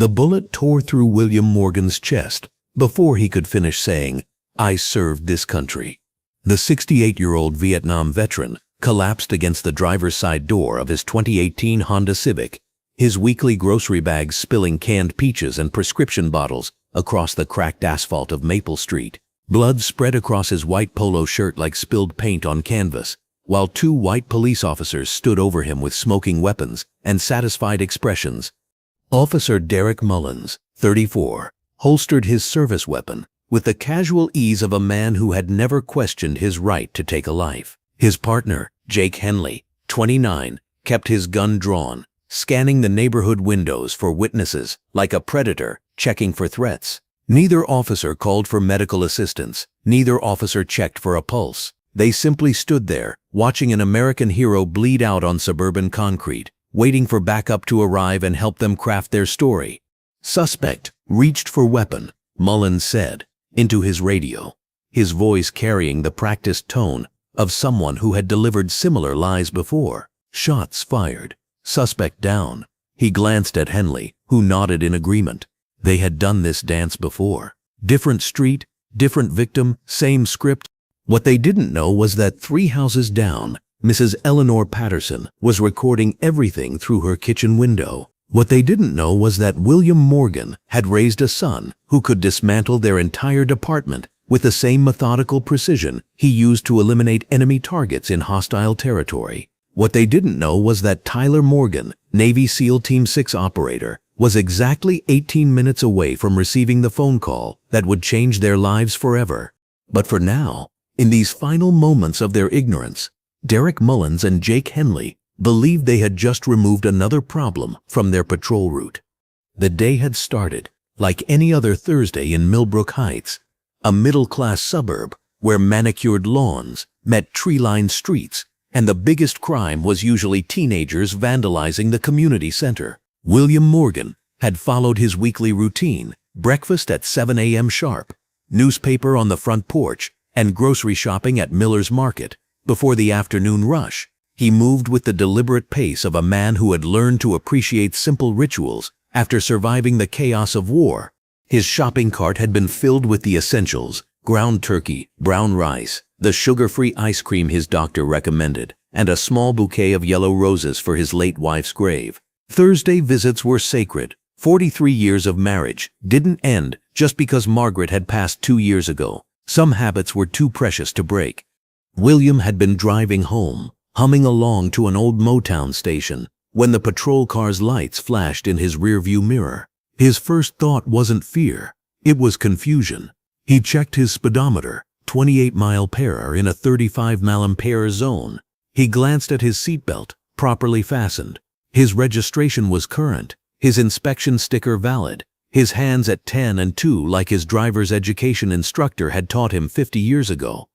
The bullet tore through William Morgan's chest before he could finish saying, "I served this country." The 68-year-old Vietnam veteran collapsed against the driver's side door of his 2018 Honda Civic, his weekly grocery bags spilling canned peaches and prescription bottles across the cracked asphalt of Maple Street. Blood spread across his white polo shirt like spilled paint on canvas, while two white police officers stood over him with smoking weapons and satisfied expressions. Officer Derek Mullins, 34, holstered his service weapon with the casual ease of a man who had never questioned his right to take a life. His partner, Jake Henley, 29, kept his gun drawn, scanning the neighborhood windows for witnesses like a predator checking for threats. Neither officer called for medical assistance. Neither officer checked for a pulse. They simply stood there, watching an American hero bleed out on suburban concrete, waiting for backup to arrive and help them craft their story. "Suspect reached for weapon," Mullins said, into his radio, his voice carrying the practiced tone of someone who had delivered similar lies before. "Shots fired. Suspect down." He glanced at Henley, who nodded in agreement. They had done this dance before. Different street, different victim, same script. What they didn't know was that 3 houses down, Mrs. Eleanor Patterson was recording everything through her kitchen window. What they didn't know was that William Morgan had raised a son who could dismantle their entire department with the same methodical precision he used to eliminate enemy targets in hostile territory. What they didn't know was that Tyler Morgan, Navy SEAL Team 6 operator, was exactly 18 minutes away from receiving the phone call that would change their lives forever. But for now, in these final moments of their ignorance, Derek Mullins and Jake Henley believed they had just removed another problem from their patrol route. The day had started like any other Thursday in Millbrook Heights, a middle-class suburb where manicured lawns met tree-lined streets, and the biggest crime was usually teenagers vandalizing the community center. William Morgan had followed his weekly routine, breakfast at 7 a.m. sharp, newspaper on the front porch, and grocery shopping at Miller's Market. Before the afternoon rush, he moved with the deliberate pace of a man who had learned to appreciate simple rituals after surviving the chaos of war. His shopping cart had been filled with the essentials: ground turkey, brown rice, the sugar-free ice cream his doctor recommended, and a small bouquet of yellow roses for his late wife's grave. Thursday visits were sacred. 43 years of marriage didn't end just because Margaret had passed 2 years ago. Some habits were too precious to break. William had been driving home, humming along to an old Motown station, when the patrol car's lights flashed in his rearview mirror. His first thought wasn't fear, it was confusion. He checked his speedometer, 28 mph in a 35 mph zone. He glanced at his seatbelt, properly fastened. His registration was current, his inspection sticker valid, his hands at 10 and 2 like his driver's education instructor had taught him 50 years ago.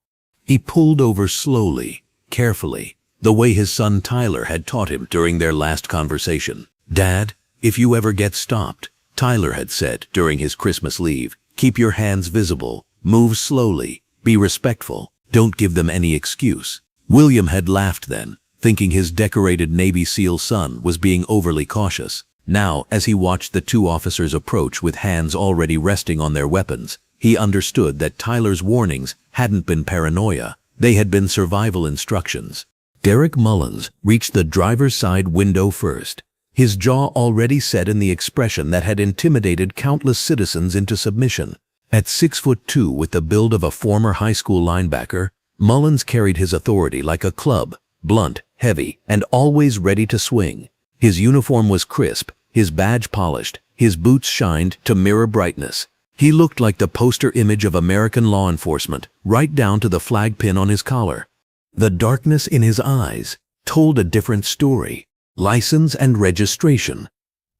He pulled over slowly, carefully, the way his son Tyler had taught him during their last conversation. "Dad, if you ever get stopped," Tyler had said during his Christmas leave, "keep your hands visible, move slowly, be respectful, don't give them any excuse." William had laughed then, thinking his decorated Navy SEAL son was being overly cautious. Now, as he watched the two officers approach with hands already resting on their weapons, he understood that Tyler's warnings hadn't been paranoia, they had been survival instructions. Derek Mullins reached the driver's side window first, his jaw already set in the expression that had intimidated countless citizens into submission. At 6'2" with the build of a former high school linebacker, Mullins carried his authority like a club, blunt, heavy, and always ready to swing. His uniform was crisp, his badge polished, his boots shined to mirror brightness. He looked like the poster image of American law enforcement, right down to the flag pin on his collar. The darkness in his eyes told a different story. License and registration.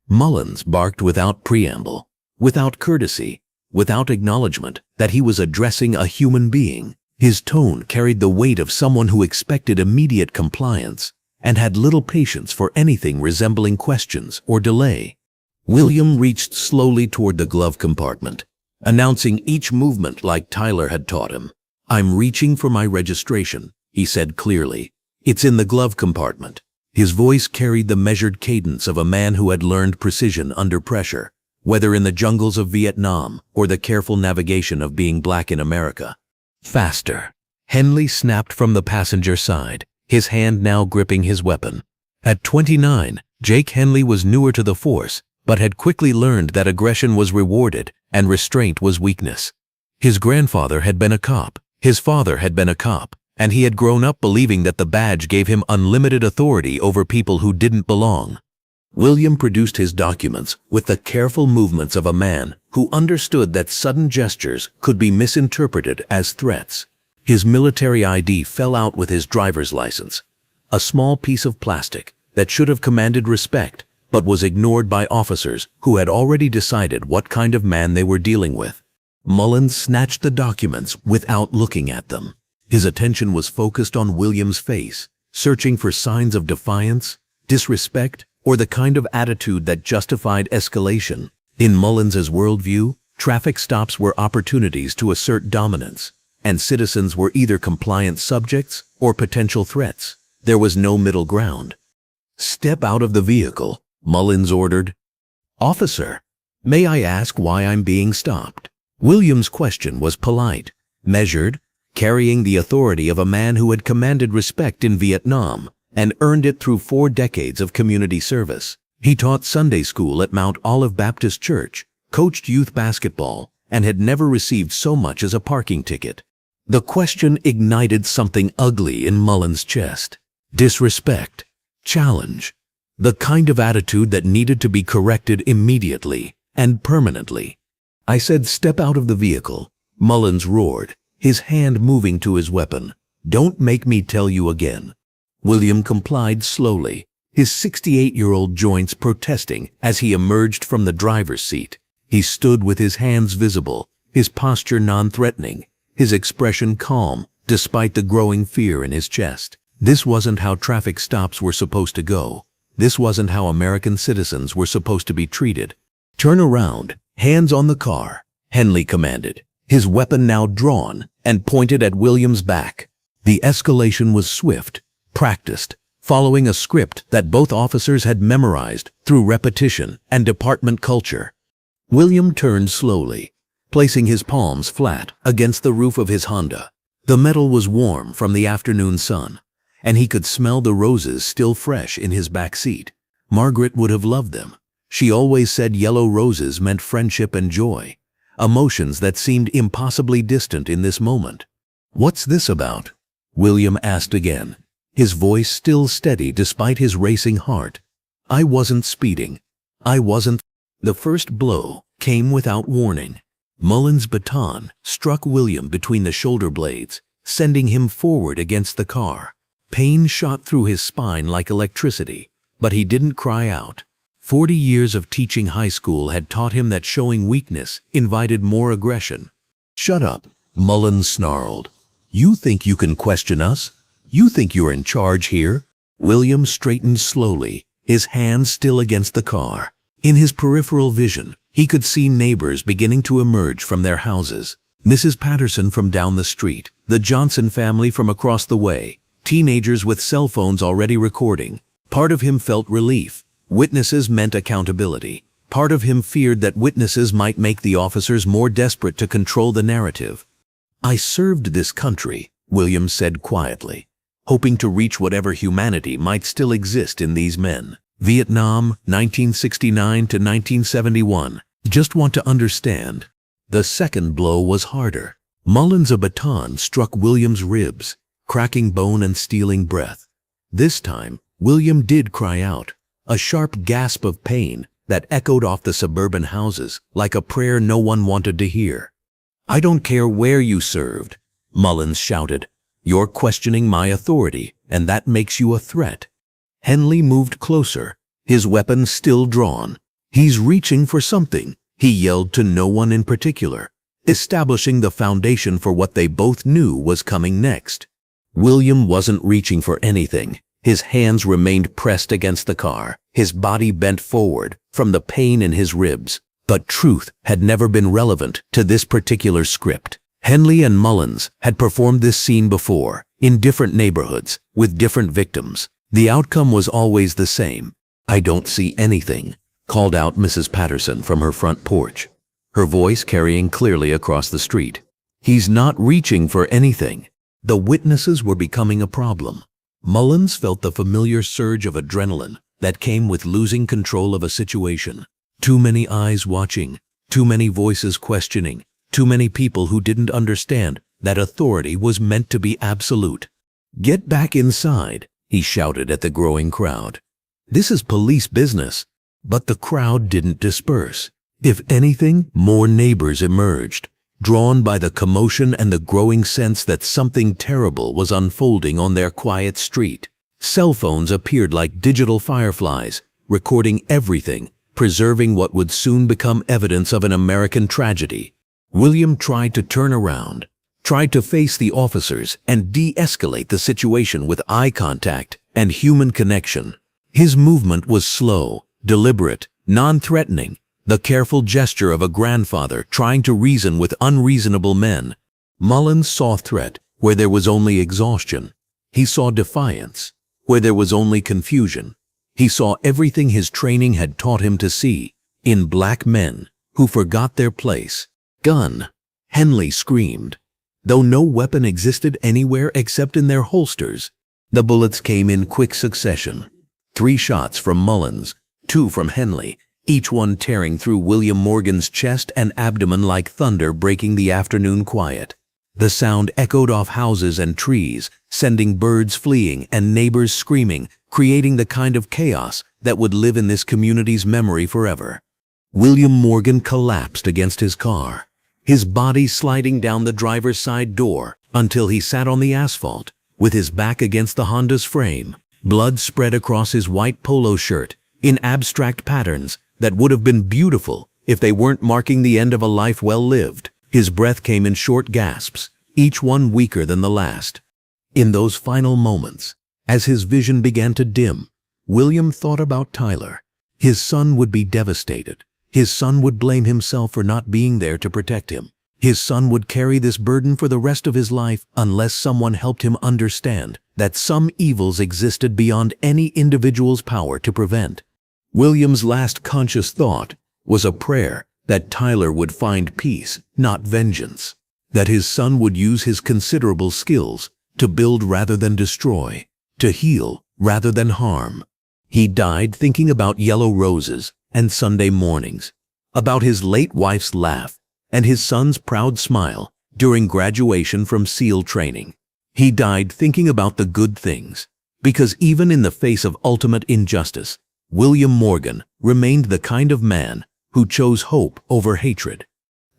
Mullins barked without preamble, without courtesy, without acknowledgement that he was addressing a human being. His tone carried the weight of someone who expected immediate compliance and had little patience for anything resembling questions or delay. William reached slowly toward the glove compartment, announcing each movement like Tyler had taught him. "I'm reaching for my registration," he said clearly. "It's in the glove compartment." His voice carried the measured cadence of a man who had learned precision under pressure. whether in the jungles of Vietnam or the careful navigation of being black in America. Faster. Henley snapped from the passenger side, his hand now gripping his weapon. At 29, Jake Henley was newer to the force, but had quickly learned that aggression was rewarded and restraint was weakness. His grandfather had been a cop, his father had been a cop, and he had grown up believing that the badge gave him unlimited authority over people who didn't belong. William produced his documents with the careful movements of a man who understood that sudden gestures could be misinterpreted as threats. His military ID fell out with his driver's license, a small piece of plastic that should have commanded respect but was ignored by officers who had already decided what kind of man they were dealing with. Mullins snatched the documents without looking at them. His attention was focused on William's face, searching for signs of defiance, disrespect, or the kind of attitude that justified escalation. In Mullins's worldview, traffic stops were opportunities to assert dominance, and citizens were either compliant subjects or potential threats. There was no middle ground. "Step out of the vehicle," Mullins ordered. "Officer, may I ask why I'm being stopped?" William's question was polite, measured, carrying the authority of a man who had commanded respect in Vietnam and earned it through 4 decades of community service. He taught Sunday school at Mount Olive Baptist Church, coached youth basketball, and had never received so much as a parking ticket. The question ignited something ugly in Mullins' chest. Disrespect, challenge, the kind of attitude that needed to be corrected immediately and permanently. "I said step out of the vehicle," Mullins roared, his hand moving to his weapon. "Don't make me tell you again." William complied slowly, his 68-year-old joints protesting as he emerged from the driver's seat. He stood with his hands visible, his posture non-threatening, his expression calm despite the growing fear in his chest. This wasn't how traffic stops were supposed to go. This wasn't how American citizens were supposed to be treated. "Turn around, hands on the car," Henley commanded, his weapon now drawn and pointed at William's back. The escalation was swift, practiced, following a script that both officers had memorized through repetition and department culture. William turned slowly, placing his palms flat against the roof of his Honda. The metal was warm from the afternoon sun, and he could smell the roses still fresh in his back seat. Margaret would have loved them. She always said yellow roses meant friendship and joy, emotions that seemed impossibly distant in this moment. "What's this about?" William asked again, his voice still steady despite his racing heart. "I wasn't speeding. I wasn't." The first blow came without warning. Mullins' baton struck William between the shoulder blades, sending him forward against the car. Pain shot through his spine like electricity, but he didn't cry out. 40 years of teaching high school had taught him that showing weakness invited more aggression. "Shut up," Mullins snarled. "You think you can question us? You think you're in charge here?" William straightened slowly, his hands still against the car. In his peripheral vision, he could see neighbors beginning to emerge from their houses. Mrs. Patterson from down the street, the Johnson family from across the way, teenagers with cell phones already recording. Part of him felt relief. Witnesses meant accountability. Part of him feared that witnesses might make the officers more desperate to control the narrative. "I served this country," William said quietly, hoping to reach whatever humanity might still exist in these men. "Vietnam, 1969 to 1971. Just want to understand." The second blow was harder. Mullins' baton struck William's ribs, cracking bone and stealing breath. This time, William did cry out, a sharp gasp of pain that echoed off the suburban houses like a prayer no one wanted to hear. "I don't care where you served," Mullins shouted. "You're questioning my authority, and that makes you a threat." Henley moved closer, his weapon still drawn. "He's reaching for something," he yelled to no one in particular, establishing the foundation for what they both knew was coming next. William wasn't reaching for anything. His hands remained pressed against the car, his body bent forward from the pain in his ribs. But truth had never been relevant to this particular script. Henley and Mullins had performed this scene before, in different neighborhoods, with different victims. The outcome was always the same. "I don't see anything," called out Mrs. Patterson from her front porch, her voice carrying clearly across the street. He's not reaching for anything. The witnesses were becoming a problem. Mullins felt the familiar surge of adrenaline that came with losing control of a situation. Too many eyes watching, too many voices questioning, too many people who didn't understand that authority was meant to be absolute. "Get back inside," he shouted at the growing crowd. "This is police business." But the crowd didn't disperse. If anything, more neighbors emerged, drawn by the commotion and the growing sense that something terrible was unfolding on their quiet street. Cell phones appeared like digital fireflies, recording everything, preserving what would soon become evidence of an American tragedy. William tried to turn around, tried to face the officers and de-escalate the situation with eye contact and human connection. His movement was slow, deliberate, non-threatening, the careful gesture of a grandfather trying to reason with unreasonable men. Mullins saw threat where there was only exhaustion. He saw defiance where there was only confusion. He saw everything his training had taught him to see in black men who forgot their place. "Gun!" Henley screamed, though no weapon existed anywhere except in their holsters. The bullets came in quick succession. 3 shots from Mullins, 2 from Henley, each one tearing through William Morgan's chest and abdomen like thunder breaking the afternoon quiet. The sound echoed off houses and trees, sending birds fleeing and neighbors screaming, creating the kind of chaos that would live in this community's memory forever. William Morgan collapsed against his car, his body sliding down the driver's side door until he sat on the asphalt, with his back against the Honda's frame. Blood spread across his white polo shirt in abstract patterns that would have been beautiful if they weren't marking the end of a life well lived. His breath came in short gasps, each one weaker than the last. In those final moments, as his vision began to dim, William thought about Tyler. His son would be devastated. His son would blame himself for not being there to protect him. His son would carry this burden for the rest of his life unless someone helped him understand that some evils existed beyond any individual's power to prevent. William's last conscious thought was a prayer that Tyler would find peace, not vengeance. That his son would use his considerable skills to build rather than destroy, to heal rather than harm. He died thinking about yellow roses and Sunday mornings, about his late wife's laugh and his son's proud smile during graduation from SEAL training. He died thinking about the good things, because even in the face of ultimate injustice, William Morgan remained the kind of man who chose hope over hatred.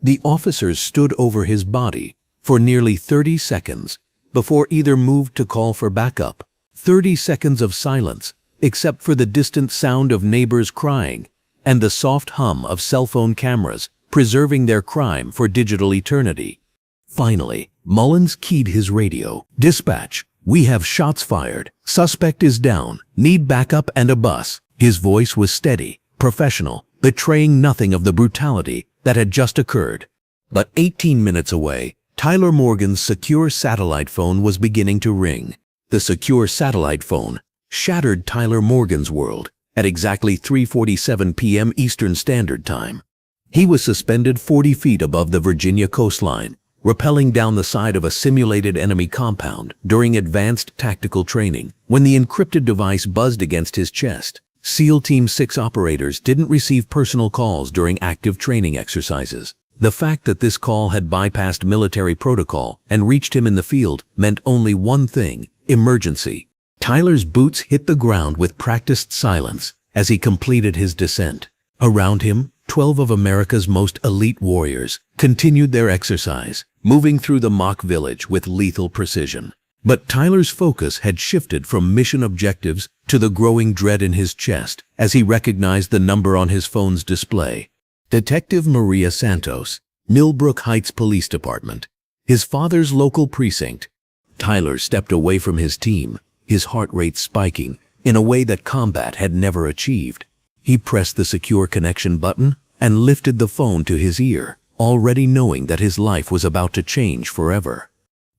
The officers stood over his body for nearly 30 seconds before either moved to call for backup. 30 seconds of silence, except for the distant sound of neighbors crying and the soft hum of cell phone cameras preserving their crime for digital eternity. Finally, Mullins keyed his radio. "Dispatch, we have shots fired. Suspect is down. Need backup and a bus." His voice was steady, professional, betraying nothing of the brutality that had just occurred. But 18 minutes away, Tyler Morgan's secure satellite phone was beginning to ring. The secure satellite phone shattered Tyler Morgan's world at exactly 3:47 p.m. Eastern Standard Time. He was suspended 40 feet above the Virginia coastline, rappelling down the side of a simulated enemy compound during advanced tactical training when the encrypted device buzzed against his chest. SEAL Team 6 operators didn't receive personal calls during active training exercises. The fact that this call had bypassed military protocol and reached him in the field meant only one thing: emergency. Tyler's boots hit the ground with practiced silence as he completed his descent. Around him, 12 of America's most elite warriors continued their exercise, moving through the mock village with lethal precision. But Tyler's focus had shifted from mission objectives to the growing dread in his chest as he recognized the number on his phone's display. Detective Maria Santos, Millbrook Heights Police Department, his father's local precinct. Tyler stepped away from his team, his heart rate spiking in a way that combat had never achieved. He pressed the secure connection button and lifted the phone to his ear, already knowing that his life was about to change forever.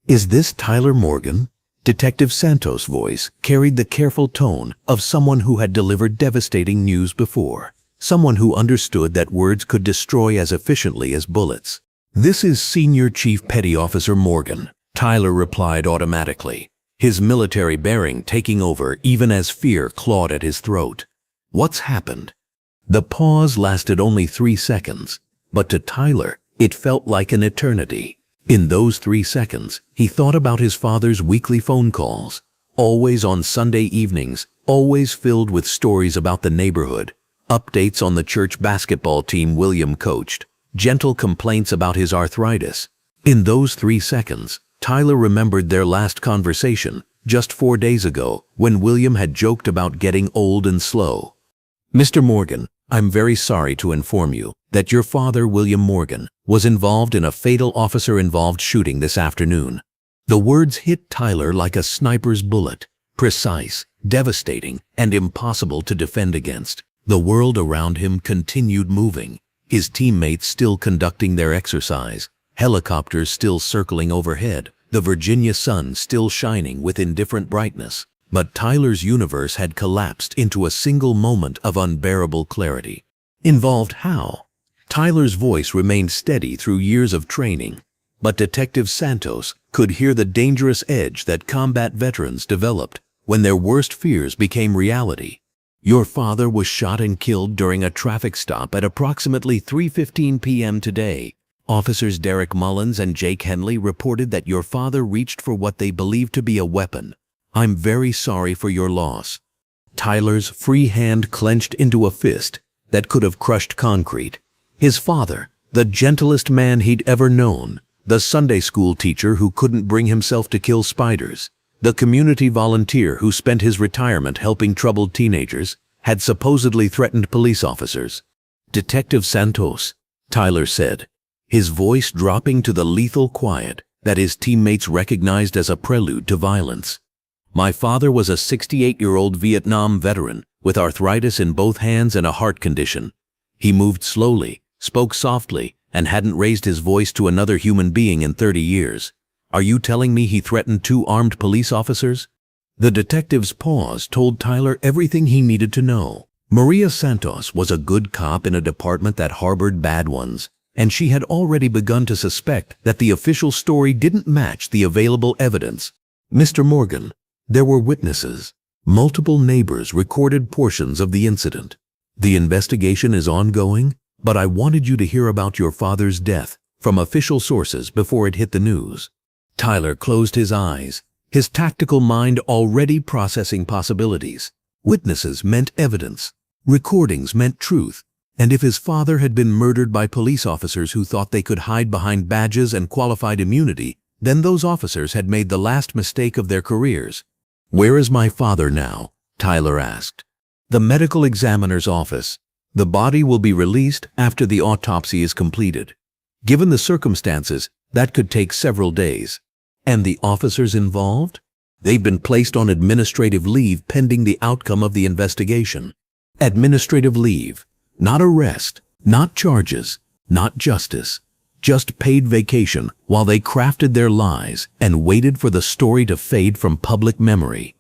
"Is this Tyler Morgan?" Detective Santos' voice carried the careful tone of someone who had delivered devastating news before. someone who understood that words could destroy as efficiently as bullets. "This is Senior Chief Petty Officer Morgan," Tyler replied automatically, his military bearing taking over even as fear clawed at his throat. "What's happened?" The pause lasted only 3 seconds, but to Tyler, it felt like an eternity. In those 3 seconds, he thought about his father's weekly phone calls, always on Sunday evenings, always filled with stories about the neighborhood, updates on the church basketball team William coached, gentle complaints about his arthritis. In those 3 seconds, Tyler remembered their last conversation, just 4 days ago, when William had joked about getting old and slow. "Mr. Morgan, I'm very sorry to inform you that your father, William Morgan, was involved in a fatal officer-involved shooting this afternoon." The words hit Tyler like a sniper's bullet, precise, devastating, and impossible to defend against. The world around him continued moving, his teammates still conducting their exercise, helicopters still circling overhead, the Virginia sun still shining with indifferent brightness. But Tyler's universe had collapsed into a single moment of unbearable clarity. Involved how? Tyler's voice remained steady through years of training, but Detective Santos could hear the dangerous edge that combat veterans developed when their worst fears became reality. "Your father was shot and killed during a traffic stop at approximately 3:15 p.m. today. Officers Derek Mullins and Jake Henley reported that your father reached for what they believed to be a weapon. I'm very sorry for your loss." Tyler's free hand clenched into a fist that could have crushed concrete. His father, the gentlest man he'd ever known, the Sunday school teacher who couldn't bring himself to kill spiders, the community volunteer who spent his retirement helping troubled teenagers, had supposedly threatened police officers. "Detective Santos," Tyler said, his voice dropping to the lethal quiet that his teammates recognized as a prelude to violence. "My father was a 68-year-old Vietnam veteran with arthritis in both hands and a heart condition. He moved slowly, spoke softly, and hadn't raised his voice to another human being in 30 years. Are you telling me he threatened 2 armed police officers?" The detective's pause told Tyler everything he needed to know. Maria Santos was a good cop in a department that harbored bad ones, and she had already begun to suspect that the official story didn't match the available evidence. "Mr. Morgan, there were witnesses. Multiple neighbors recorded portions of the incident. The investigation is ongoing, but I wanted you to hear about your father's death from official sources before it hit the news." Tyler closed his eyes, his tactical mind already processing possibilities. Witnesses meant evidence. Recordings meant truth. And if his father had been murdered by police officers who thought they could hide behind badges and qualified immunity, then those officers had made the last mistake of their careers. "Where is my father now?" Tyler asked. "The medical examiner's office. The body will be released after the autopsy is completed. Given the circumstances, that could take several days." "And the officers involved?" "They've been placed on administrative leave pending the outcome of the investigation." Administrative leave. Not arrest, not charges, not justice. Just paid vacation while they crafted their lies and waited for the story to fade from public memory.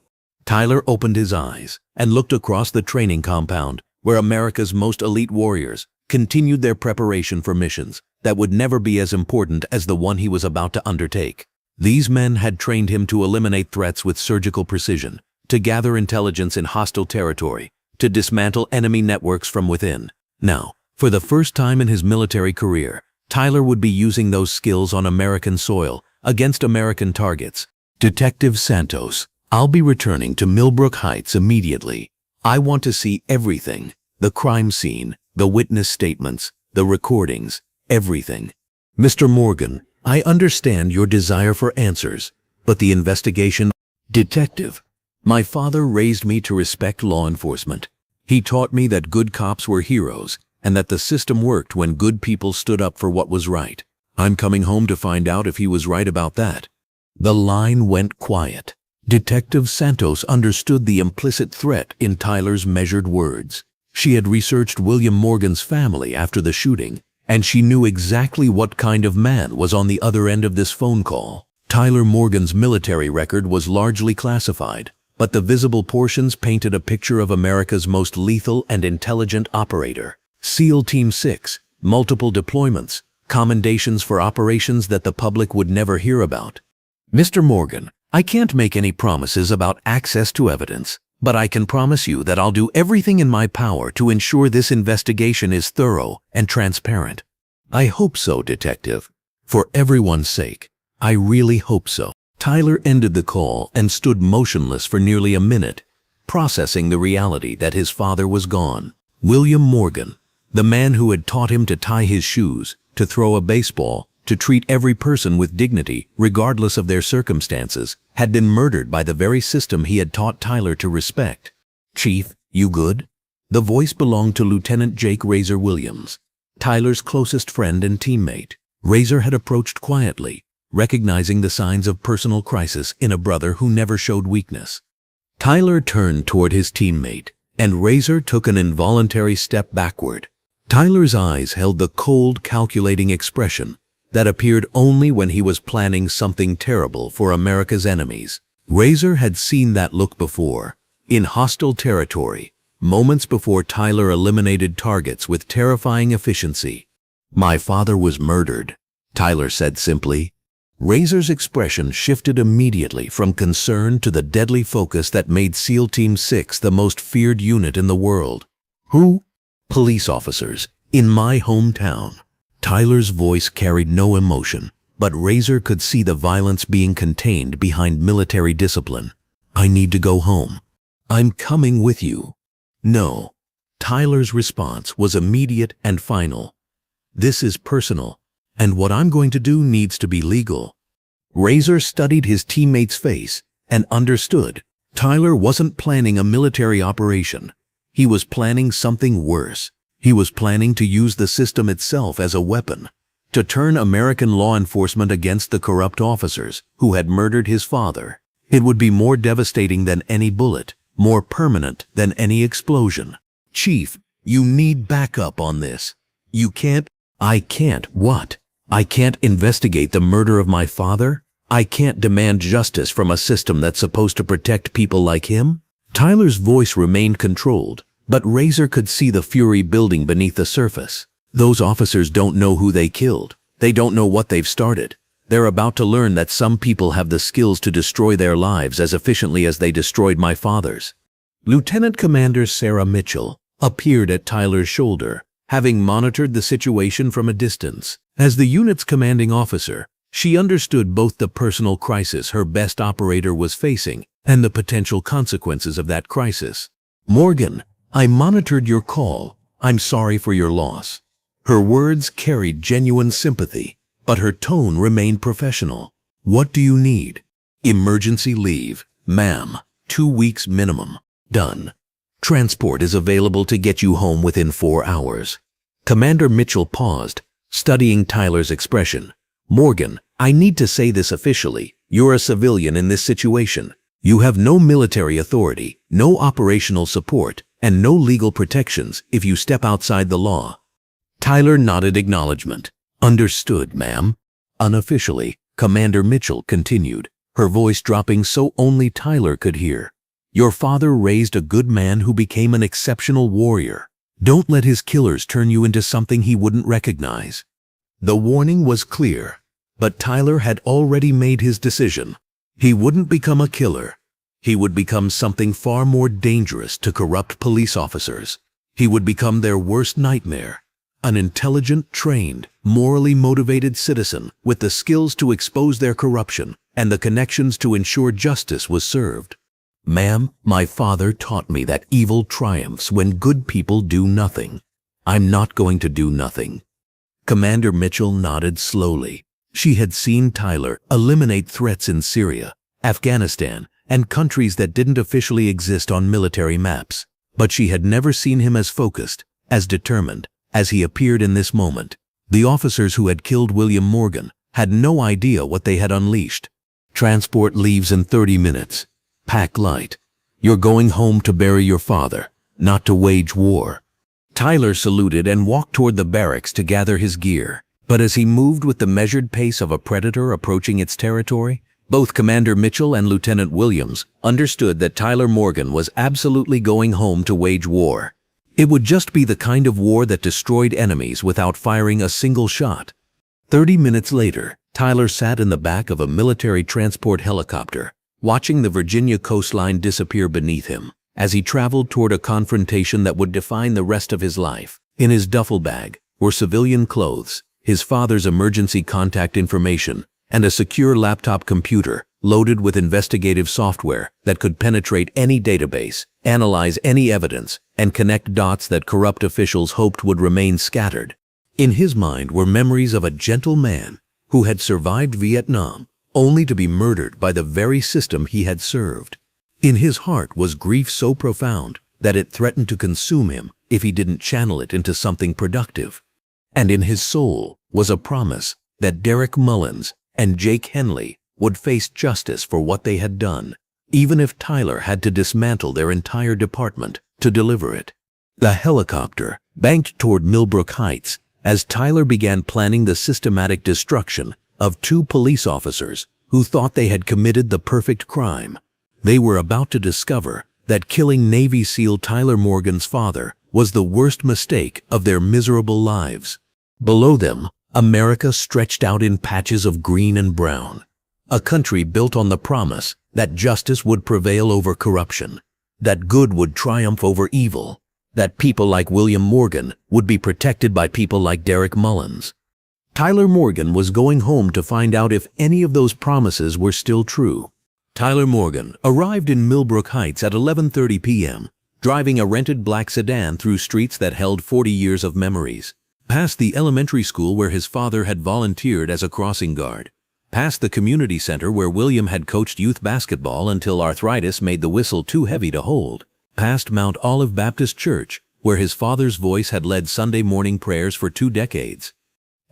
Tyler opened his eyes and looked across the training compound where America's most elite warriors continued their preparation for missions that would never be as important as the one he was about to undertake. These men had trained him to eliminate threats with surgical precision, to gather intelligence in hostile territory, to dismantle enemy networks from within. Now, for the first time in his military career, Tyler would be using those skills on American soil, against American targets. "Detective Santos, I'll be returning to Millbrook Heights immediately. I want to see everything. The crime scene, the witness statements, the recordings, everything." "Mr. Morgan, I understand your desire for answers, but the investigation..." "Detective, my father raised me to respect law enforcement. He taught me that good cops were heroes, and that the system worked when good people stood up for what was right. I'm coming home to find out if he was right about that." The line went quiet. Detective Santos understood the implicit threat in Tyler's measured words. She had researched William Morgan's family after the shooting, and she knew exactly what kind of man was on the other end of this phone call. Tyler Morgan's military record was largely classified, but the visible portions painted a picture of America's most lethal and intelligent operator. SEAL Team 6, multiple deployments, commendations for operations that the public would never hear about. Mr. Morgan, I can't make any promises about access to evidence, but I can promise you that I'll do everything in my power to ensure this investigation is thorough and transparent. I hope so, Detective. For everyone's sake, I really hope so. Tyler ended the call and stood motionless for nearly a minute, processing the reality that his father was gone. William Morgan, the man who had taught him to tie his shoes, to throw a baseball, to treat every person with dignity, regardless of their circumstances, had been murdered by the very system he had taught Tyler to respect. Chief, you good? The voice belonged to Lieutenant Jake Razor Williams, Tyler's closest friend and teammate. Razor had approached quietly, recognizing the signs of personal crisis in a brother who never showed weakness. Tyler turned toward his teammate, and Razor took an involuntary step backward. Tyler's eyes held the cold, calculating expression that appeared only when he was planning something terrible for America's enemies. Razor had seen that look before, in hostile territory, moments before Tyler eliminated targets with terrifying efficiency. "My father was murdered," Tyler said simply. Razor's expression shifted immediately from concern to the deadly focus that made SEAL Team 6 the most feared unit in the world. "Who?" "Police officers, in my hometown." Tyler's voice carried no emotion, but Razor could see the violence being contained behind military discipline. "I need to go home." "I'm coming with you." "No." Tyler's response was immediate and final. "This is personal, and what I'm going to do needs to be legal." Razor studied his teammate's face and understood. Tyler wasn't planning a military operation. He was planning something worse. He was planning to use the system itself as a weapon, to turn American law enforcement against the corrupt officers who had murdered his father. It would be more devastating than any bullet, more permanent than any explosion. "Chief, you need backup on this. You can't." "I can't what? I can't investigate the murder of my father? I can't demand justice from a system that's supposed to protect people like him?" Tyler's voice remained controlled, but Razor could see the fury building beneath the surface. "Those officers don't know who they killed. They don't know what they've started. They're about to learn that some people have the skills to destroy their lives as efficiently as they destroyed my father's." Lieutenant Commander Sarah Mitchell appeared at Tyler's shoulder, having monitored the situation from a distance. As the unit's commanding officer, she understood both the personal crisis her best operator was facing and the potential consequences of that crisis. "Morgan, I monitored your call. I'm sorry for your loss." Her words carried genuine sympathy, but her tone remained professional. "What do you need?" "Emergency leave, ma'am. 2 weeks minimum. Done. Transport is available to get you home within 4 hours." Commander Mitchell paused, studying Tyler's expression. "Morgan, I need to say this officially. You're a civilian in this situation. You have no military authority, no operational support, and no legal protections if you step outside the law." Tyler nodded acknowledgement. "Understood, ma'am." Unofficially, Commander Mitchell continued, her voice dropping so only Tyler could hear. "Your father raised a good man who became an exceptional warrior. Don't let his killers turn you into something he wouldn't recognize." The warning was clear, but Tyler had already made his decision. He wouldn't become a killer. He would become something far more dangerous to corrupt police officers. He would become their worst nightmare. An intelligent, trained, morally motivated citizen with the skills to expose their corruption and the connections to ensure justice was served. "Ma'am, my father taught me that evil triumphs when good people do nothing. I'm not going to do nothing." Commander Mitchell nodded slowly. She had seen Tyler eliminate threats in Syria, Afghanistan, and countries that didn't officially exist on military maps, but she had never seen him as focused, as determined, as he appeared in this moment. The officers who had killed William Morgan had no idea what they had unleashed. "Transport leaves in 30 minutes. Pack light. You're going home to bury your father, not to wage war." Tyler saluted and walked toward the barracks to gather his gear. But as he moved with the measured pace of a predator approaching its territory, Both Commander Mitchell and Lieutenant Williams understood that Tyler Morgan was absolutely going home to wage war. It would just be the kind of war that destroyed enemies without firing a single shot. 30 minutes later, Tyler sat in the back of a military transport helicopter, watching the Virginia coastline disappear beneath him as he traveled toward a confrontation that would define the rest of his life. In his duffel bag were civilian clothes, his father's emergency contact information, and a secure laptop computer loaded with investigative software that could penetrate any database, analyze any evidence, and connect dots that corrupt officials hoped would remain scattered. In his mind were memories of a gentle man who had survived Vietnam only to be murdered by the very system he had served. In his heart was grief so profound that it threatened to consume him if he didn't channel it into something productive. And in his soul was a promise that Derek Mullins and Jake Henley would face justice for what they had done, even if Tyler had to dismantle their entire department to deliver it. The helicopter banked toward Millbrook Heights as Tyler began planning the systematic destruction of 2 police officers who thought they had committed the perfect crime. They were about to discover that killing Navy SEAL Tyler Morgan's father was the worst mistake of their miserable lives. Below them, America stretched out in patches of green and brown, a country built on the promise that justice would prevail over corruption, that good would triumph over evil, that people like William Morgan would be protected by people like Derek Mullins. Tyler Morgan was going home to find out if any of those promises were still true. Tyler Morgan arrived in Millbrook Heights at 11:30 p.m., driving a rented black sedan through streets that held 40 years of memories. Past the elementary school where his father had volunteered as a crossing guard. Past the community center where William had coached youth basketball until arthritis made the whistle too heavy to hold. Past Mount Olive Baptist Church, where his father's voice had led Sunday morning prayers for 2 decades.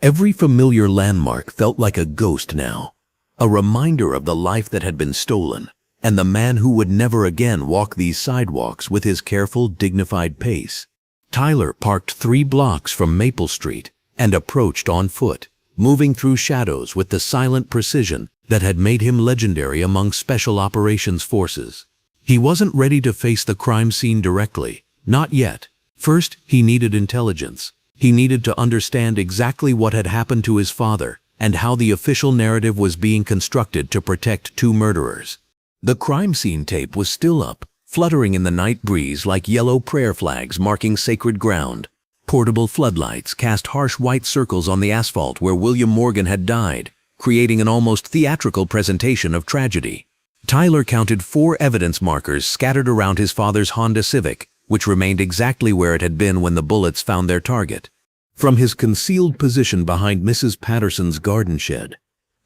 Every familiar landmark felt like a ghost now, a reminder of the life that had been stolen, and the man who would never again walk these sidewalks with his careful, dignified pace. Tyler parked 3 blocks from Maple Street and approached on foot, moving through shadows with the silent precision that had made him legendary among special operations forces. He wasn't ready to face the crime scene directly, not yet. First, he needed intelligence. He needed to understand exactly what had happened to his father and how the official narrative was being constructed to protect 2 murderers. The crime scene tape was still up, fluttering in the night breeze like yellow prayer flags marking sacred ground. Portable floodlights cast harsh white circles on the asphalt where William Morgan had died, creating an almost theatrical presentation of tragedy. Tyler counted 4 evidence markers scattered around his father's Honda Civic, which remained exactly where it had been when the bullets found their target. From his concealed position behind Mrs. Patterson's garden shed,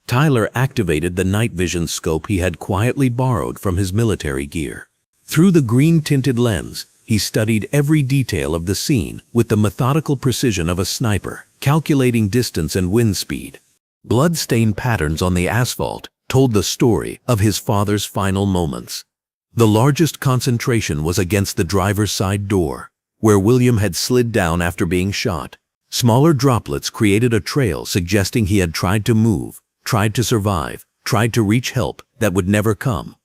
Tyler activated the night vision scope he had quietly borrowed from his military gear. Through the green-tinted lens, he studied every detail of the scene with the methodical precision of a sniper, calculating distance and wind speed. Blood-stained patterns on the asphalt told the story of his father's final moments. The largest concentration was against the driver's side door, where William had slid down after being shot. Smaller droplets created a trail suggesting he had tried to move, tried to survive, tried to reach help that would never come.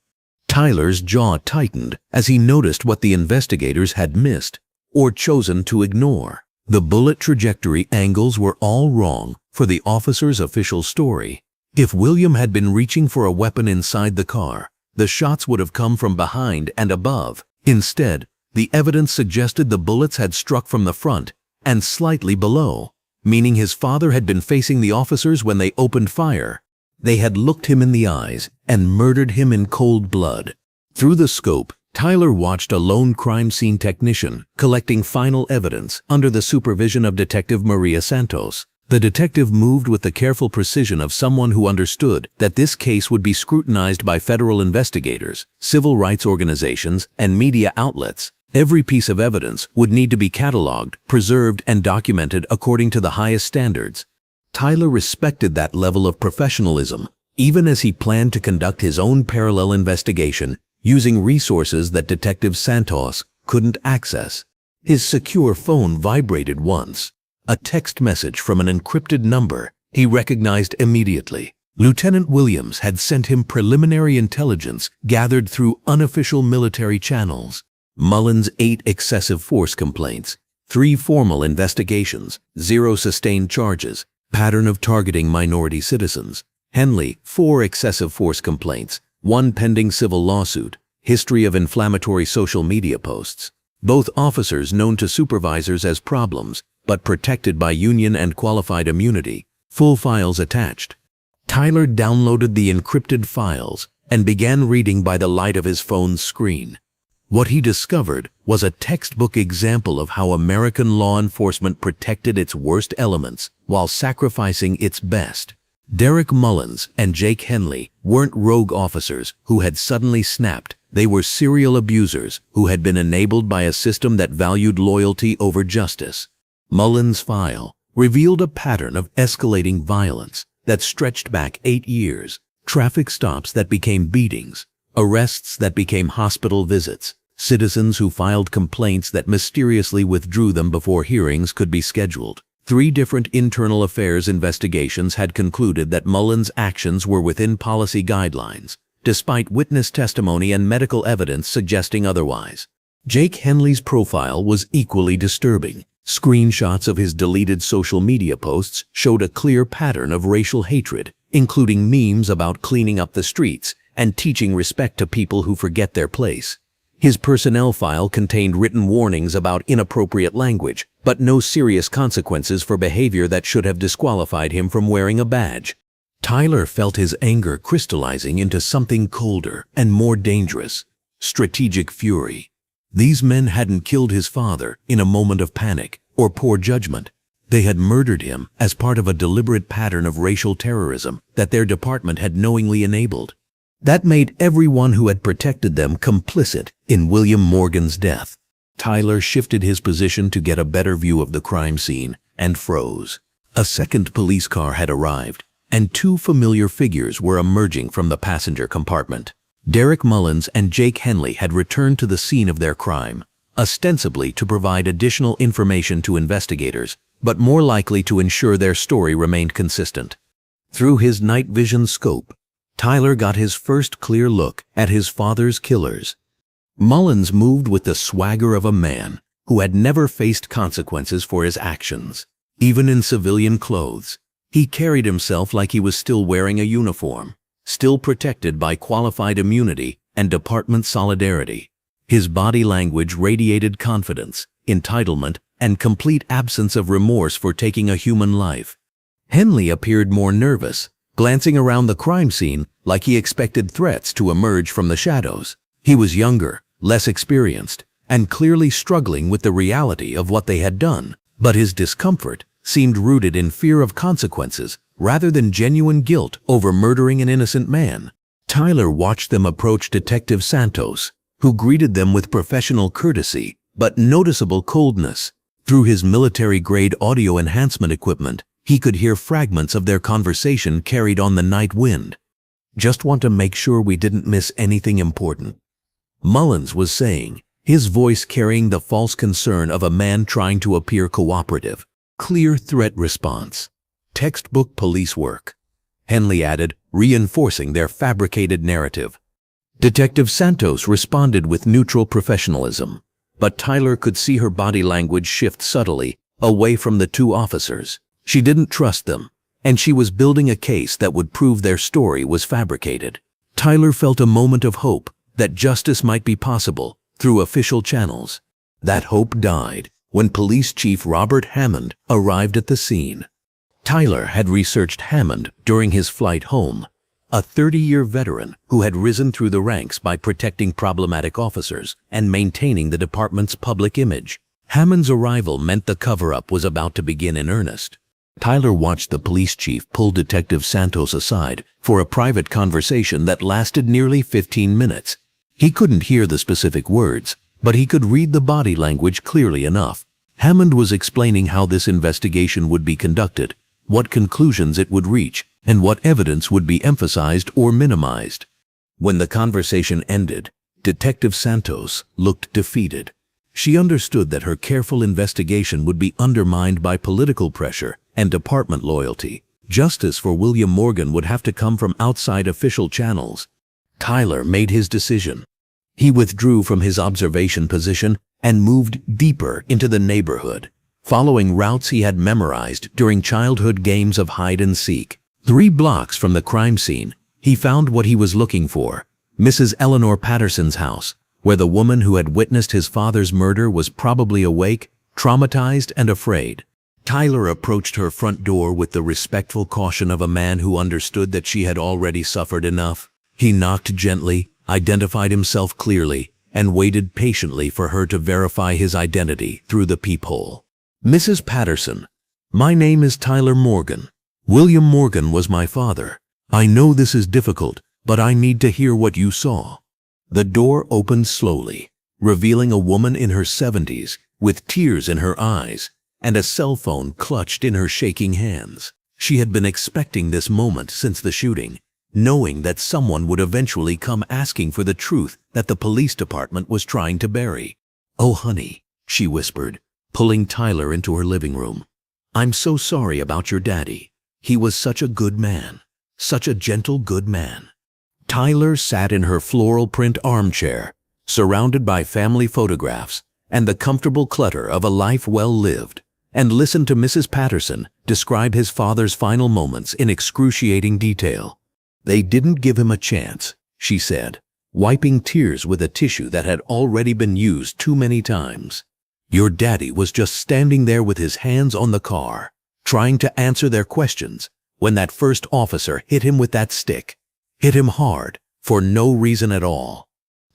Tyler's jaw tightened as he noticed what the investigators had missed or chosen to ignore. The bullet trajectory angles were all wrong for the officer's official story. If William had been reaching for a weapon inside the car, the shots would have come from behind and above. Instead, the evidence suggested the bullets had struck from the front and slightly below, meaning his father had been facing the officers when they opened fire. They had looked him in the eyes and murdered him in cold blood. Through the scope, Tyler watched a lone crime scene technician collecting final evidence under the supervision of Detective Maria Santos. The detective moved with the careful precision of someone who understood that this case would be scrutinized by federal investigators, civil rights organizations, and media outlets. Every piece of evidence would need to be cataloged, preserved, and documented according to the highest standards. Tyler respected that level of professionalism, even as he planned to conduct his own parallel investigation using resources that Detective Santos couldn't access. His secure phone vibrated once. A text message from an encrypted number he recognized immediately. Lieutenant Williams had sent him preliminary intelligence gathered through unofficial military channels. Mullins 8 excessive force complaints, 3 formal investigations, 0 sustained charges, pattern of targeting minority citizens. Henley 4 excessive force complaints, 1 pending civil lawsuit, history of inflammatory social media posts. Both officers known to supervisors as problems, but protected by union and qualified immunity. Full files attached. Tyler downloaded the encrypted files and began reading by the light of his phone's screen. What he discovered was a textbook example of how American law enforcement protected its worst elements while sacrificing its best. Derek Mullins and Jake Henley weren't rogue officers who had suddenly snapped. They were serial abusers who had been enabled by a system that valued loyalty over justice. Mullins' file revealed a pattern of escalating violence that stretched back 8 years, traffic stops that became beatings, arrests that became hospital visits, citizens who filed complaints that mysteriously withdrew them before hearings could be scheduled. 3 different internal affairs investigations had concluded that Mullins' actions were within policy guidelines, despite witness testimony and medical evidence suggesting otherwise. Jake Henley's profile was equally disturbing. Screenshots of his deleted social media posts showed a clear pattern of racial hatred, including memes about cleaning up the streets and teaching respect to people who forget their place. His personnel file contained written warnings about inappropriate language, but no serious consequences for behavior that should have disqualified him from wearing a badge. Tyler felt his anger crystallizing into something colder and more dangerous: strategic fury. These men hadn't killed his father in a moment of panic or poor judgment. They had murdered him as part of a deliberate pattern of racial terrorism that their department had knowingly enabled. That made everyone who had protected them complicit in William Morgan's death. Tyler shifted his position to get a better view of the crime scene and froze. A second police car had arrived, and 2 familiar figures were emerging from the passenger compartment. Derek Mullins and Jake Henley had returned to the scene of their crime, ostensibly to provide additional information to investigators, but more likely to ensure their story remained consistent. Through his night vision scope, Tyler got his first clear look at his father's killers. Mullins moved with the swagger of a man who had never faced consequences for his actions. Even in civilian clothes, he carried himself like he was still wearing a uniform, still protected by qualified immunity and department solidarity. His body language radiated confidence, entitlement, and complete absence of remorse for taking a human life. Henley appeared more nervous, glancing around the crime scene like he expected threats to emerge from the shadows. He was younger, less experienced, and clearly struggling with the reality of what they had done, but his discomfort seemed rooted in fear of consequences rather than genuine guilt over murdering an innocent man. Tyler watched them approach Detective Santos, who greeted them with professional courtesy but noticeable coldness. Through his military-grade audio enhancement equipment, he could hear fragments of their conversation carried on the night wind. "Just want to make sure we didn't miss anything important," Mullins was saying, his voice carrying the false concern of a man trying to appear cooperative. "Clear threat response. Textbook police work," Henley added, reinforcing their fabricated narrative. Detective Santos responded with neutral professionalism, but Tyler could see her body language shift subtly away from the 2 officers. She didn't trust them, and she was building a case that would prove their story was fabricated. Tyler felt a moment of hope that justice might be possible through official channels. That hope died when Police Chief Robert Hammond arrived at the scene. Tyler had researched Hammond during his flight home, a 30-year veteran who had risen through the ranks by protecting problematic officers and maintaining the department's public image. Hammond's arrival meant the cover-up was about to begin in earnest. Tyler watched the police chief pull Detective Santos aside for a private conversation that lasted nearly 15 minutes. He couldn't hear the specific words, but he could read the body language clearly enough. Hammond was explaining how this investigation would be conducted, what conclusions it would reach, and what evidence would be emphasized or minimized. When the conversation ended, Detective Santos looked defeated. She understood that her careful investigation would be undermined by political pressure and department loyalty. Justice for William Morgan would have to come from outside official channels. Tyler made his decision. He withdrew from his observation position and moved deeper into the neighborhood, following routes he had memorized during childhood games of hide and seek. 3 blocks from the crime scene, he found what he was looking for: Mrs. Eleanor Patterson's house, where the woman who had witnessed his father's murder was probably awake, traumatized, and afraid. Tyler approached her front door with the respectful caution of a man who understood that she had already suffered enough. He knocked gently, identified himself clearly, and waited patiently for her to verify his identity through the peephole. "Mrs. Patterson, my name is Tyler Morgan. William Morgan was my father. I know this is difficult, but I need to hear what you saw." The door opened slowly, revealing a woman in her 70s with tears in her eyes and a cell phone clutched in her shaking hands. She had been expecting this moment since the shooting, knowing that someone would eventually come asking for the truth that the police department was trying to bury. "Oh, honey," she whispered, pulling Tyler into her living room. "I'm so sorry about your daddy. He was such a good man. Such a gentle, good man." Tyler sat in her floral print armchair, surrounded by family photographs and the comfortable clutter of a life well lived, and listened to Mrs. Patterson describe his father's final moments in excruciating detail. "They didn't give him a chance," she said, wiping tears with a tissue that had already been used too many times. "Your daddy was just standing there with his hands on the car, trying to answer their questions, when that first officer hit him with that stick. Hit him hard, for no reason at all."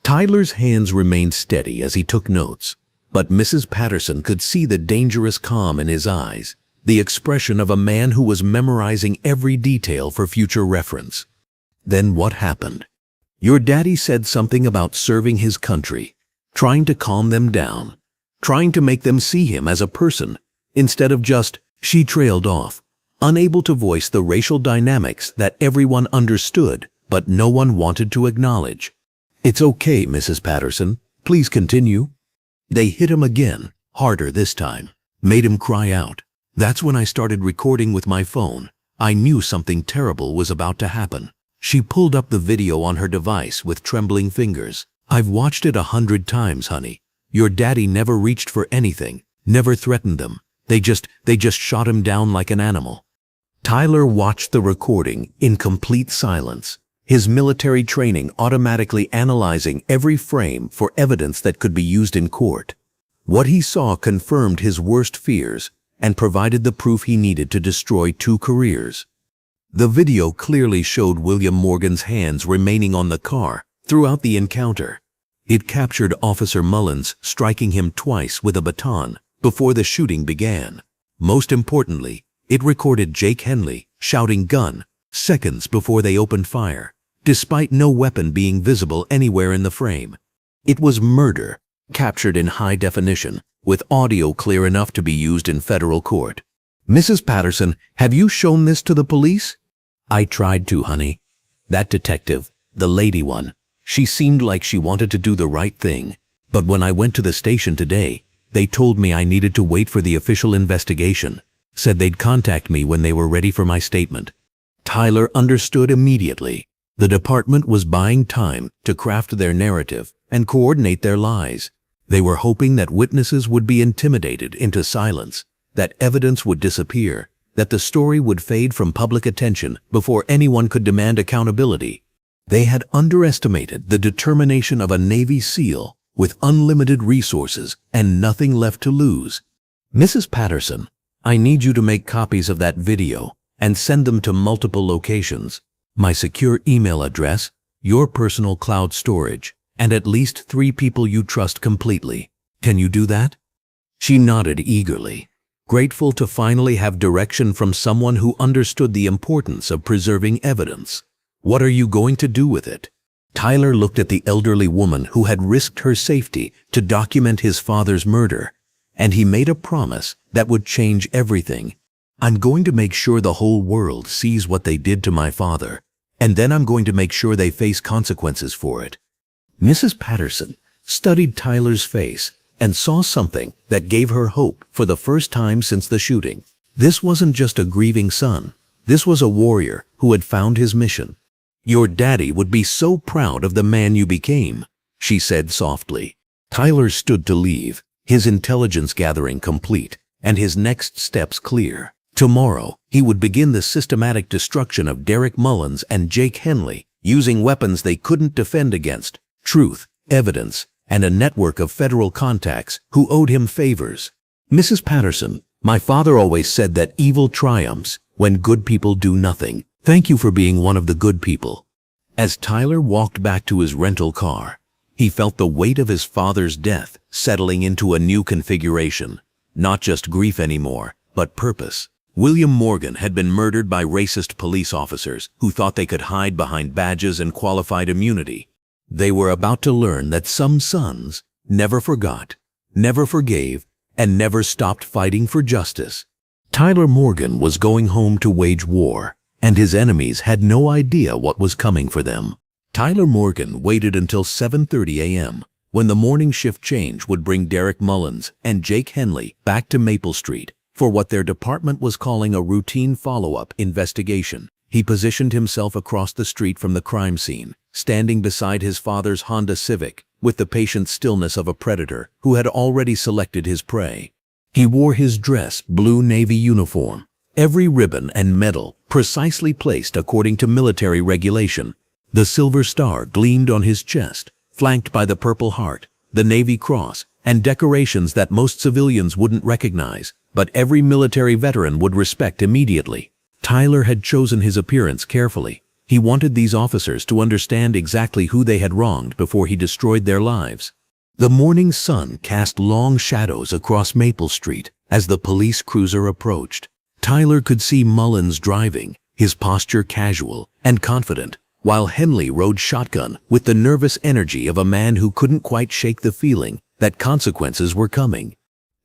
Tyler's hands remained steady as he took notes, but Mrs. Patterson could see the dangerous calm in his eyes, the expression of a man who was memorizing every detail for future reference. "Then what happened?" "Your daddy said something about serving his country, trying to calm them down, trying to make them see him as a person, instead of just—" She trailed off, unable to voice the racial dynamics that everyone understood but no one wanted to acknowledge. "It's okay, Mrs. Patterson. Please continue." "They hit him again, harder this time. Made him cry out. That's when I started recording with my phone. I knew something terrible was about to happen." She pulled up the video on her device with trembling fingers. "I've watched it 100 times, honey. Your daddy never reached for anything, never threatened them. They just shot him down like an animal." Tyler watched the recording in complete silence, his military training automatically analyzing every frame for evidence that could be used in court. What he saw confirmed his worst fears and provided the proof he needed to destroy 2 careers. The video clearly showed William Morgan's hands remaining on the car throughout the encounter. It captured Officer Mullins striking him twice with a baton before the shooting began. Most importantly, it recorded Jake Henley shouting "gun" seconds before they opened fire, despite no weapon being visible anywhere in the frame. It was murder, captured in high definition, with audio clear enough to be used in federal court. "Mrs. Patterson, have you shown this to the police?" "I tried to, honey. That detective, the lady one, she seemed like she wanted to do the right thing. But when I went to the station today, they told me I needed to wait for the official investigation, said they'd contact me when they were ready for my statement." Tyler understood immediately. The department was buying time to craft their narrative and coordinate their lies. They were hoping that witnesses would be intimidated into silence, that evidence would disappear, that the story would fade from public attention before anyone could demand accountability. They had underestimated the determination of a Navy SEAL with unlimited resources and nothing left to lose. "Mrs. Patterson, I need you to make copies of that video and send them to multiple locations. My secure email address, your personal cloud storage, and at least 3 people you trust completely. Can you do that?" She nodded eagerly, grateful to finally have direction from someone who understood the importance of preserving evidence. "What are you going to do with it?" Tyler looked at the elderly woman who had risked her safety to document his father's murder, and he made a promise that would change everything. "I'm going to make sure the whole world sees what they did to my father, and then I'm going to make sure they face consequences for it." Mrs. Patterson studied Tyler's face and saw something that gave her hope for the first time since the shooting. This wasn't just a grieving son. This was a warrior who had found his mission. "Your daddy would be so proud of the man you became," she said softly. Tyler stood to leave, his intelligence gathering complete, and his next steps clear. Tomorrow, he would begin the systematic destruction of Derek Mullins and Jake Henley, using weapons they couldn't defend against, truth, evidence, and a network of federal contacts who owed him favors. "Mrs. Patterson, my father always said that evil triumphs when good people do nothing. Thank you for being one of the good people." As Tyler walked back to his rental car, he felt the weight of his father's death settling into a new configuration. Not just grief anymore, but purpose. William Morgan had been murdered by racist police officers who thought they could hide behind badges and qualified immunity. They were about to learn that some sons never forgot, never forgave, and never stopped fighting for justice. Tyler Morgan was going home to wage war, and his enemies had no idea what was coming for them. Tyler Morgan waited until 7:30 a.m., when the morning shift change would bring Derek Mullins and Jake Henley back to Maple Street for what their department was calling a routine follow-up investigation. He positioned himself across the street from the crime scene, standing beside his father's Honda Civic, with the patient stillness of a predator who had already selected his prey. He wore his dress blue Navy uniform, every ribbon and medal precisely placed according to military regulation. The silver star gleamed on his chest, flanked by the Purple Heart, the Navy Cross, and decorations that most civilians wouldn't recognize, but every military veteran would respect immediately. Tyler had chosen his appearance carefully. He wanted these officers to understand exactly who they had wronged before he destroyed their lives. The morning sun cast long shadows across Maple Street as the police cruiser approached. Tyler could see Mullins driving, his posture casual and confident, while Henley rode shotgun with the nervous energy of a man who couldn't quite shake the feeling that consequences were coming.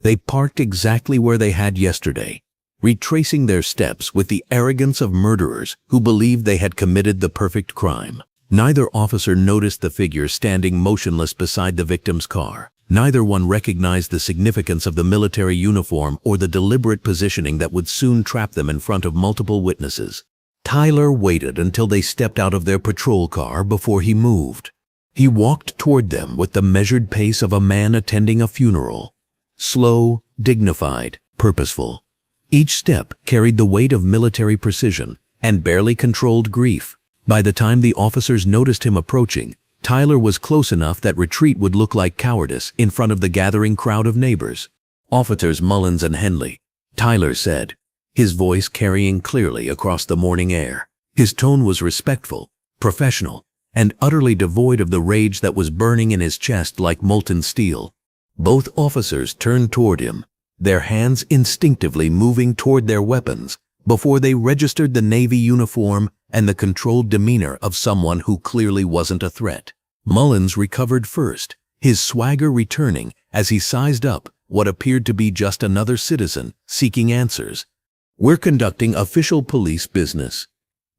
They parked exactly where they had yesterday, retracing their steps with the arrogance of murderers who believed they had committed the perfect crime. Neither officer noticed the figure standing motionless beside the victim's car. Neither one recognized the significance of the military uniform or the deliberate positioning that would soon trap them in front of multiple witnesses. Tyler waited until they stepped out of their patrol car before he moved. He walked toward them with the measured pace of a man attending a funeral. Slow, dignified, purposeful. Each step carried the weight of military precision and barely controlled grief. By the time the officers noticed him approaching, Tyler was close enough that retreat would look like cowardice in front of the gathering crowd of neighbors. "Officers Mullins and Henley," Tyler said, his voice carrying clearly across the morning air. His tone was respectful, professional, and utterly devoid of the rage that was burning in his chest like molten steel. Both officers turned toward him, their hands instinctively moving toward their weapons before they registered the Navy uniform and the controlled demeanor of someone who clearly wasn't a threat. Mullins recovered first, his swagger returning as he sized up what appeared to be just another citizen seeking answers. "We're conducting official police business,"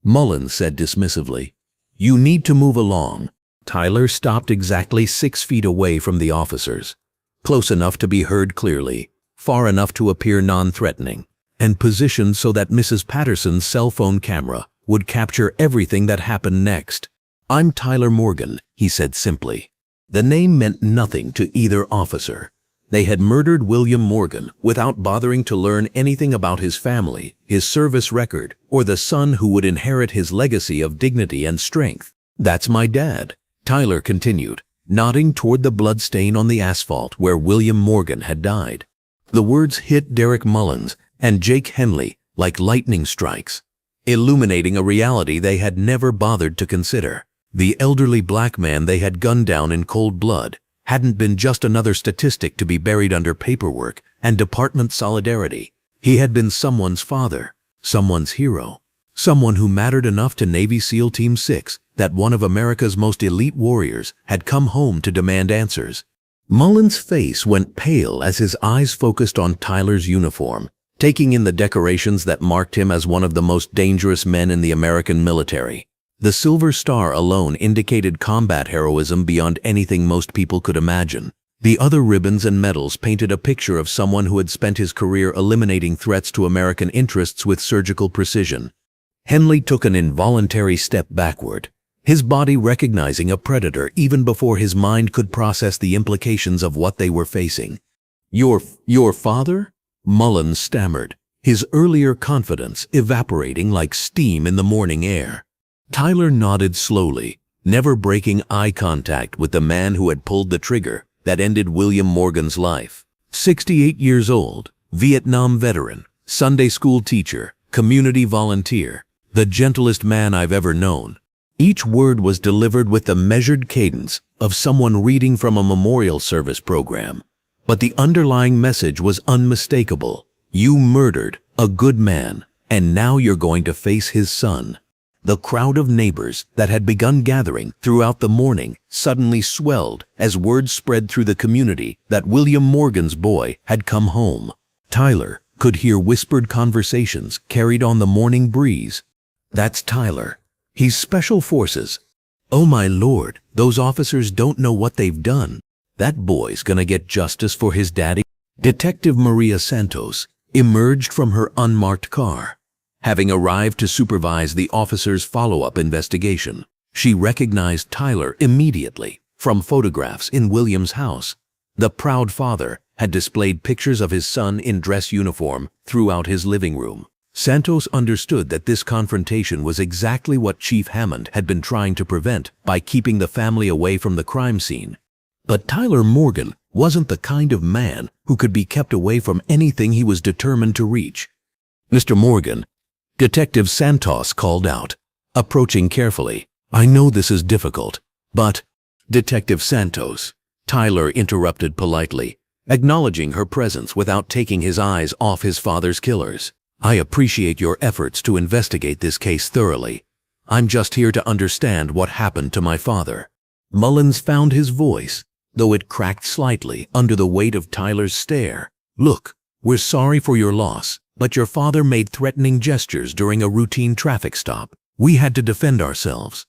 Mullins said dismissively. "You need to move along." Tyler stopped exactly 6 feet away from the officers, close enough to be heard clearly, far enough to appear non-threatening, and positioned so that Mrs. Patterson's cell phone camera would capture everything that happened next. "I'm Tyler Morgan," he said simply. The name meant nothing to either officer. They had murdered William Morgan without bothering to learn anything about his family, his service record, or the son who would inherit his legacy of dignity and strength. "That's my dad," Tyler continued, nodding toward the bloodstain on the asphalt where William Morgan had died. The words hit Derek Mullins and Jake Henley like lightning strikes, illuminating a reality they had never bothered to consider. The elderly black man they had gunned down in cold blood hadn't been just another statistic to be buried under paperwork and department solidarity. He had been someone's father, someone's hero, someone who mattered enough to Navy SEAL Team 6 that one of America's most elite warriors had come home to demand answers. Mullins' face went pale as his eyes focused on Tyler's uniform, taking in the decorations that marked him as one of the most dangerous men in the American military. The silver star alone indicated combat heroism beyond anything most people could imagine. The other ribbons and medals painted a picture of someone who had spent his career eliminating threats to American interests with surgical precision. Henley took an involuntary step backward, his body recognizing a predator even before his mind could process the implications of what they were facing. Your father? Mullins stammered, his earlier confidence evaporating like steam in the morning air. Tyler nodded slowly, never breaking eye contact with the man who had pulled the trigger that ended William Morgan's life. 68 years old, Vietnam veteran, Sunday school teacher, community volunteer, the gentlest man I've ever known. Each word was delivered with the measured cadence of someone reading from a memorial service program. But the underlying message was unmistakable. You murdered a good man, and now you're going to face his son. The crowd of neighbors that had begun gathering throughout the morning suddenly swelled as word spread through the community that William Morgan's boy had come home. Tyler could hear whispered conversations carried on the morning breeze. That's Tyler. He's Special Forces. Oh my Lord, those officers don't know what they've done. That boy's gonna get justice for his daddy. Detective Maria Santos emerged from her unmarked car. Having arrived to supervise the officer's follow-up investigation, she recognized Tyler immediately from photographs in William's house. The proud father had displayed pictures of his son in dress uniform throughout his living room. Santos understood that this confrontation was exactly what Chief Hammond had been trying to prevent by keeping the family away from the crime scene. But Tyler Morgan wasn't the kind of man who could be kept away from anything he was determined to reach. Mr. Morgan, Detective Santos called out, approaching carefully. I know this is difficult, but… Detective Santos, Tyler interrupted politely, acknowledging her presence without taking his eyes off his father's killers. I appreciate your efforts to investigate this case thoroughly. I'm just here to understand what happened to my father. Mullins found his voice, though it cracked slightly under the weight of Tyler's stare. Look, we're sorry for your loss, but your father made threatening gestures during a routine traffic stop. We had to defend ourselves.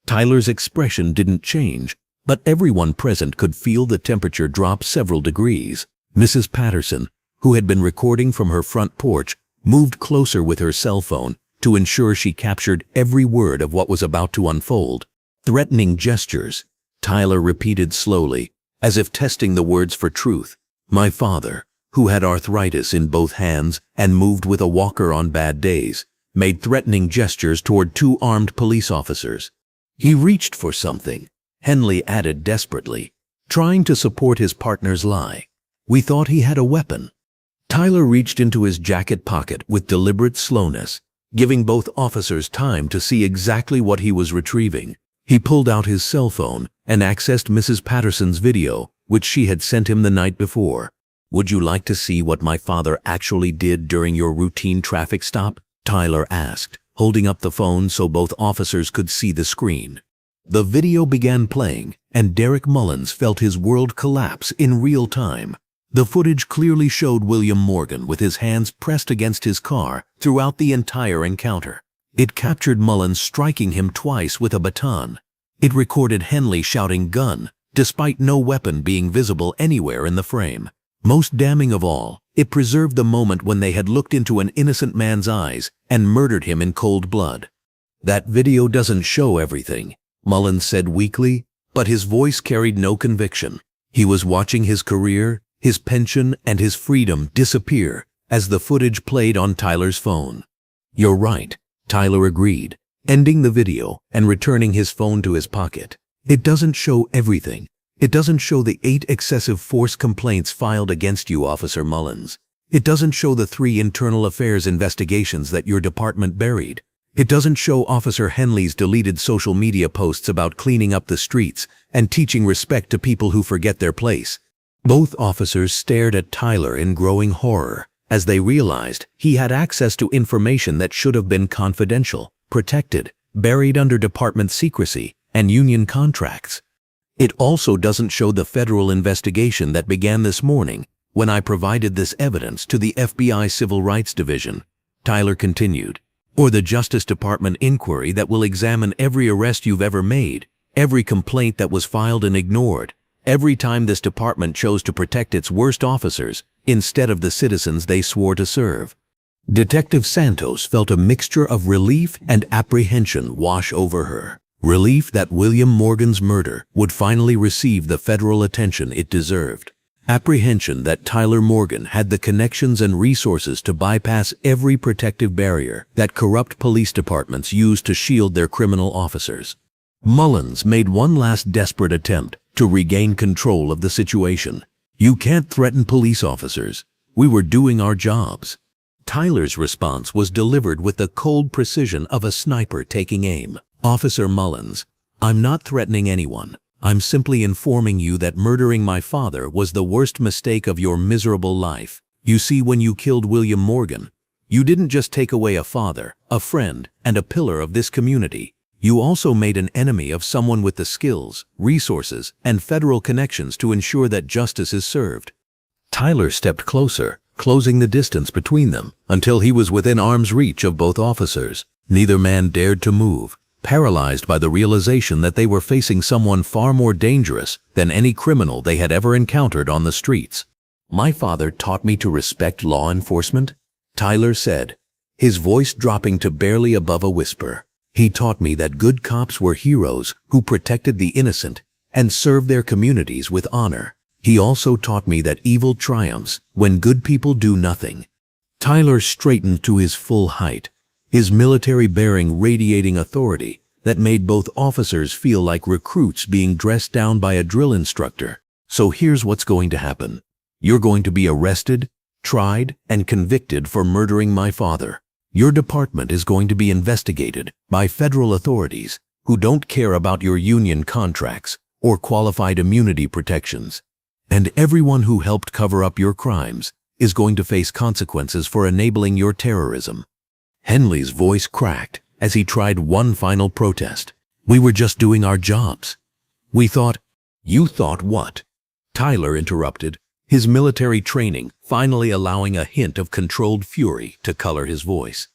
Tyler's expression didn't change, but everyone present could feel the temperature drop several degrees. Mrs. Patterson, who had been recording from her front porch, moved closer with her cell phone to ensure she captured every word of what was about to unfold. Threatening gestures, Tyler repeated slowly, as if testing the words for truth. My father, who had arthritis in both hands and moved with a walker on bad days, made threatening gestures toward two armed police officers. He reached for something, Henley added desperately, trying to support his partner's lie. We thought he had a weapon. Tyler reached into his jacket pocket with deliberate slowness, giving both officers time to see exactly what he was retrieving. He pulled out his cell phone and accessed Mrs. Patterson's video, which she had sent him the night before. Would you like to see what my father actually did during your routine traffic stop? Tyler asked, holding up the phone so both officers could see the screen. The video began playing, and Derek Mullins felt his world collapse in real time. The footage clearly showed William Morgan with his hands pressed against his car throughout the entire encounter. It captured Mullins striking him twice with a baton. It recorded Henley shouting "gun," despite no weapon being visible anywhere in the frame. Most damning of all, it preserved the moment when they had looked into an innocent man's eyes and murdered him in cold blood. That video doesn't show everything, Mullins said weakly, but his voice carried no conviction. He was watching his career, his pension, and his freedom disappear as the footage played on Tyler's phone. You're right, Tyler agreed, ending the video and returning his phone to his pocket. It doesn't show everything. It doesn't show the 8 excessive force complaints filed against you, Officer Mullins. It doesn't show the 3 internal affairs investigations that your department buried. It doesn't show Officer Henley's deleted social media posts about cleaning up the streets and teaching respect to people who forget their place. Both officers stared at Tyler in growing horror as they realized he had access to information that should have been confidential, protected, buried under department secrecy and union contracts. It also doesn't show the federal investigation that began this morning when I provided this evidence to the FBI Civil Rights Division, Tyler continued, or the Justice Department inquiry that will examine every arrest you've ever made, every complaint that was filed and ignored, every time this department chose to protect its worst officers instead of the citizens they swore to serve. Detective Santos felt a mixture of relief and apprehension wash over her. Relief that William Morgan's murder would finally receive the federal attention it deserved. Apprehension that Tyler Morgan had the connections and resources to bypass every protective barrier that corrupt police departments use to shield their criminal officers. Mullins made one last desperate attempt to regain control of the situation. "You can't threaten police officers. We were doing our jobs." Tyler's response was delivered with the cold precision of a sniper taking aim. "Officer Mullins, I'm not threatening anyone. I'm simply informing you that murdering my father was the worst mistake of your miserable life. You see, when you killed William Morgan, you didn't just take away a father, a friend, and a pillar of this community. You also made an enemy of someone with the skills, resources, and federal connections to ensure that justice is served." Tyler stepped closer, closing the distance between them until he was within arm's reach of both officers. Neither man dared to move, paralyzed by the realization that they were facing someone far more dangerous than any criminal they had ever encountered on the streets. "My father taught me to respect law enforcement," Tyler said, his voice dropping to barely above a whisper. "He taught me that good cops were heroes who protected the innocent and served their communities with honor. He also taught me that evil triumphs when good people do nothing." Tyler straightened to his full height, his military bearing radiating authority that made both officers feel like recruits being dressed down by a drill instructor. "So here's what's going to happen. You're going to be arrested, tried, and convicted for murdering my father. Your department is going to be investigated by federal authorities who don't care about your union contracts or qualified immunity protections. And everyone who helped cover up your crimes is going to face consequences for enabling your terrorism." Henley's voice cracked as he tried one final protest. "We were just doing our jobs. We thought—" "You thought what?" Tyler interrupted, his military training finally allowing a hint of controlled fury to color his voice.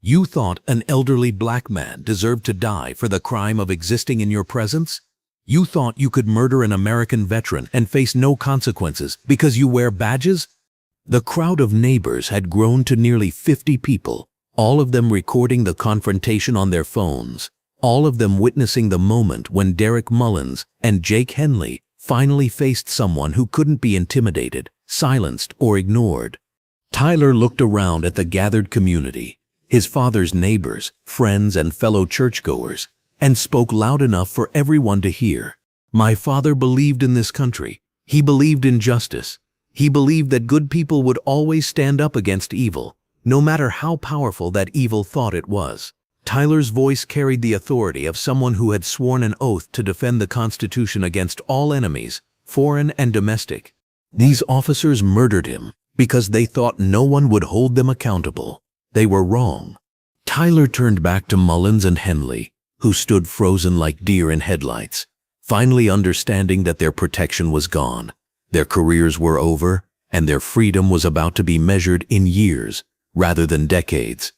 "You thought an elderly black man deserved to die for the crime of existing in your presence? You thought you could murder an American veteran and face no consequences because you wear badges?" The crowd of neighbors had grown to nearly 50 people, all of them recording the confrontation on their phones, all of them witnessing the moment when Derek Mullins and Jake Henley finally faced someone who couldn't be intimidated, silenced, or ignored. Tyler looked around at the gathered community, his father's neighbors, friends, and fellow churchgoers, and spoke loud enough for everyone to hear. "My father believed in this country. He believed in justice. He believed that good people would always stand up against evil, no matter how powerful that evil thought it was." Tyler's voice carried the authority of someone who had sworn an oath to defend the Constitution against all enemies, foreign and domestic. These officers murdered him because they thought no one would hold them accountable. They were wrong. Tyler turned back to Mullins and Henley, who stood frozen like deer in headlights, finally understanding that their protection was gone, their careers were over, and their freedom was about to be measured in years rather than decades.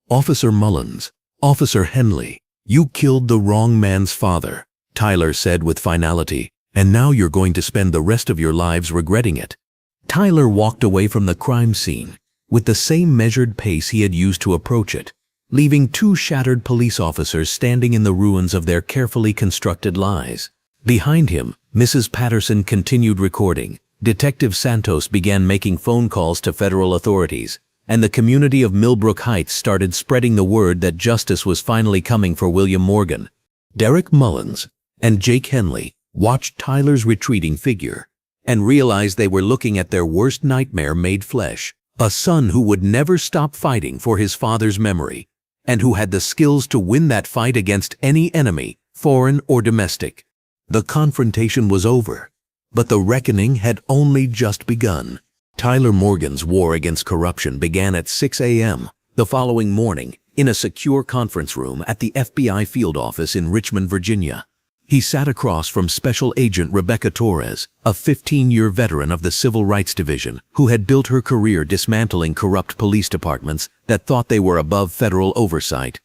"Officer Mullins, Officer Henley, you killed the wrong man's father," Tyler said with finality, "and now you're going to spend the rest of your lives regretting it." Tyler walked away from the crime scene with the same measured pace he had used to approach it, leaving two shattered police officers standing in the ruins of their carefully constructed lies. Behind him, Mrs. Patterson continued recording. Detective Santos began making phone calls to federal authorities, and the community of Millbrook Heights started spreading the word that justice was finally coming for William Morgan. Derek Mullins and Jake Henley watched Tyler's retreating figure and realized they were looking at their worst nightmare made flesh, a son who would never stop fighting for his father's memory, and who had the skills to win that fight against any enemy, foreign or domestic. The confrontation was over, but the reckoning had only just begun. Tyler Morgan's war against corruption began at 6 a.m. the following morning in a secure conference room at the FBI field office in Richmond, Virginia. He sat across from Special Agent Rebecca Torres, a 15-year veteran of the Civil Rights Division who had built her career dismantling corrupt police departments that thought they were above federal oversight.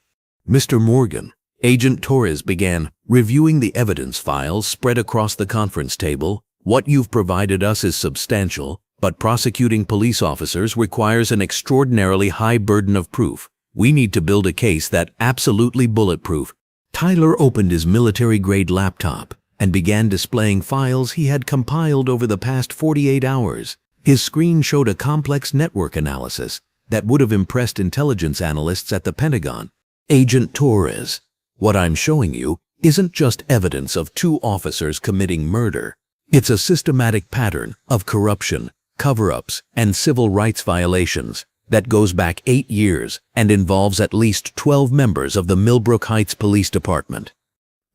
"Mr. Morgan," Agent Torres began, reviewing the evidence files spread across the conference table, "what you've provided us is substantial, But prosecuting police officers requires an extraordinarily high burden of proof. We need to build a case that's absolutely bulletproof. Tyler opened his military-grade laptop and began displaying files he had compiled over the past 48 hours. His screen showed a complex network analysis that would have impressed intelligence analysts at the Pentagon. Agent Torres, what I'm showing you isn't just evidence of two officers committing murder. It's a systematic pattern of corruption, cover-ups, and civil rights violations that goes back 8 years and involves at least 12 members of the Millbrook Heights Police Department.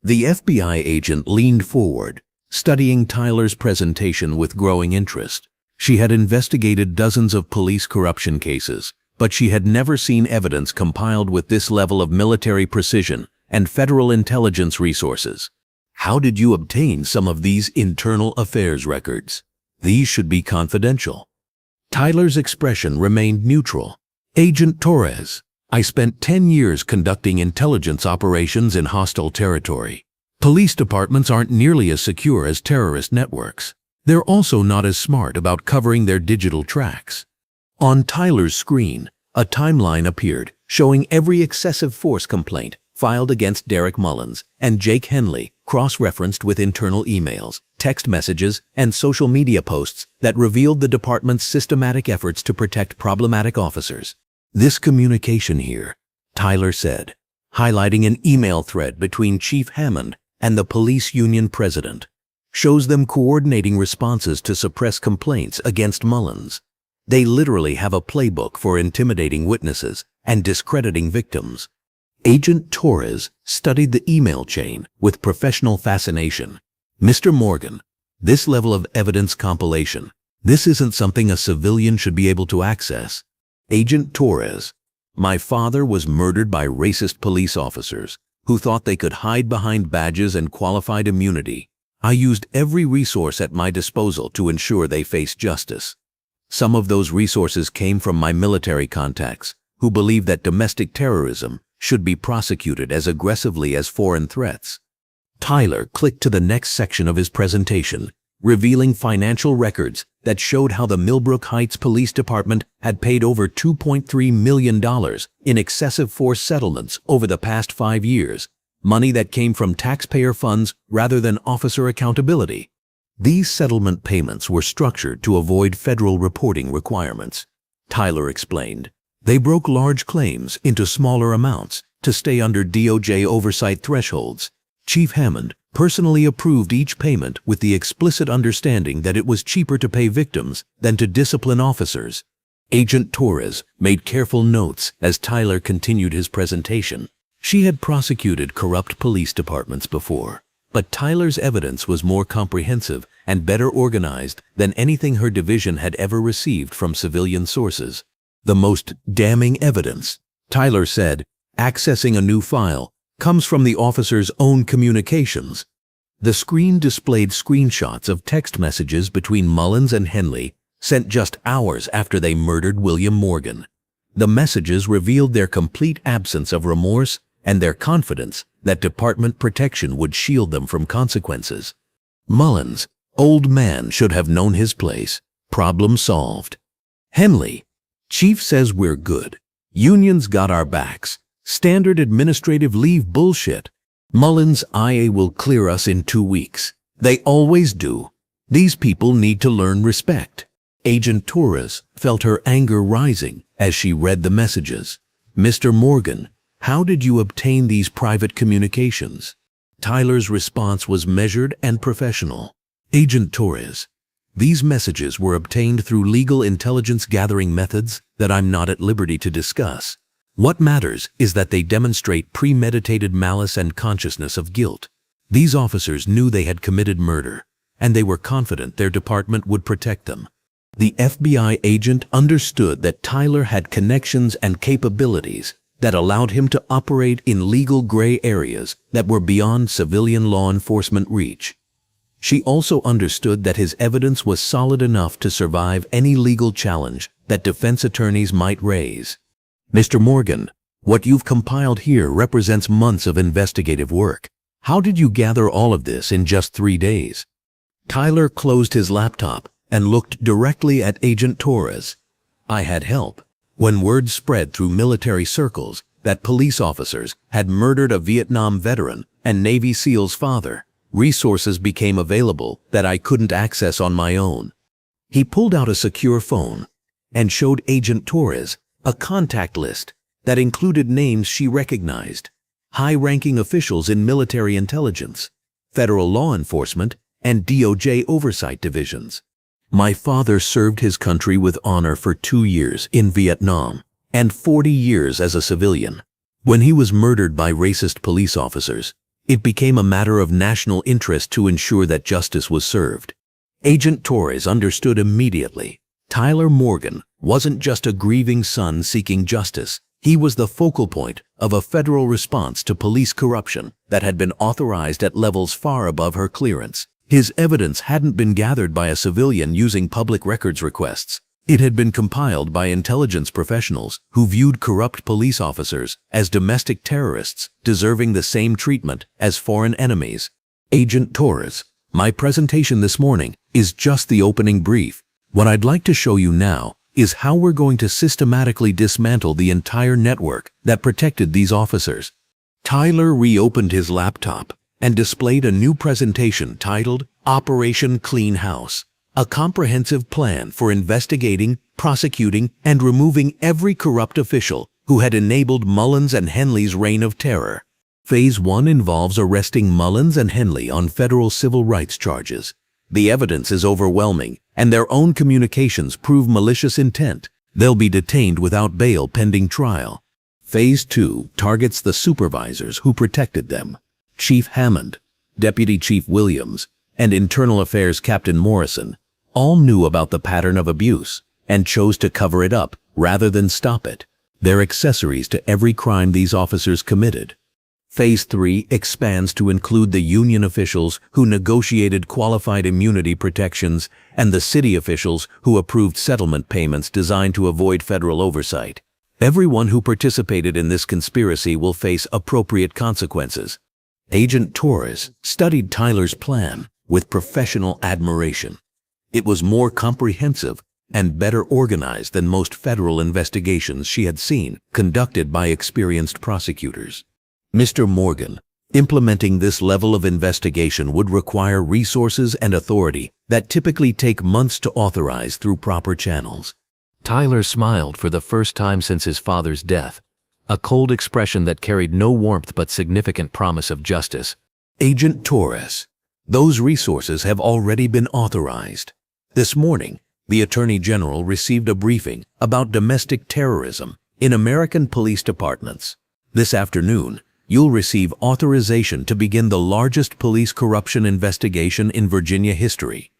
The FBI agent leaned forward, studying Tyler's presentation with growing interest. She had investigated dozens of police corruption cases, but she had never seen evidence compiled with this level of military precision and federal intelligence resources. How did you obtain some of these internal affairs records? These should be confidential. Tyler's expression remained neutral. Agent Torres, I spent 10 years conducting intelligence operations in hostile territory. Police departments aren't nearly as secure as terrorist networks. They're also not as smart about covering their digital tracks. On Tyler's screen, a timeline appeared showing every excessive force complaint filed against Derek Mullins and Jake Henley, cross-referenced with internal emails, text messages, and social media posts that revealed the department's systematic efforts to protect problematic officers. This communication here, Tyler said, highlighting an email thread between Chief Hammond and the police union president, shows them coordinating responses to suppress complaints against Mullins. They literally have a playbook for intimidating witnesses and discrediting victims. Agent Torres studied the email chain with professional fascination. Mr. Morgan, this level of evidence compilation, this isn't something a civilian should be able to access. Agent Torres, my father was murdered by racist police officers who thought they could hide behind badges and qualified immunity. I used every resource at my disposal to ensure they face justice. Some of those resources came from my military contacts who believe that domestic terrorism should be prosecuted as aggressively as foreign threats. Tyler clicked to the next section of his presentation, revealing financial records that showed how the Millbrook Heights Police Department had paid over $2.3 million in excessive force settlements over the past 5 years, money that came from taxpayer funds rather than officer accountability. These settlement payments were structured to avoid federal reporting requirements. Tyler explained, they broke large claims into smaller amounts to stay under DOJ oversight thresholds. Chief Hammond personally approved each payment with the explicit understanding that it was cheaper to pay victims than to discipline officers. Agent Torres made careful notes as Tyler continued his presentation. She had prosecuted corrupt police departments before, but Tyler's evidence was more comprehensive and better organized than anything her division had ever received from civilian sources. The most damning evidence, Tyler said, accessing a new file, comes from the officer's own communications. The screen displayed screenshots of text messages between Mullins and Henley sent just hours after they murdered William Morgan. The messages revealed their complete absence of remorse and their confidence that department protection would shield them from consequences. Mullins, old man, should have known his place. Problem solved. Henley, Chief says we're good. Unions got our backs. Standard administrative leave bullshit. Mullins, IA will clear us in 2 weeks. They always do. These people need to learn respect. Agent Torres felt her anger rising as she read the messages. Mr. Morgan, how did you obtain these private communications? Tyler's response was measured and professional. Agent Torres, these messages were obtained through legal intelligence gathering methods that I'm not at liberty to discuss. What matters is that they demonstrate premeditated malice and consciousness of guilt. These officers knew they had committed murder, and they were confident their department would protect them. The FBI agent understood that Tyler had connections and capabilities that allowed him to operate in legal gray areas that were beyond civilian law enforcement reach. She also understood that his evidence was solid enough to survive any legal challenge that defense attorneys might raise. Mr. Morgan, what you've compiled here represents months of investigative work. How did you gather all of this in just 3 days? Tyler closed his laptop and looked directly at Agent Torres. I had help. When word spread through military circles that police officers had murdered a Vietnam veteran and Navy SEAL's father, resources became available that I couldn't access on my own. He pulled out a secure phone and showed Agent Torres a contact list that included names she recognized, high-ranking officials in military intelligence, federal law enforcement, and DOJ oversight divisions. My father served his country with honor for 2 years in Vietnam and 40 years as a civilian. When he was murdered by racist police officers, it became a matter of national interest to ensure that justice was served. Agent Torres understood immediately. Tyler Morgan wasn't just a grieving son seeking justice. He was the focal point of a federal response to police corruption that had been authorized at levels far above her clearance. His evidence hadn't been gathered by a civilian using public records requests. It had been compiled by intelligence professionals who viewed corrupt police officers as domestic terrorists deserving the same treatment as foreign enemies. Agent Torres, my presentation this morning is just the opening brief. What I'd like to show you now is how we're going to systematically dismantle the entire network that protected these officers. Tyler reopened his laptop and displayed a new presentation titled Operation Clean House, a comprehensive plan for investigating, prosecuting, and removing every corrupt official who had enabled Mullins and Henley's reign of terror. Phase 1 involves arresting Mullins and Henley on federal civil rights charges. The evidence is overwhelming, and their own communications prove malicious intent. They'll be detained without bail pending trial. Phase 2 targets the supervisors who protected them. Chief Hammond, Deputy Chief Williams, and Internal Affairs Captain Morrison all knew about the pattern of abuse and chose to cover it up rather than stop it. They're accessories to every crime these officers committed. Phase 3 expands to include the union officials who negotiated qualified immunity protections and the city officials who approved settlement payments designed to avoid federal oversight. Everyone who participated in this conspiracy will face appropriate consequences. Agent Torres studied Tyler's plan with professional admiration. It was more comprehensive and better organized than most federal investigations she had seen conducted by experienced prosecutors. Mr. Morgan, implementing this level of investigation would require resources and authority that typically take months to authorize through proper channels. Tyler smiled for the first time since his father's death, a cold expression that carried no warmth but significant promise of justice. Agent Torres, those resources have already been authorized. This morning, the Attorney General received a briefing about domestic terrorism in American police departments. This afternoon, you'll receive authorization to begin the largest police corruption investigation in Virginia history.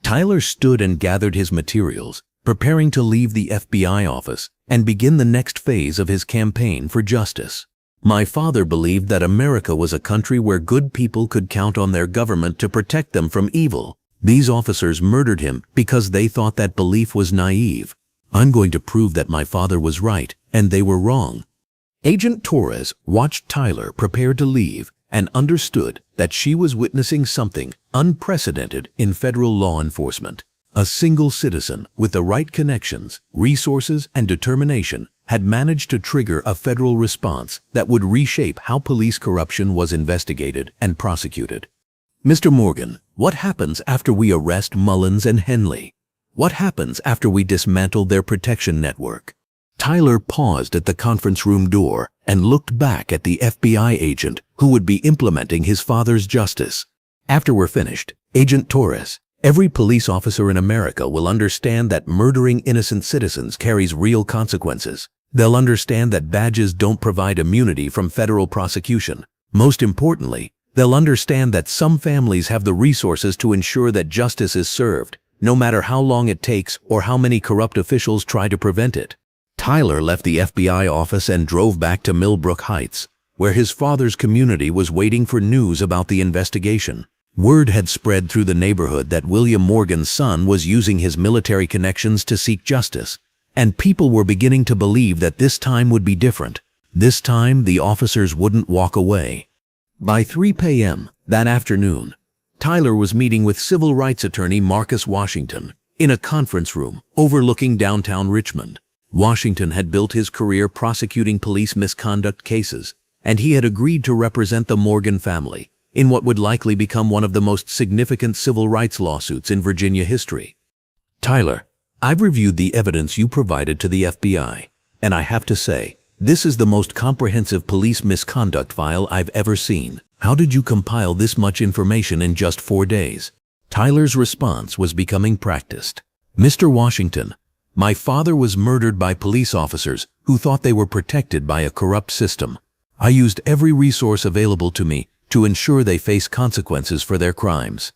Tyler stood and gathered his materials, preparing to leave the FBI office and begin the next phase of his campaign for justice. My father believed that America was a country where good people could count on their government to protect them from evil. These officers murdered him because they thought that belief was naive. I'm going to prove that my father was right and they were wrong. Agent Torres watched Tyler prepare to leave and understood that she was witnessing something unprecedented in federal law enforcement. A single citizen with the right connections, resources, and determination had managed to trigger a federal response that would reshape how police corruption was investigated and prosecuted. Mr. Morgan, what happens after we arrest Mullins and Henley? What happens after we dismantle their protection network? Tyler paused at the conference room door and looked back at the FBI agent who would be implementing his father's justice. After we're finished, Agent Torres, every police officer in America will understand that murdering innocent citizens carries real consequences. They'll understand that badges don't provide immunity from federal prosecution. Most importantly, they'll understand that some families have the resources to ensure that justice is served, no matter how long it takes or how many corrupt officials try to prevent it. Tyler left the FBI office and drove back to Millbrook Heights, where his father's community was waiting for news about the investigation. Word had spread through the neighborhood that William Morgan's son was using his military connections to seek justice, and people were beginning to believe that this time would be different. This time, the officers wouldn't walk away. By 3 p.m. that afternoon, Tyler was meeting with civil rights attorney Marcus Washington, In a conference room overlooking downtown Richmond, Washington had built his career prosecuting police misconduct cases, and he had agreed to represent the Morgan family in what would likely become one of the most significant civil rights lawsuits in Virginia history. Tyler, I've reviewed the evidence you provided to the FBI, and I have to say, this is the most comprehensive police misconduct file I've ever seen. How did you compile this much information in just 4 days? Tyler's response was becoming practiced. Mr. Washington, my father was murdered by police officers who thought they were protected by a corrupt system. I used every resource available to me to ensure they face consequences for their crimes.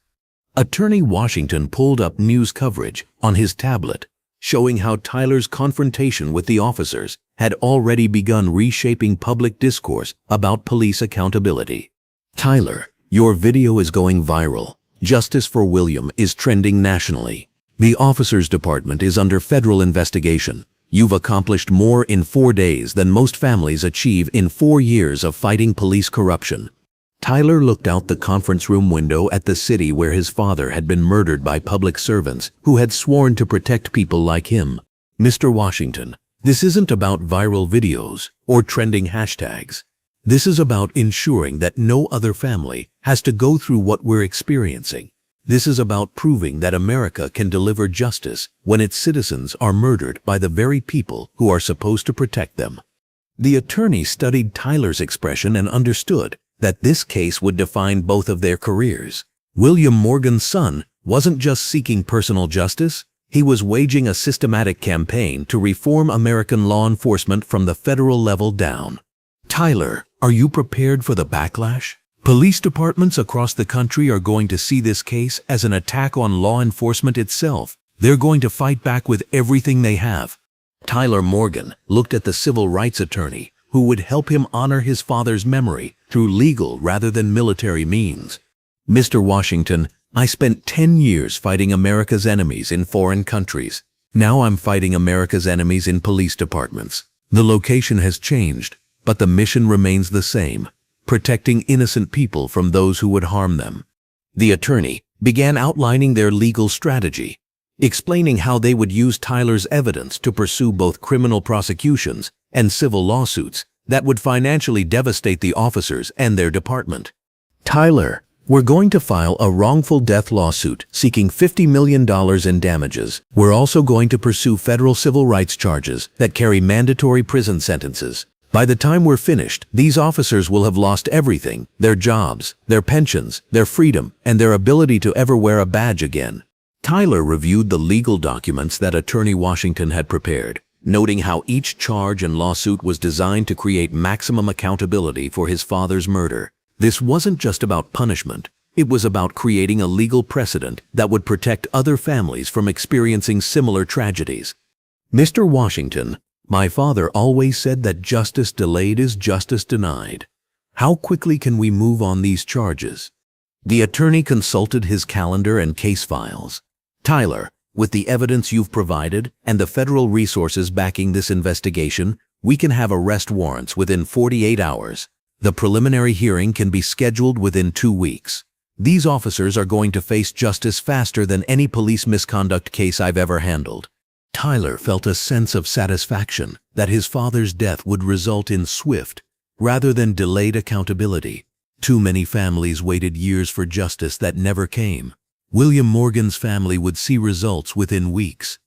Attorney Washington pulled up news coverage on his tablet, showing how Tyler's confrontation with the officers had already begun reshaping public discourse about police accountability. Tyler, your video is going viral. Justice for William is trending nationally. The Officers Department is under federal investigation. You've accomplished more in 4 days than most families achieve in 4 years of fighting police corruption. Tyler looked out the conference room window at the city where his father had been murdered by public servants who had sworn to protect people like him. Mr. Washington, this isn't about viral videos or trending hashtags. This is about ensuring that no other family has to go through what we're experiencing. This is about proving that America can deliver justice when its citizens are murdered by the very people who are supposed to protect them. The attorney studied Tyler's expression and understood that this case would define both of their careers. William Morgan's son wasn't just seeking personal justice, he was waging a systematic campaign to reform American law enforcement from the federal level down. Tyler, are you prepared for the backlash? Police departments across the country are going to see this case as an attack on law enforcement itself. They're going to fight back with everything they have. Tyler Morgan looked at the civil rights attorney who would help him honor his father's memory through legal rather than military means. Mr. Washington, I spent 10 years fighting America's enemies in foreign countries. Now I'm fighting America's enemies in police departments. The location has changed, but the mission remains the same. Protecting innocent people from those who would harm them. The attorney began outlining their legal strategy, explaining how they would use Tyler's evidence to pursue both criminal prosecutions and civil lawsuits that would financially devastate the officers and their department. Tyler, we're going to file a wrongful death lawsuit seeking $50 million in damages. We're also going to pursue federal civil rights charges that carry mandatory prison sentences. By the time we're finished, these officers will have lost everything, their jobs, their pensions, their freedom, and their ability to ever wear a badge again. Tyler reviewed the legal documents that Attorney Washington had prepared, noting how each charge and lawsuit was designed to create maximum accountability for his father's murder. This wasn't just about punishment. It was about creating a legal precedent that would protect other families from experiencing similar tragedies. Mr. Washington, my father always said that justice delayed is justice denied. How quickly can we move on these charges? The attorney consulted his calendar and case files. Tyler, with the evidence you've provided and the federal resources backing this investigation, we can have arrest warrants within 48 hours. The preliminary hearing can be scheduled within 2 weeks. These officers are going to face justice faster than any police misconduct case I've ever handled. Tyler felt a sense of satisfaction that his father's death would result in swift, rather than delayed accountability. Too many families waited years for justice that never came. William Morgan's family would see results within weeks.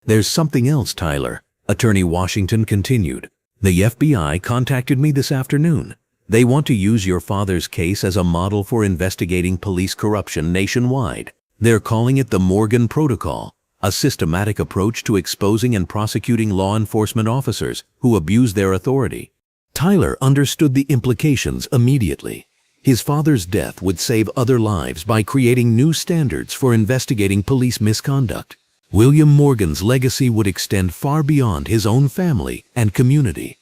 There's something else, Tyler, Attorney Washington continued. The FBI contacted me this afternoon. They want to use your father's case as a model for investigating police corruption nationwide. They're calling it the Morgan Protocol, a systematic approach to exposing and prosecuting law enforcement officers who abuse their authority. Tyler understood the implications immediately. His father's death would save other lives by creating new standards for investigating police misconduct. William Morgan's legacy would extend far beyond his own family and community.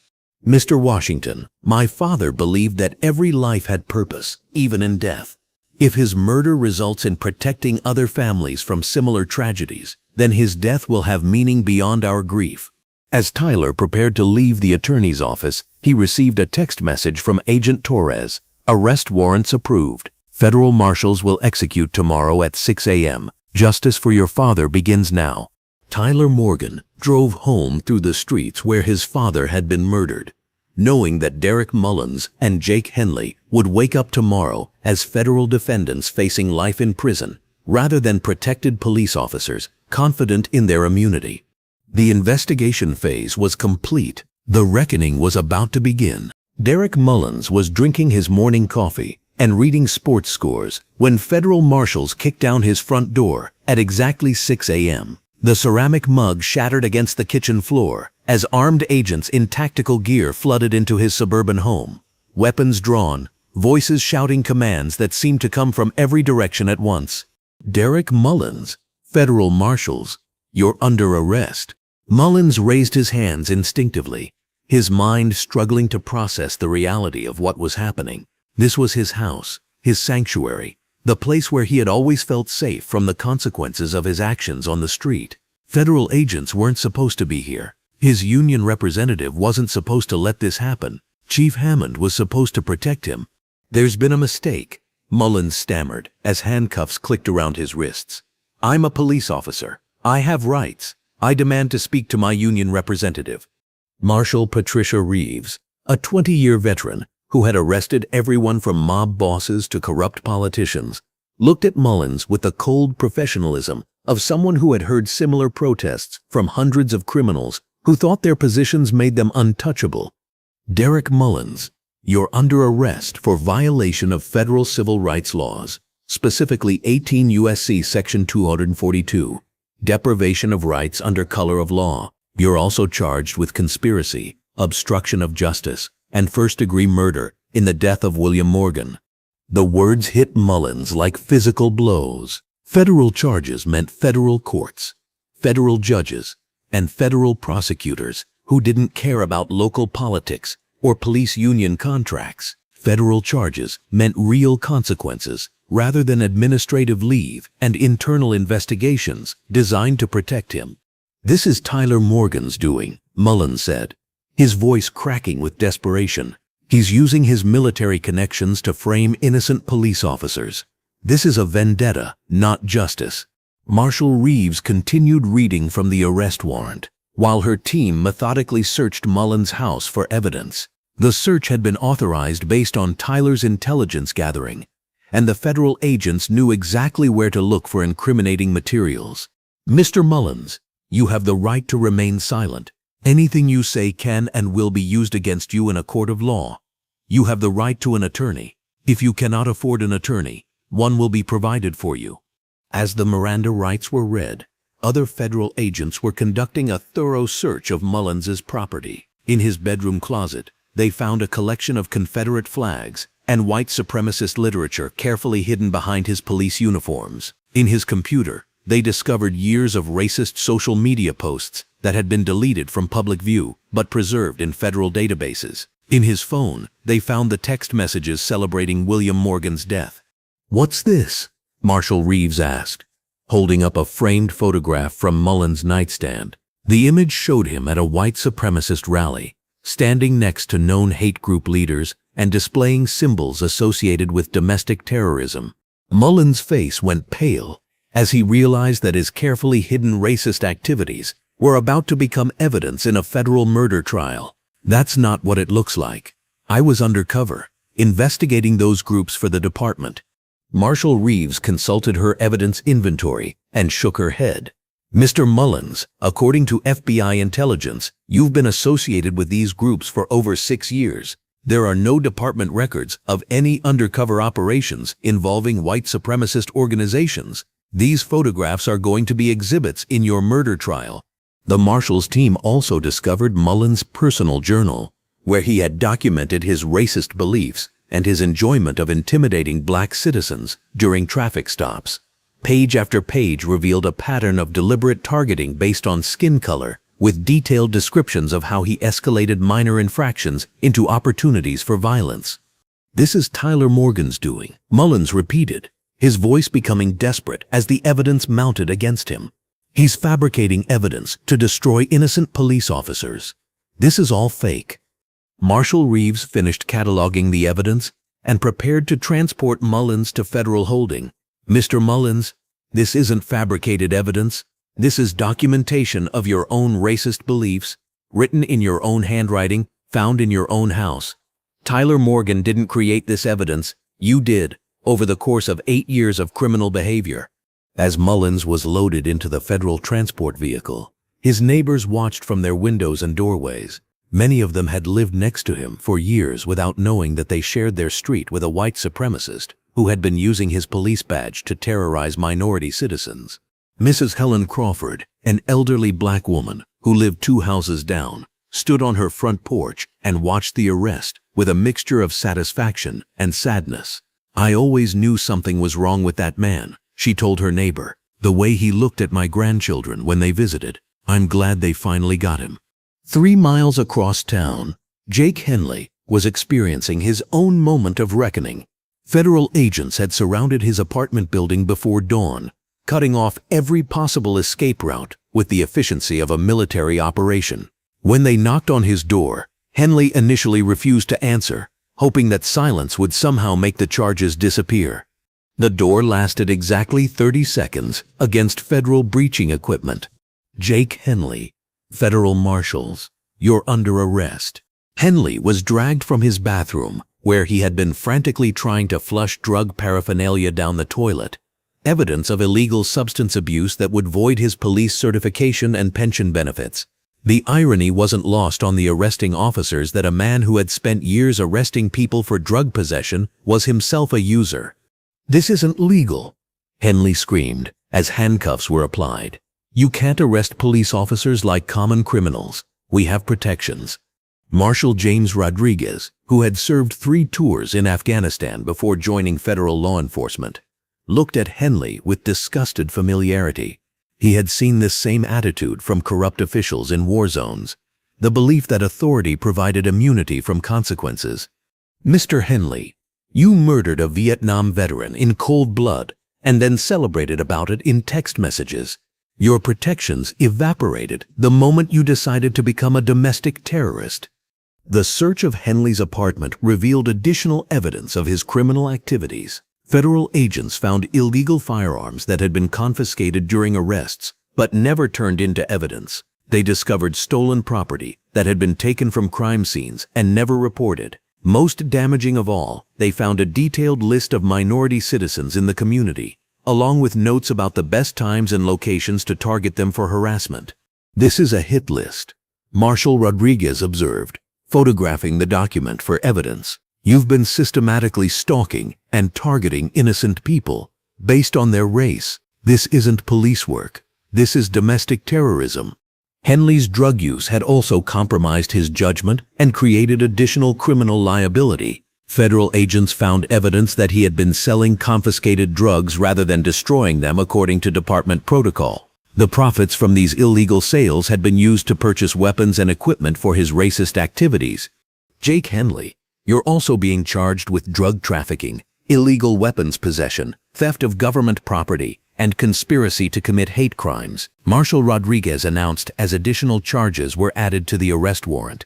Mr. Washington, my father believed that every life had purpose, even in death. If his murder results in protecting other families from similar tragedies, then his death will have meaning beyond our grief. As Tyler prepared to leave the attorney's office, he received a text message from Agent Torres. Arrest warrants approved. Federal marshals will execute tomorrow at 6 a.m. Justice for your father begins now. Tyler Morgan drove home through the streets where his father had been murdered, knowing that Derek Mullins and Jake Henley would wake up tomorrow as federal defendants facing life in prison rather than protected police officers confident in their immunity. The investigation phase was complete. The reckoning was about to begin. Derek Mullins was drinking his morning coffee and reading sports scores when federal marshals kicked down his front door at exactly 6 a.m. The ceramic mug shattered against the kitchen floor as armed agents in tactical gear flooded into his suburban home. Weapons drawn, voices shouting commands that seemed to come from every direction at once. Derek Mullins, federal marshals, you're under arrest. Mullins raised his hands instinctively, his mind struggling to process the reality of what was happening. This was his house, his sanctuary, the place where he had always felt safe from the consequences of his actions on the street. Federal agents weren't supposed to be here. His union representative wasn't supposed to let this happen. Chief Hammond was supposed to protect him. There's been a mistake, Mullins stammered as handcuffs clicked around his wrists. I'm a police officer. I have rights. I demand to speak to my union representative. Marshal Patricia Reeves, a 20-year veteran who had arrested everyone from mob bosses to corrupt politicians, looked at Mullins with the cold professionalism of someone who had heard similar protests from hundreds of criminals who thought their positions made them untouchable. Derek Mullins, you're under arrest for violation of federal civil rights laws, specifically 18 U.S.C. Section 242, deprivation of rights under color of law. You're also charged with conspiracy, obstruction of justice, and first-degree murder in the death of William Morgan. The words hit Mullins like physical blows. Federal charges meant federal courts, federal judges, and federal prosecutors who didn't care about local politics or police union contracts. Federal charges meant real consequences rather than administrative leave and internal investigations designed to protect him. This is Tyler Morgan's doing, Mullins said, his voice cracking with desperation. He's using his military connections to frame innocent police officers. This is a vendetta, not justice. Marshal Reeves continued reading from the arrest warrant, while her team methodically searched Mullins' house for evidence. The search had been authorized based on Tyler's intelligence gathering, and the federal agents knew exactly where to look for incriminating materials. Mr. Mullins, you have the right to remain silent. Anything you say can and will be used against you in a court of law. You have the right to an attorney. If you cannot afford an attorney, one will be provided for you. As the Miranda rights were read, other federal agents were conducting a thorough search of Mullins's property. In his bedroom closet, they found a collection of Confederate flags and white supremacist literature carefully hidden behind his police uniforms. In his computer, they discovered years of racist social media posts that had been deleted from public view but preserved in federal databases. In his phone, they found the text messages celebrating William Morgan's death. "What's this?" Marshal Reeves asked, holding up a framed photograph from Mullins' nightstand. The image showed him at a white supremacist rally, standing next to known hate group leaders and displaying symbols associated with domestic terrorism. Mullins' face went pale as he realized that his carefully hidden racist activities were about to become evidence in a federal murder trial. That's not what it looks like. I was undercover, investigating those groups for the department. Marshal Reeves consulted her evidence inventory and shook her head. Mr. Mullins, according to FBI intelligence, you've been associated with these groups for over 6 years. There are no department records of any undercover operations involving white supremacist organizations. These photographs are going to be exhibits in your murder trial. The Marshals team also discovered Mullins' personal journal, where he had documented his racist beliefs and his enjoyment of intimidating black citizens during traffic stops. Page after page revealed a pattern of deliberate targeting based on skin color, with detailed descriptions of how he escalated minor infractions into opportunities for violence. "This is Tyler Morgan's doing," Mullins repeated, his voice becoming desperate as the evidence mounted against him. "He's fabricating evidence to destroy innocent police officers. This is all fake." Marshal Reeves finished cataloging the evidence and prepared to transport Mullins to federal holding. "Mr. Mullins, This isn't fabricated evidence. This is documentation of your own racist beliefs, written in your own handwriting, found in your own house. Tyler Morgan didn't create this evidence. You did, over the course of 8 years of criminal behavior. As Mullins was loaded into the federal transport vehicle, his neighbors watched from their windows and doorways. Many of them had lived next to him for years without knowing that they shared their street with a white supremacist who had been using his police badge to terrorize minority citizens. Mrs. Helen Crawford, an elderly black woman who lived 2 houses down, stood on her front porch and watched the arrest with a mixture of satisfaction and sadness. "I always knew something was wrong with that man," she told her neighbor. "The way he looked at my grandchildren when they visited. I'm glad they finally got him." 3 miles across town, Jake Henley was experiencing his own moment of reckoning. Federal agents had surrounded his apartment building before dawn, cutting off every possible escape route with the efficiency of a military operation. When they knocked on his door, Henley initially refused to answer, hoping that silence would somehow make the charges disappear. The door lasted exactly 30 seconds against federal breaching equipment. "Jake Henley, federal marshals, you're under arrest." Henley was dragged from his bathroom, where he had been frantically trying to flush drug paraphernalia down the toilet, evidence of illegal substance abuse that would void his police certification and pension benefits. The irony wasn't lost on the arresting officers that a man who had spent years arresting people for drug possession was himself a user. "This isn't legal," Henley screamed as handcuffs were applied. "You can't arrest police officers like common criminals. We have protections." Marshal James Rodriguez, who had served 3 tours in Afghanistan before joining federal law enforcement, looked at Henley with disgusted familiarity. He had seen this same attitude from corrupt officials in war zones, the belief that authority provided immunity from consequences. "Mr. Henley, you murdered a Vietnam veteran in cold blood and then celebrated about it in text messages. Your protections evaporated the moment you decided to become a domestic terrorist." The search of Henley's apartment revealed additional evidence of his criminal activities. Federal agents found illegal firearms that had been confiscated during arrests, but never turned into evidence. They discovered stolen property that had been taken from crime scenes and never reported. Most damaging of all, they found a detailed list of minority citizens in the community, along with notes about the best times and locations to target them for harassment. "This is a hit list," Marshal Rodriguez observed, photographing the document for evidence. "You've been systematically stalking and targeting innocent people based on their race. This isn't police work. This is domestic terrorism." Henley's drug use had also compromised his judgment and created additional criminal liability. Federal agents found evidence that he had been selling confiscated drugs rather than destroying them according to department protocol. The profits from these illegal sales had been used to purchase weapons and equipment for his racist activities. "Jake Henley, you're also being charged with drug trafficking, illegal weapons possession, theft of government property, and conspiracy to commit hate crimes," Marshal Rodriguez announced as additional charges were added to the arrest warrant.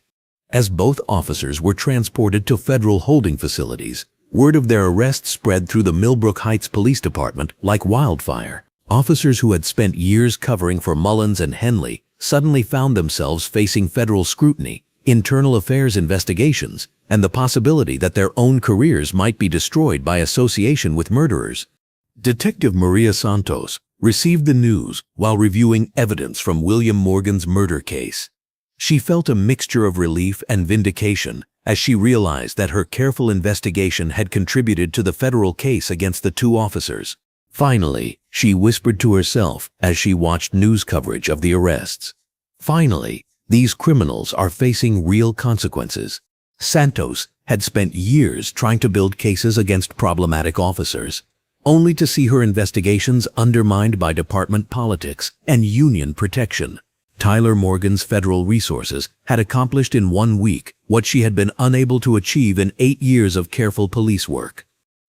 As both officers were transported to federal holding facilities, word of their arrest spread through the Millbrook Heights Police Department like wildfire. Officers who had spent years covering for Mullins and Henley suddenly found themselves facing federal scrutiny, internal affairs investigations, and the possibility that their own careers might be destroyed by association with murderers. Detective Maria Santos received the news while reviewing evidence from William Morgan's murder case. She felt a mixture of relief and vindication as she realized that her careful investigation had contributed to the federal case against the 2 officers. Finally, she whispered to herself as she watched news coverage of the arrests. Finally, these criminals are facing real consequences. Santos had spent years trying to build cases against problematic officers, only to see her investigations undermined by department politics and union protection. Tyler Morgan's federal resources had accomplished in 1 week what she had been unable to achieve in 8 years of careful police work.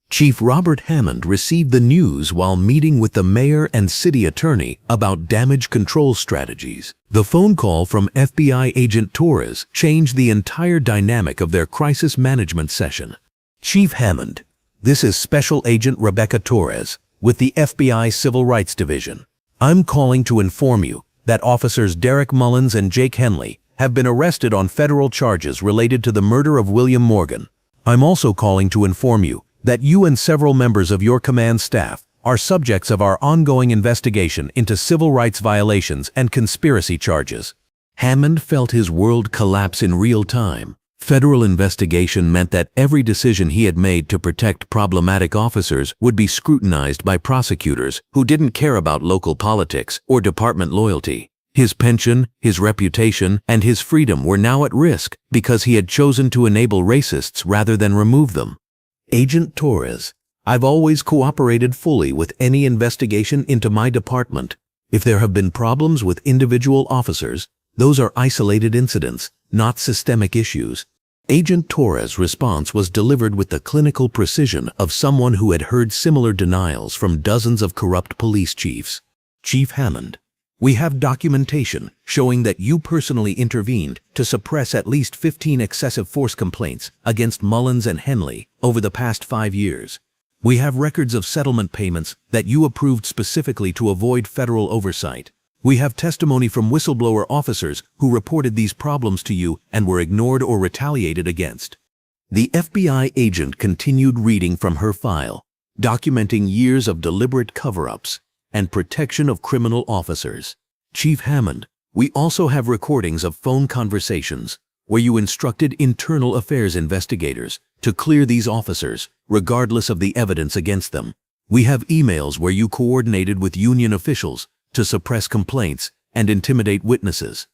Chief Robert Hammond received the news while meeting with the mayor and city attorney about damage control strategies. The phone call from FBI agent Torres changed the entire dynamic of their crisis management session. "Chief Hammond, this is Special Agent Rebecca Torres. with the FBI Civil Rights Division. I'm calling to inform you that Officers Derek Mullins and Jake Henley have been arrested on federal charges related to the murder of William Morgan. I'm also calling to inform you that you and several members of your command staff are subjects of our ongoing investigation into civil rights violations and conspiracy charges. Hammond felt his world collapse in real time. Federal investigation meant that every decision he had made to protect problematic officers would be scrutinized by prosecutors who didn't care about local politics or department loyalty. His pension, his reputation, and his freedom were now at risk because he had chosen to enable racists rather than remove them. Agent Torres, I've always cooperated fully with any investigation into my department. If there have been problems with individual officers, those are isolated incidents, not systemic issues. Agent Torres' response was delivered with the clinical precision of someone who had heard similar denials from dozens of corrupt police chiefs. Chief Hammond, we have documentation showing that you personally intervened to suppress at least 15 excessive force complaints against Mullins and Henley over the past 5 years. We have records of settlement payments that you approved specifically to avoid federal oversight. We have testimony from whistleblower officers who reported these problems to you and were ignored or retaliated against. The FBI agent continued reading from her file, documenting years of deliberate cover-ups and protection of criminal officers. Chief Hammond, we also have recordings of phone conversations where you instructed internal affairs investigators to clear these officers, regardless of the evidence against them. We have emails where you coordinated with union officials to suppress complaints and intimidate witnesses.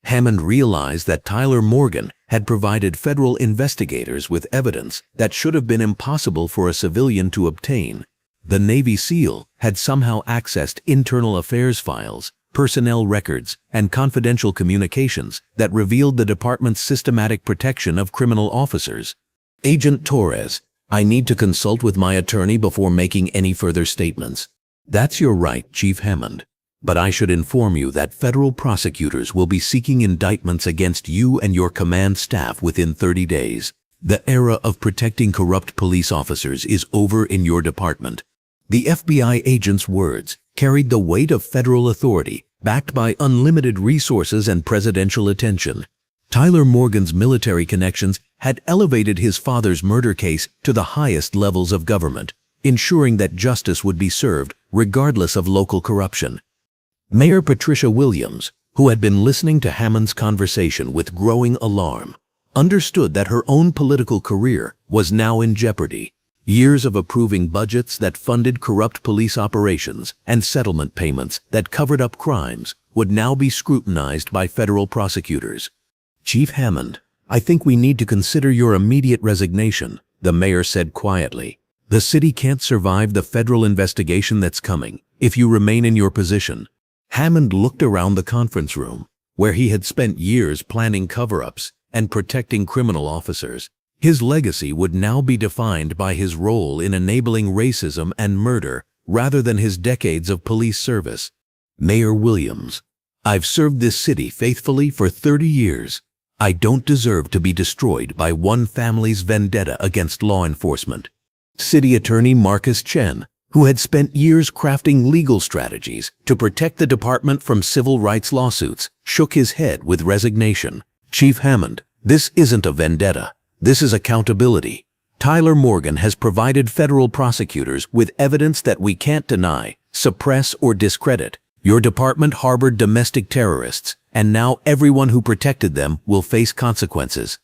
Hammond realized that Tyler Morgan had provided federal investigators with evidence that should have been impossible for a civilian to obtain. The Navy SEAL had somehow accessed internal affairs files, personnel records, and confidential communications that revealed the department's systematic protection of criminal officers. Agent Torres, I need to consult with my attorney before making any further statements. That's your right, Chief Hammond. But I should inform you that federal prosecutors will be seeking indictments against you and your command staff within 30 days. The era of protecting corrupt police officers is over in your department. The FBI agent's words carried the weight of federal authority, backed by unlimited resources and presidential attention. Tyler Morgan's military connections had elevated his father's murder case to the highest levels of government, ensuring that justice would be served regardless of local corruption. Mayor Patricia Williams, who had been listening to Hammond's conversation with growing alarm, understood that her own political career was now in jeopardy. Years of approving budgets that funded corrupt police operations and settlement payments that covered up crimes would now be scrutinized by federal prosecutors. Chief Hammond, I think we need to consider your immediate resignation, the mayor said quietly. The city can't survive the federal investigation that's coming if you remain in your position. Hammond looked around the conference room, where he had spent years planning cover-ups and protecting criminal officers. His legacy would now be defined by his role in enabling racism and murder rather than his decades of police service. Mayor Williams, I've served this city faithfully for 30 years. I don't deserve to be destroyed by one family's vendetta against law enforcement. City Attorney Marcus Chen, who had spent years crafting legal strategies to protect the department from civil rights lawsuits, shook his head with resignation. Chief Hammond, this isn't a vendetta. This is accountability. Tyler Morgan has provided federal prosecutors with evidence that we can't deny, suppress, or discredit. Your department harbored domestic terrorists, and now everyone who protected them will face consequences.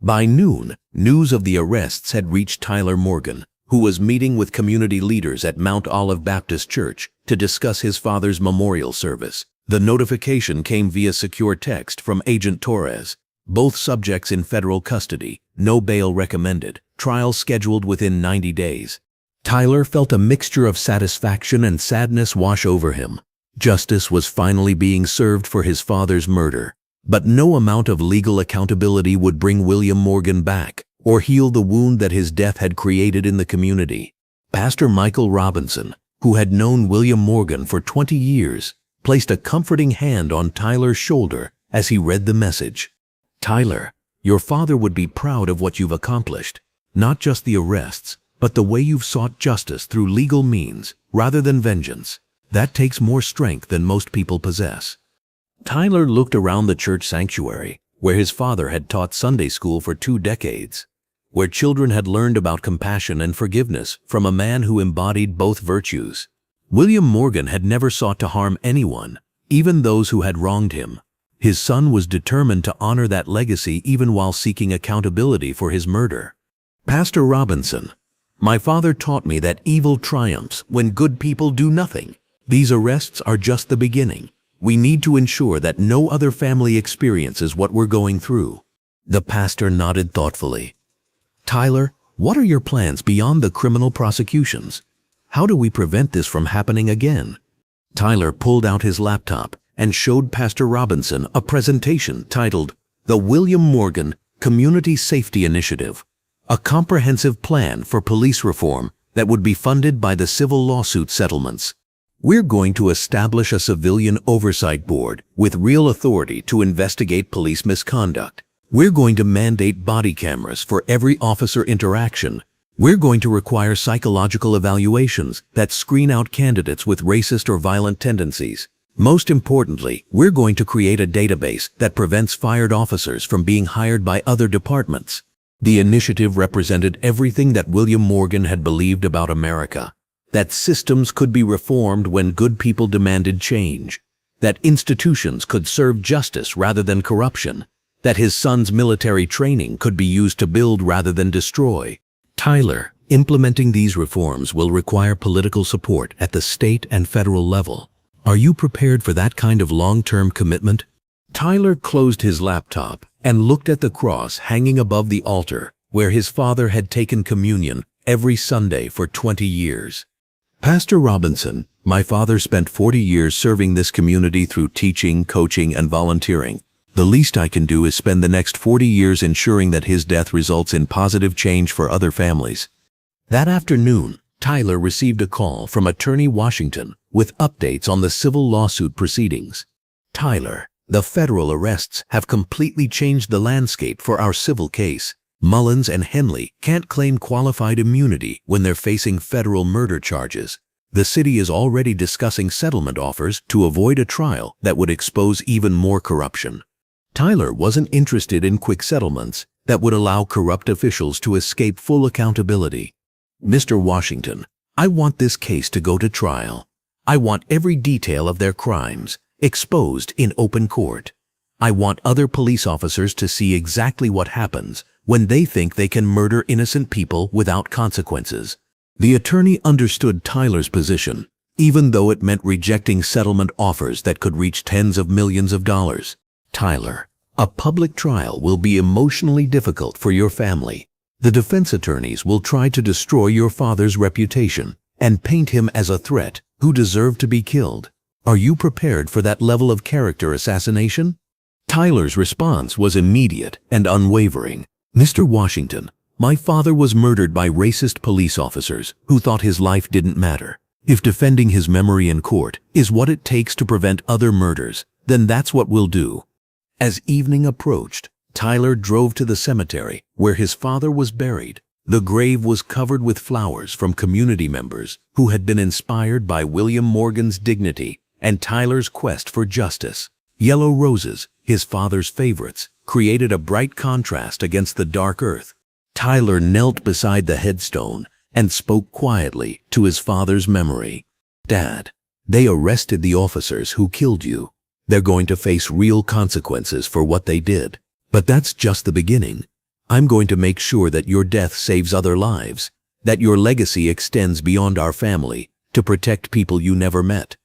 By noon, news of the arrests had reached Tyler Morgan, who was meeting with community leaders at Mount Olive Baptist Church to discuss his father's memorial service. The notification came via secure text from Agent Torres. Both subjects in federal custody, no bail recommended, trial scheduled within 90 days. Tyler felt a mixture of satisfaction and sadness wash over him. Justice was finally being served for his father's murder, but no amount of legal accountability would bring William Morgan back or heal the wound that his death had created in the community. Pastor Michael Robinson, who had known William Morgan for 20 years, placed a comforting hand on Tyler's shoulder as he read the message. Tyler, your father would be proud of what you've accomplished, not just the arrests, but the way you've sought justice through legal means, rather than vengeance. That takes more strength than most people possess. Tyler looked around the church sanctuary, where his father had taught Sunday school for 2 decades, where children had learned about compassion and forgiveness from a man who embodied both virtues. William Morgan had never sought to harm anyone, even those who had wronged him. His son was determined to honor that legacy even while seeking accountability for his murder. Pastor Robinson, my father taught me that evil triumphs when good people do nothing. These arrests are just the beginning. We need to ensure that no other family experiences what we're going through. The pastor nodded thoughtfully. Tyler, what are your plans beyond the criminal prosecutions? How do we prevent this from happening again? Tyler pulled out his laptop and showed Pastor Robinson a presentation titled The William Morgan Community Safety Initiative, a comprehensive plan for police reform that would be funded by the civil lawsuit settlements. We're going to establish a civilian oversight board with real authority to investigate police misconduct. We're going to mandate body cameras for every officer interaction. We're going to require psychological evaluations that screen out candidates with racist or violent tendencies. Most importantly, we're going to create a database that prevents fired officers from being hired by other departments. The initiative represented everything that William Morgan had believed about America. That systems could be reformed when good people demanded change. That institutions could serve justice rather than corruption. That his son's military training could be used to build rather than destroy. Tyler, implementing these reforms will require political support at the state and federal level. Are you prepared for that kind of long-term commitment? Tyler closed his laptop and looked at the cross hanging above the altar where his father had taken communion every Sunday for 20 years. Pastor Robinson, my father spent 40 years serving this community through teaching, coaching, and volunteering. The least I can do is spend the next 40 years ensuring that his death results in positive change for other families. That afternoon, Tyler received a call from Attorney Washington with updates on the civil lawsuit proceedings. Tyler, the federal arrests have completely changed the landscape for our civil case. Mullins and Henley can't claim qualified immunity when they're facing federal murder charges. The city is already discussing settlement offers to avoid a trial that would expose even more corruption. Tyler wasn't interested in quick settlements that would allow corrupt officials to escape full accountability. Mr. Washington, I want this case to go to trial. I want every detail of their crimes exposed in open court. I want other police officers to see exactly what happens when they think they can murder innocent people without consequences. The attorney understood Tyler's position, even though it meant rejecting settlement offers that could reach tens of millions of dollars. Tyler, a public trial will be emotionally difficult for your family. The defense attorneys will try to destroy your father's reputation and paint him as a threat who deserved to be killed. Are you prepared for that level of character assassination? Tyler's response was immediate and unwavering. Mr. Washington, my father was murdered by racist police officers who thought his life didn't matter. If defending his memory in court is what it takes to prevent other murders, then that's what we'll do. As evening approached, Tyler drove to the cemetery where his father was buried. The grave was covered with flowers from community members who had been inspired by William Morgan's dignity and Tyler's quest for justice. Yellow roses, his father's favorites, created a bright contrast against the dark earth. Tyler knelt beside the headstone and spoke quietly to his father's memory. Dad, they arrested the officers who killed you. They're going to face real consequences for what they did. But that's just the beginning. I'm going to make sure that your death saves other lives, that your legacy extends beyond our family to protect people you never met.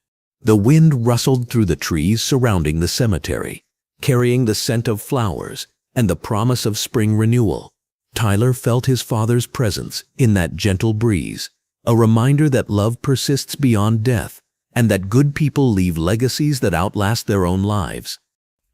The wind rustled through the trees surrounding the cemetery, carrying the scent of flowers and the promise of spring renewal. Tyler felt his father's presence in that gentle breeze, a reminder that love persists beyond death and that good people leave legacies that outlast their own lives.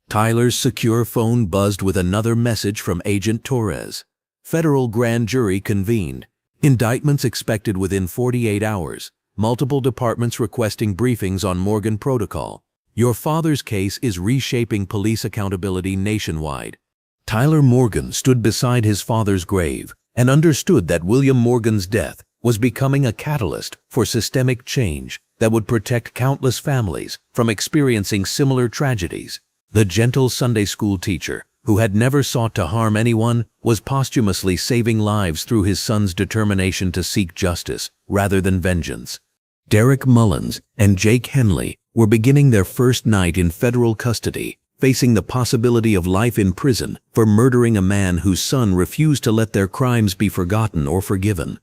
Tyler's secure phone buzzed with another message from Agent Torres. Federal grand jury convened. Indictments expected within 48 hours. Multiple departments requesting briefings on Morgan Protocol. Your father's case is reshaping police accountability nationwide. Tyler Morgan stood beside his father's grave and understood that William Morgan's death was becoming a catalyst for systemic change that would protect countless families from experiencing similar tragedies. The gentle Sunday school teacher, who had never sought to harm anyone, was posthumously saving lives through his son's determination to seek justice rather than vengeance. Derek Mullins and Jake Henley were beginning their first night in federal custody, facing the possibility of life in prison for murdering a man whose son refused to let their crimes be forgotten or forgiven.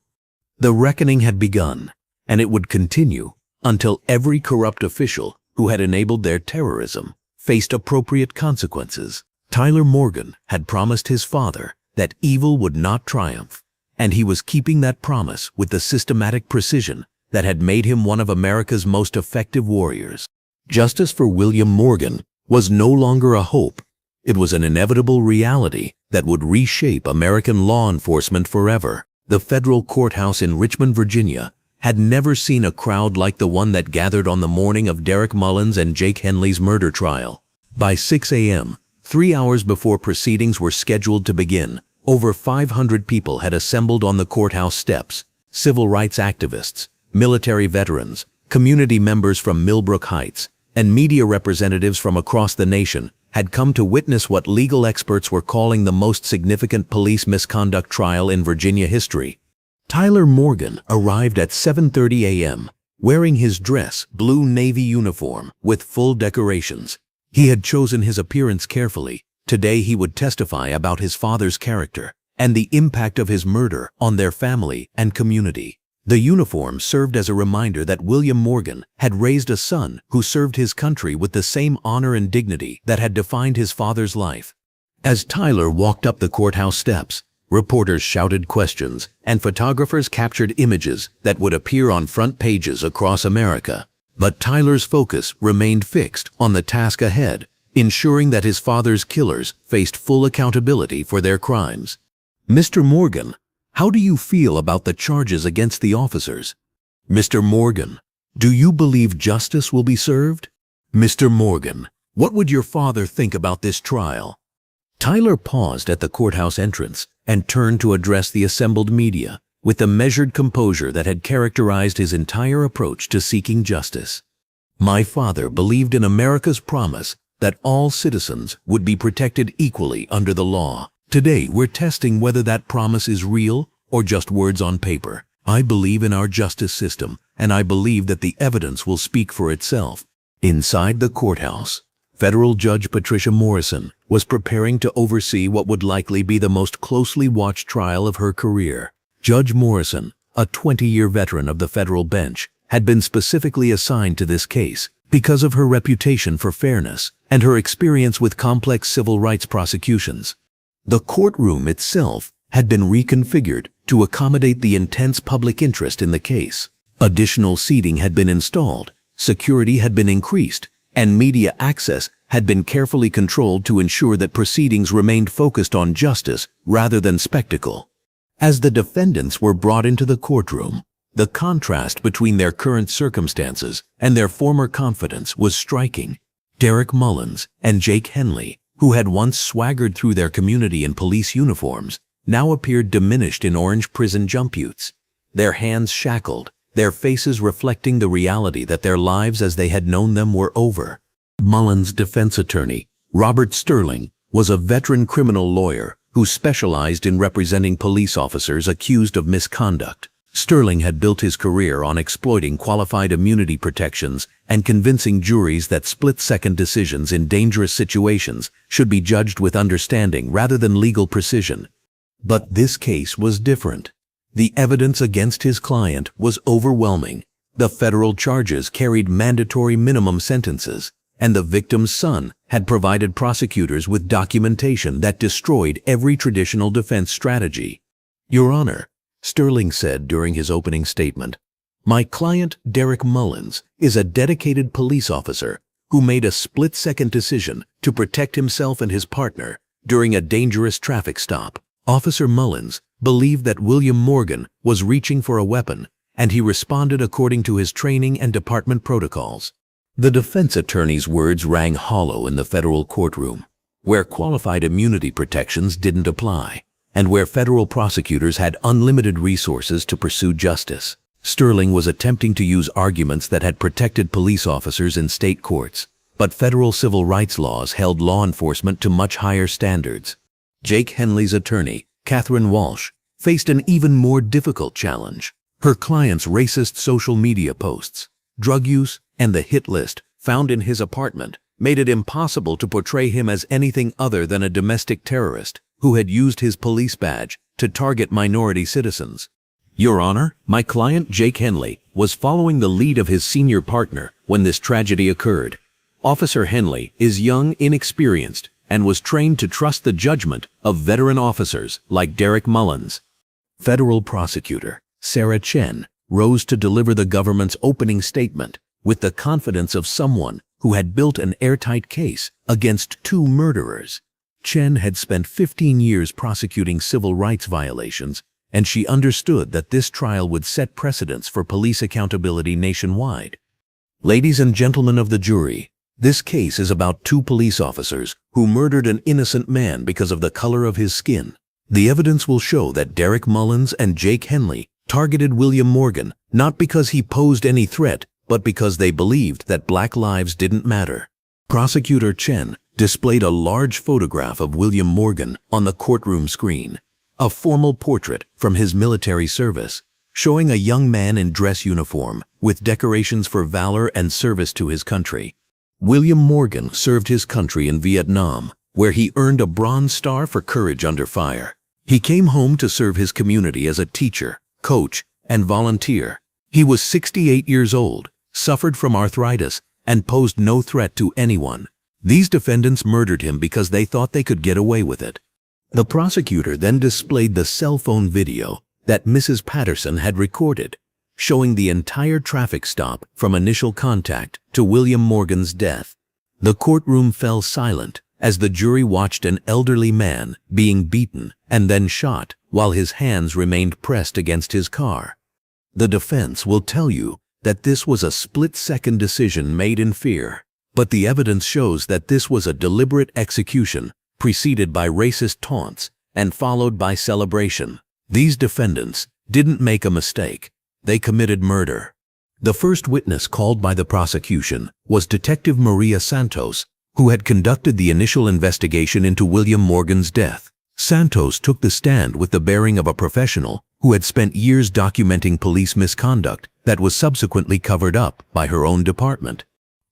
The reckoning had begun, and it would continue until every corrupt official who had enabled their terrorism faced appropriate consequences. Tyler Morgan had promised his father that evil would not triumph, and he was keeping that promise with the systematic precision that had made him one of America's most effective warriors. Justice for William Morgan was no longer a hope. It was an inevitable reality that would reshape American law enforcement forever. The federal courthouse in Richmond, Virginia, had never seen a crowd like the one that gathered on the morning of Derek Mullins and Jake Henley's murder trial. By 6 a.m., 3 hours before proceedings were scheduled to begin, over 500 people had assembled on the courthouse steps. Civil rights activists, military veterans, community members from Millbrook Heights, and media representatives from across the nation had come to witness what legal experts were calling the most significant police misconduct trial in Virginia history. Tyler Morgan arrived at 7:30 a.m., wearing his dress blue Navy uniform with full decorations. He had chosen his appearance carefully. Today he would testify about his father's character and the impact of his murder on their family and community. The uniform served as a reminder that William Morgan had raised a son who served his country with the same honor and dignity that had defined his father's life. As Tyler walked up the courthouse steps, reporters shouted questions and photographers captured images that would appear on front pages across America. But Tyler's focus remained fixed on the task ahead, ensuring that his father's killers faced full accountability for their crimes. "Mr. Morgan, how do you feel about the charges against the officers?" "Mr. Morgan, do you believe justice will be served?" "Mr. Morgan, what would your father think about this trial?" Tyler paused at the courthouse entrance and turned to address the assembled media with the measured composure that had characterized his entire approach to seeking justice. "My father believed in America's promise that all citizens would be protected equally under the law. Today, we're testing whether that promise is real or just words on paper. I believe in our justice system, and I believe that the evidence will speak for itself." Inside the courthouse, Federal Judge Patricia Morrison was preparing to oversee what would likely be the most closely watched trial of her career. Judge Morrison, a 20-year veteran of the federal bench, had been specifically assigned to this case because of her reputation for fairness and her experience with complex civil rights prosecutions. The courtroom itself had been reconfigured to accommodate the intense public interest in the case. Additional seating had been installed, security had been increased, and media access had been carefully controlled to ensure that proceedings remained focused on justice rather than spectacle. As the defendants were brought into the courtroom, the contrast between their current circumstances and their former confidence was striking. Derek Mullins and Jake Henley, who had once swaggered through their community in police uniforms, now appeared diminished in orange prison jumpsuits, their hands shackled, their faces reflecting the reality that their lives as they had known them were over. Mullins' defense attorney, Robert Sterling, was a veteran criminal lawyer who specialized in representing police officers accused of misconduct. Sterling had built his career on exploiting qualified immunity protections and convincing juries that split-second decisions in dangerous situations should be judged with understanding rather than legal precision. But this case was different. The evidence against his client was overwhelming. The federal charges carried mandatory minimum sentences, and the victim's son had provided prosecutors with documentation that destroyed every traditional defense strategy. "Your Honor," Sterling said during his opening statement, "my client, Derek Mullins, is a dedicated police officer who made a split-second decision to protect himself and his partner during a dangerous traffic stop. Officer Mullins believed that William Morgan was reaching for a weapon, and he responded according to his training and department protocols." The defense attorney's words rang hollow in the federal courtroom, where qualified immunity protections didn't apply, and where federal prosecutors had unlimited resources to pursue justice. Sterling was attempting to use arguments that had protected police officers in state courts, but federal civil rights laws held law enforcement to much higher standards. Jake Henley's attorney, Catherine Walsh, faced an even more difficult challenge. Her client's racist social media posts, drug use, and the hit list found in his apartment made it impossible to portray him as anything other than a domestic terrorist who had used his police badge to target minority citizens. Your Honor, my client Jake Henley was following the lead of his senior partner when this tragedy occurred. Officer Henley is young, inexperienced, and was trained to trust the judgment of veteran officers like Derek Mullins. Federal prosecutor Sarah Chen rose to deliver the government's opening statement with the confidence of someone who had built an airtight case against two murderers. Chen had spent 15 years prosecuting civil rights violations, and she understood that this trial would set precedents for police accountability nationwide. Ladies and gentlemen of the jury, this case is about two police officers who murdered an innocent man because of the color of his skin. The evidence will show that Derek Mullins and Jake Henley targeted William Morgan not because he posed any threat, but because they believed that black lives didn't matter. Prosecutor Chen displayed a large photograph of William Morgan on the courtroom screen, a formal portrait from his military service, showing a young man in dress uniform with decorations for valor and service to his country. William Morgan served his country in Vietnam, where he earned a Bronze Star for courage under fire. He came home to serve his community as a teacher, coach, and volunteer. He was 68 years old, suffered from arthritis, and posed no threat to anyone. These defendants murdered him because they thought they could get away with it. The prosecutor then displayed the cell phone video that Mrs. Patterson had recorded, showing the entire traffic stop from initial contact to William Morgan's death. The courtroom fell silent as the jury watched an elderly man being beaten and then shot while his hands remained pressed against his car. The defense will tell you that this was a split-second decision made in fear, but the evidence shows that this was a deliberate execution preceded by racist taunts and followed by celebration. These defendants didn't make a mistake. They committed murder. The first witness called by the prosecution was Detective Maria Santos, who had conducted the initial investigation into William Morgan's death. Santos took the stand with the bearing of a professional who had spent years documenting police misconduct that was subsequently covered up by her own department.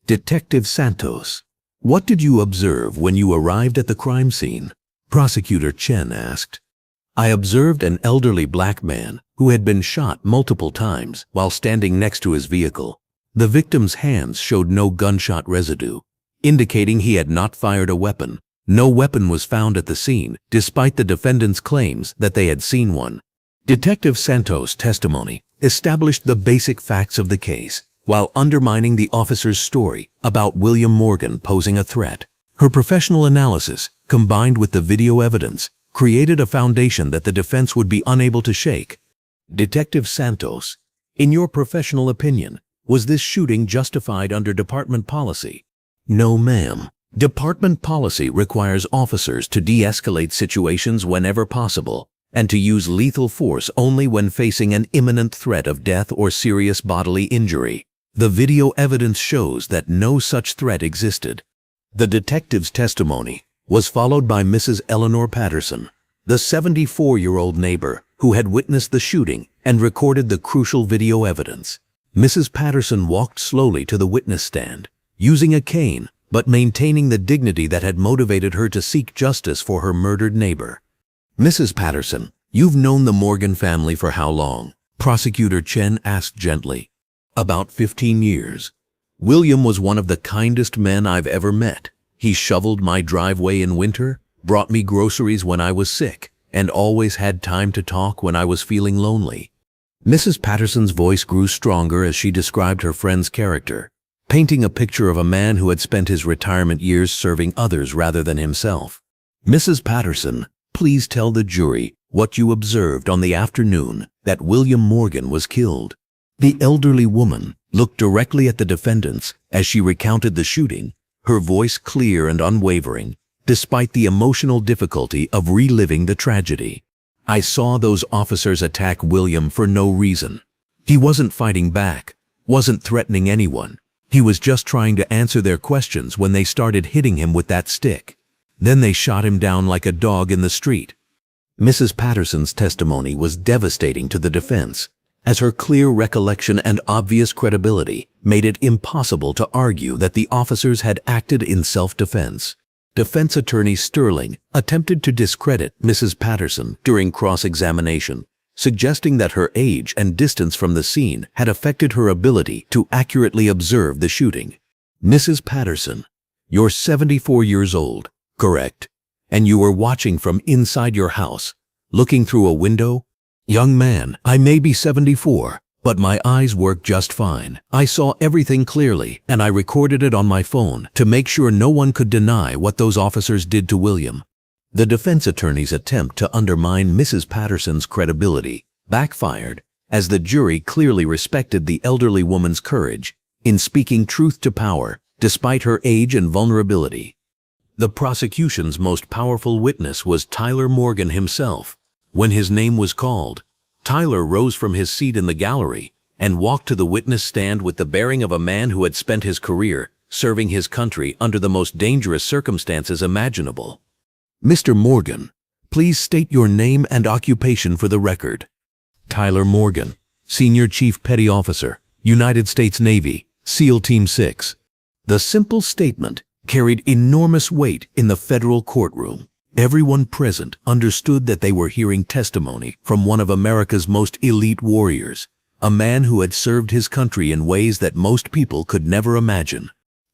Detective Santos, what did you observe when you arrived at the crime scene? Prosecutor Chen asked. I observed an elderly black man who had been shot multiple times while standing next to his vehicle. The victim's hands showed no gunshot residue, indicating he had not fired a weapon. No weapon was found at the scene, despite the defendant's claims that they had seen one. Detective Santos' testimony established the basic facts of the case, while undermining the officer's story about William Morgan posing a threat. Her professional analysis, combined with the video evidence, created a foundation that the defense would be unable to shake. Detective Santos, in your professional opinion, was this shooting justified under department policy? No, ma'am. Department policy requires officers to de-escalate situations whenever possible and to use lethal force only when facing an imminent threat of death or serious bodily injury. The video evidence shows that no such threat existed. The detective's testimony was followed by Mrs. Eleanor Patterson, the 74-year-old neighbor who had witnessed the shooting and recorded the crucial video evidence. Mrs. Patterson walked slowly to the witness stand, using a cane but maintaining the dignity that had motivated her to seek justice for her murdered neighbor. Mrs. Patterson, you've known the Morgan family for how long? Prosecutor Chen asked gently. About 15 years. William was one of the kindest men I've ever met. He shoveled my driveway in winter, brought me groceries when I was sick, and always had time to talk when I was feeling lonely. Mrs. Patterson's voice grew stronger as she described her friend's character, painting a picture of a man who had spent his retirement years serving others rather than himself. Mrs. Patterson, please tell the jury what you observed on the afternoon that William Morgan was killed. The elderly woman looked directly at the defendants as she recounted the shooting, her voice clear and unwavering, despite the emotional difficulty of reliving the tragedy. I saw those officers attack William for no reason. He wasn't fighting back, wasn't threatening anyone. He was just trying to answer their questions when they started hitting him with that stick. Then they shot him down like a dog in the street. Mrs. Patterson's testimony was devastating to the defense, as her clear recollection and obvious credibility made it impossible to argue that the officers had acted in self-defense. Defense attorney Sterling attempted to discredit Mrs. Patterson during cross-examination, suggesting that her age and distance from the scene had affected her ability to accurately observe the shooting. Mrs. Patterson, you're 74 years old, correct? And you were watching from inside your house, looking through a window? Young man, I may be 74, but my eyes work just fine. I saw everything clearly, and I recorded it on my phone to make sure no one could deny what those officers did to William. The defense attorney's attempt to undermine Mrs. Patterson's credibility backfired, as the jury clearly respected the elderly woman's courage in speaking truth to power despite her age and vulnerability. The prosecution's most powerful witness was Tyler Morgan himself. When his name was called, Tyler rose from his seat in the gallery and walked to the witness stand with the bearing of a man who had spent his career serving his country under the most dangerous circumstances imaginable. Mr. Morgan, please state your name and occupation for the record. Tyler Morgan, Senior Chief Petty Officer, United States Navy, SEAL Team 6. The simple statement carried enormous weight in the federal courtroom. Everyone present understood that they were hearing testimony from one of America's most elite warriors, a man who had served his country in ways that most people could never imagine.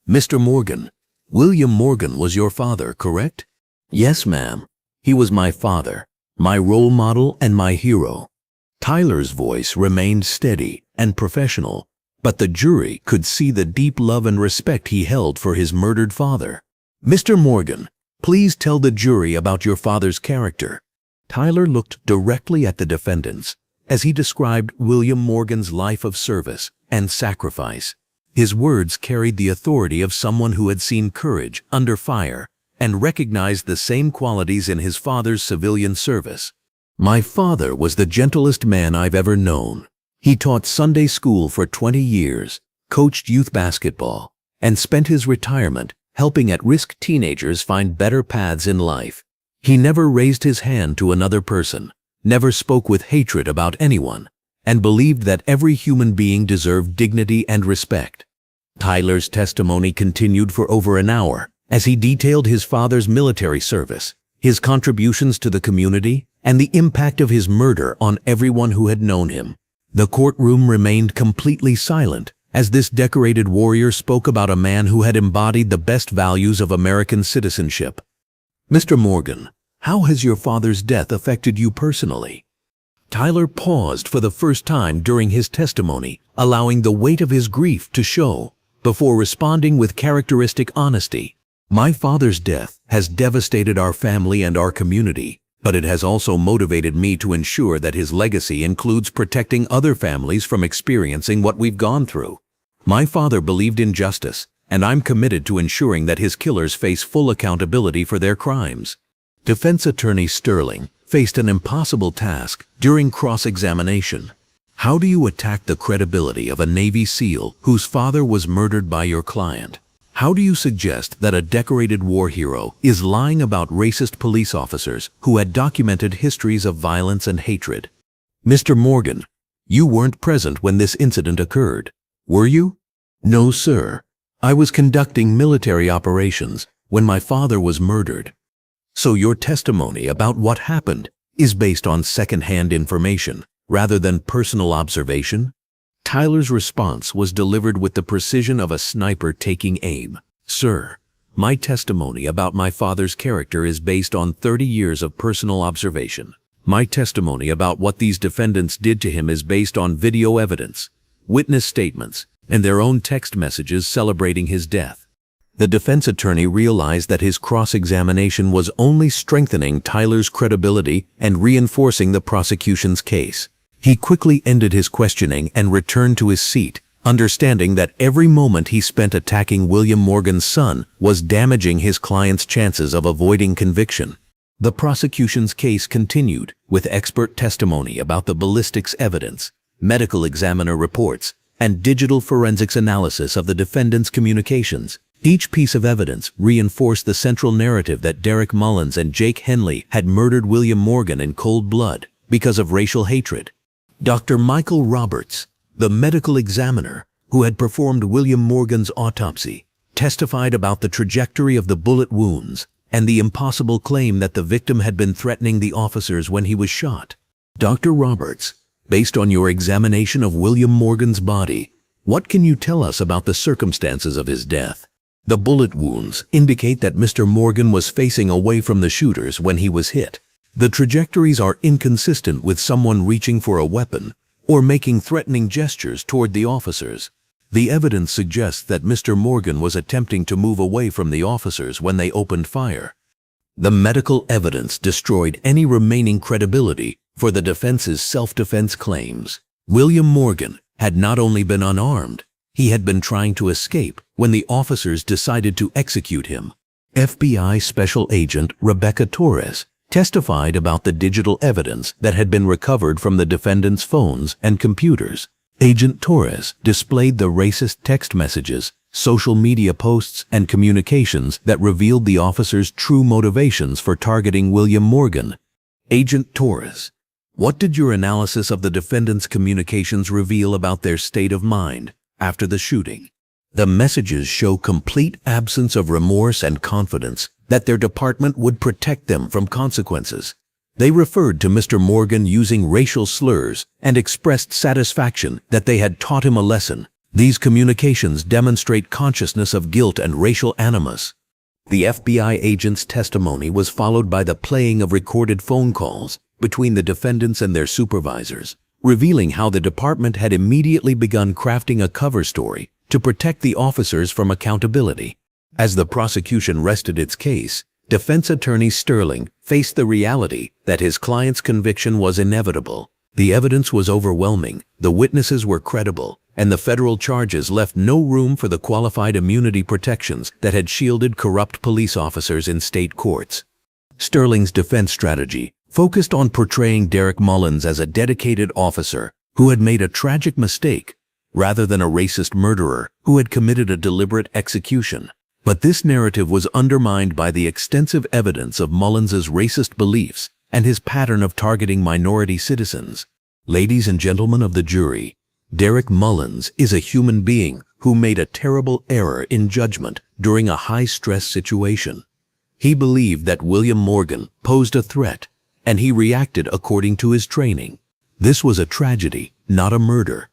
Mr. Morgan, William Morgan was your father, correct? Yes, ma'am. He was my father, my role model and my hero. Tyler's voice remained steady and professional, but the jury could see the deep love and respect he held for his murdered father. Mr. Morgan, please tell the jury about your father's character. Tyler looked directly at the defendants as he described William Morgan's life of service and sacrifice. His words carried the authority of someone who had seen courage under fire and recognized the same qualities in his father's civilian service. My father was the gentlest man I've ever known. He taught Sunday school for 20 years, coached youth basketball, and spent his retirement helping at-risk teenagers find better paths in life. He never raised his hand to another person, never spoke with hatred about anyone, and believed that every human being deserved dignity and respect. Tyler's testimony continued for over an hour as he detailed his father's military service, his contributions to the community, and the impact of his murder on everyone who had known him. The courtroom remained completely silent as this decorated warrior spoke about a man who had embodied the best values of American citizenship. Mr. Morgan, how has your father's death affected you personally? Tyler paused for the first time during his testimony, allowing the weight of his grief to show, before responding with characteristic honesty. My father's death has devastated our family and our community, but it has also motivated me to ensure that his legacy includes protecting other families from experiencing what we've gone through. My father believed in justice, and I'm committed to ensuring that his killers face full accountability for their crimes. Defense attorney Sterling faced an impossible task during cross-examination. How do you attack the credibility of a Navy SEAL whose father was murdered by your client? How do you suggest that a decorated war hero is lying about racist police officers who had documented histories of violence and hatred? Mr. Morgan, you weren't present when this incident occurred, were you? No, sir. I was conducting military operations when my father was murdered. So your testimony about what happened is based on second-hand information rather than personal observation? Tyler's response was delivered with the precision of a sniper taking aim. Sir, my testimony about my father's character is based on 30 years of personal observation. My testimony about what these defendants did to him is based on video evidence, witness statements, and their own text messages celebrating his death. The defense attorney realized that his cross-examination was only strengthening Tyler's credibility and reinforcing the prosecution's case. He quickly ended his questioning and returned to his seat, understanding that every moment he spent attacking William Morgan's son was damaging his client's chances of avoiding conviction. The prosecution's case continued with expert testimony about the ballistics evidence, medical examiner reports, and digital forensics analysis of the defendant's communications. Each piece of evidence reinforced the central narrative that Derek Mullins and Jake Henley had murdered William Morgan in cold blood because of racial hatred. Dr. Michael Roberts, the medical examiner who had performed William Morgan's autopsy, testified about the trajectory of the bullet wounds and the impossible claim that the victim had been threatening the officers when he was shot. Dr. Roberts, based on your examination of William Morgan's body, what can you tell us about the circumstances of his death? The bullet wounds indicate that Mr. Morgan was facing away from the shooters when he was hit. The trajectories are inconsistent with someone reaching for a weapon or making threatening gestures toward the officers. The evidence suggests that Mr. Morgan was attempting to move away from the officers when they opened fire. The medical evidence destroyed any remaining credibility for the defense's self-defense claims. William Morgan had not only been unarmed, he had been trying to escape when the officers decided to execute him. FBI Special Agent Rebecca Torres testified about the digital evidence that had been recovered from the defendant's phones and computers. Agent Torres displayed the racist text messages, social media posts, and communications that revealed the officers' true motivations for targeting William Morgan. Agent Torres, what did your analysis of the defendant's communications reveal about their state of mind after the shooting? The messages show complete absence of remorse and confidence that their department would protect them from consequences. They referred to Mr. Morgan using racial slurs and expressed satisfaction that they had taught him a lesson. These communications demonstrate consciousness of guilt and racial animus. The FBI agent's testimony was followed by the playing of recorded phone calls between the defendants and their supervisors, revealing how the department had immediately begun crafting a cover story to protect the officers from accountability. As the prosecution rested its case, defense attorney Sterling faced the reality that his client's conviction was inevitable. The evidence was overwhelming, the witnesses were credible, and the federal charges left no room for the qualified immunity protections that had shielded corrupt police officers in state courts. Sterling's defense strategy focused on portraying Derek Mullins as a dedicated officer who had made a tragic mistake, rather than a racist murderer who had committed a deliberate execution. But this narrative was undermined by the extensive evidence of Mullins's racist beliefs and his pattern of targeting minority citizens. Ladies and gentlemen of the jury, Derek Mullins is a human being who made a terrible error in judgment during a high-stress situation. He believed that William Morgan posed a threat, and he reacted according to his training. This was a tragedy, not a murder.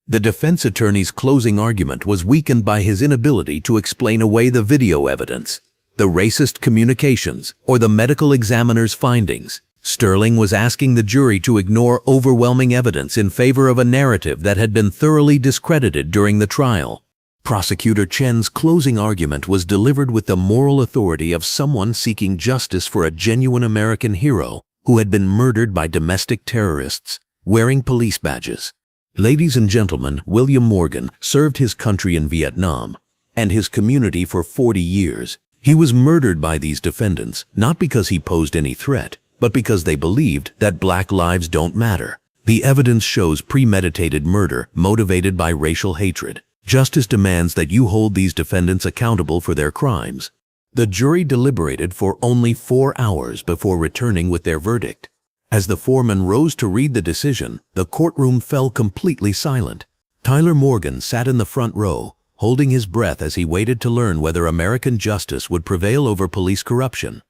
The defense attorney's closing argument was weakened by his inability to explain away the video evidence, the racist communications, or the medical examiner's findings. Sterling was asking the jury to ignore overwhelming evidence in favor of a narrative that had been thoroughly discredited during the trial. Prosecutor Chen's closing argument was delivered with the moral authority of someone seeking justice for a genuine American hero who had been murdered by domestic terrorists wearing police badges. Ladies and gentlemen, William Morgan served his country in Vietnam and his community for 40 years. He was murdered by these defendants not because he posed any threat, but because they believed that black lives don't matter. The evidence shows premeditated murder motivated by racial hatred. Justice demands that you hold these defendants accountable for their crimes. The jury deliberated for only 4 hours before returning with their verdict. As the foreman rose to read the decision, the courtroom fell completely silent. Tyler Morgan sat in the front row, holding his breath as he waited to learn whether American justice would prevail over police corruption.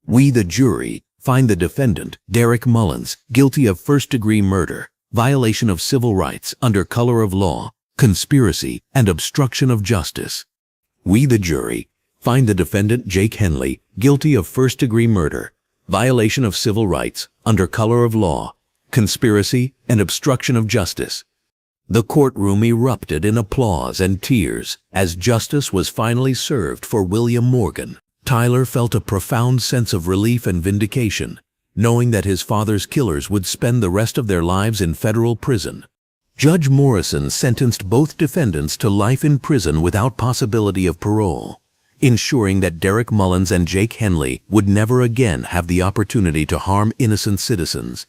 We, the jury, find the defendant, Derek Mullins, guilty of first-degree murder, violation of civil rights under color of law, conspiracy, and obstruction of justice. We, the jury, find the defendant, Jake Henley, guilty of first-degree murder, violation of civil rights under color of law, conspiracy, and obstruction of justice. The courtroom erupted in applause and tears as justice was finally served for William Morgan. Tyler felt a profound sense of relief and vindication, knowing that his father's killers would spend the rest of their lives in federal prison. Judge Morrison sentenced both defendants to life in prison without possibility of parole. ensuring that Derek Mullins and Jake Henley would never again have the opportunity to harm innocent citizens.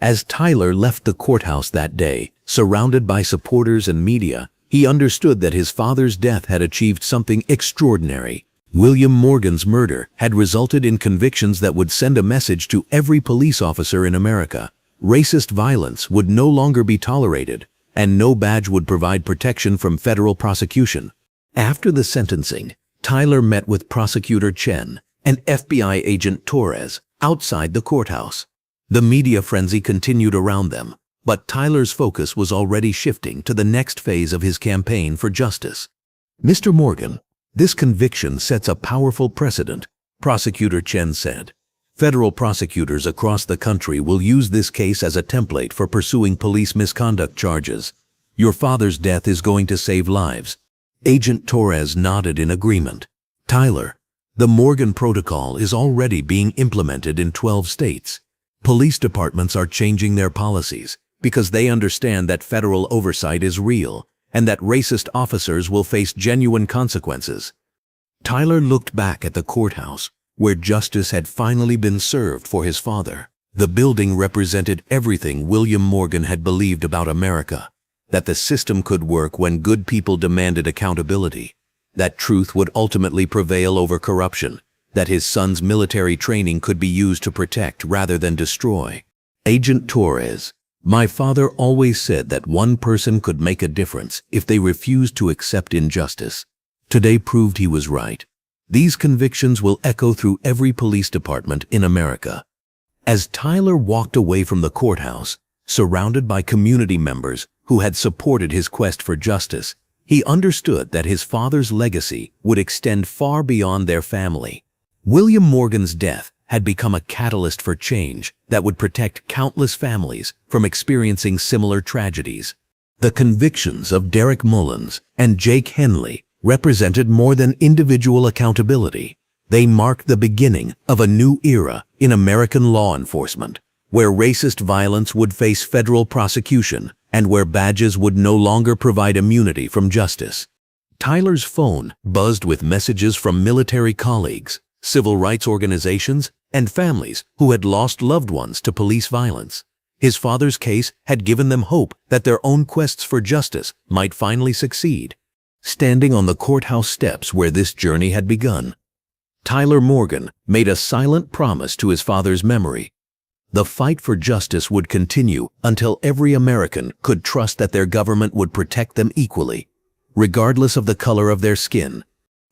As Tyler left the courthouse that day, surrounded by supporters and media, he understood that his father's death had achieved something extraordinary. William Morgan's murder had resulted in convictions that would send a message to every police officer in America. Racist violence would no longer be tolerated, and no badge would provide protection from federal prosecution. After the sentencing, Tyler met with Prosecutor Chen and FBI Agent Torres outside the courthouse. The media frenzy continued around them, but Tyler's focus was already shifting to the next phase of his campaign for justice. "Mr. Morgan, this conviction sets a powerful precedent," Prosecutor Chen said. "Federal prosecutors across the country will use this case as a template for pursuing police misconduct charges. Your father's death is going to save lives." Agent Torres nodded in agreement. "Tyler, the Morgan Protocol is already being implemented in 12 states. Police departments are changing their policies because they understand that federal oversight is real and that racist officers will face genuine consequences." Tyler looked back at the courthouse, where justice had finally been served for his father. The building represented everything William Morgan had believed about America: that the system could work when good people demanded accountability, that truth would ultimately prevail over corruption, that his son's military training could be used to protect rather than destroy. "Agent Torres, my father always said that one person could make a difference if they refused to accept injustice. Today proved he was right. These convictions will echo through every police department in America." As Tyler walked away from the courthouse, surrounded by community members who had supported his quest for justice, he understood that his father's legacy would extend far beyond their family. William Morgan's death had become a catalyst for change that would protect countless families from experiencing similar tragedies. The convictions of Derek Mullins and Jake Henley represented more than individual accountability. They marked the beginning of a new era in American law enforcement, where racist violence would face federal prosecution and where badges would no longer provide immunity from justice. Tyler's phone buzzed with messages from military colleagues, civil rights organizations, and families who had lost loved ones to police violence. His father's case had given them hope that their own quests for justice might finally succeed. Standing on the courthouse steps where this journey had begun, Tyler Morgan made a silent promise to his father's memory. The fight for justice would continue until every American could trust that their government would protect them equally, regardless of the color of their skin.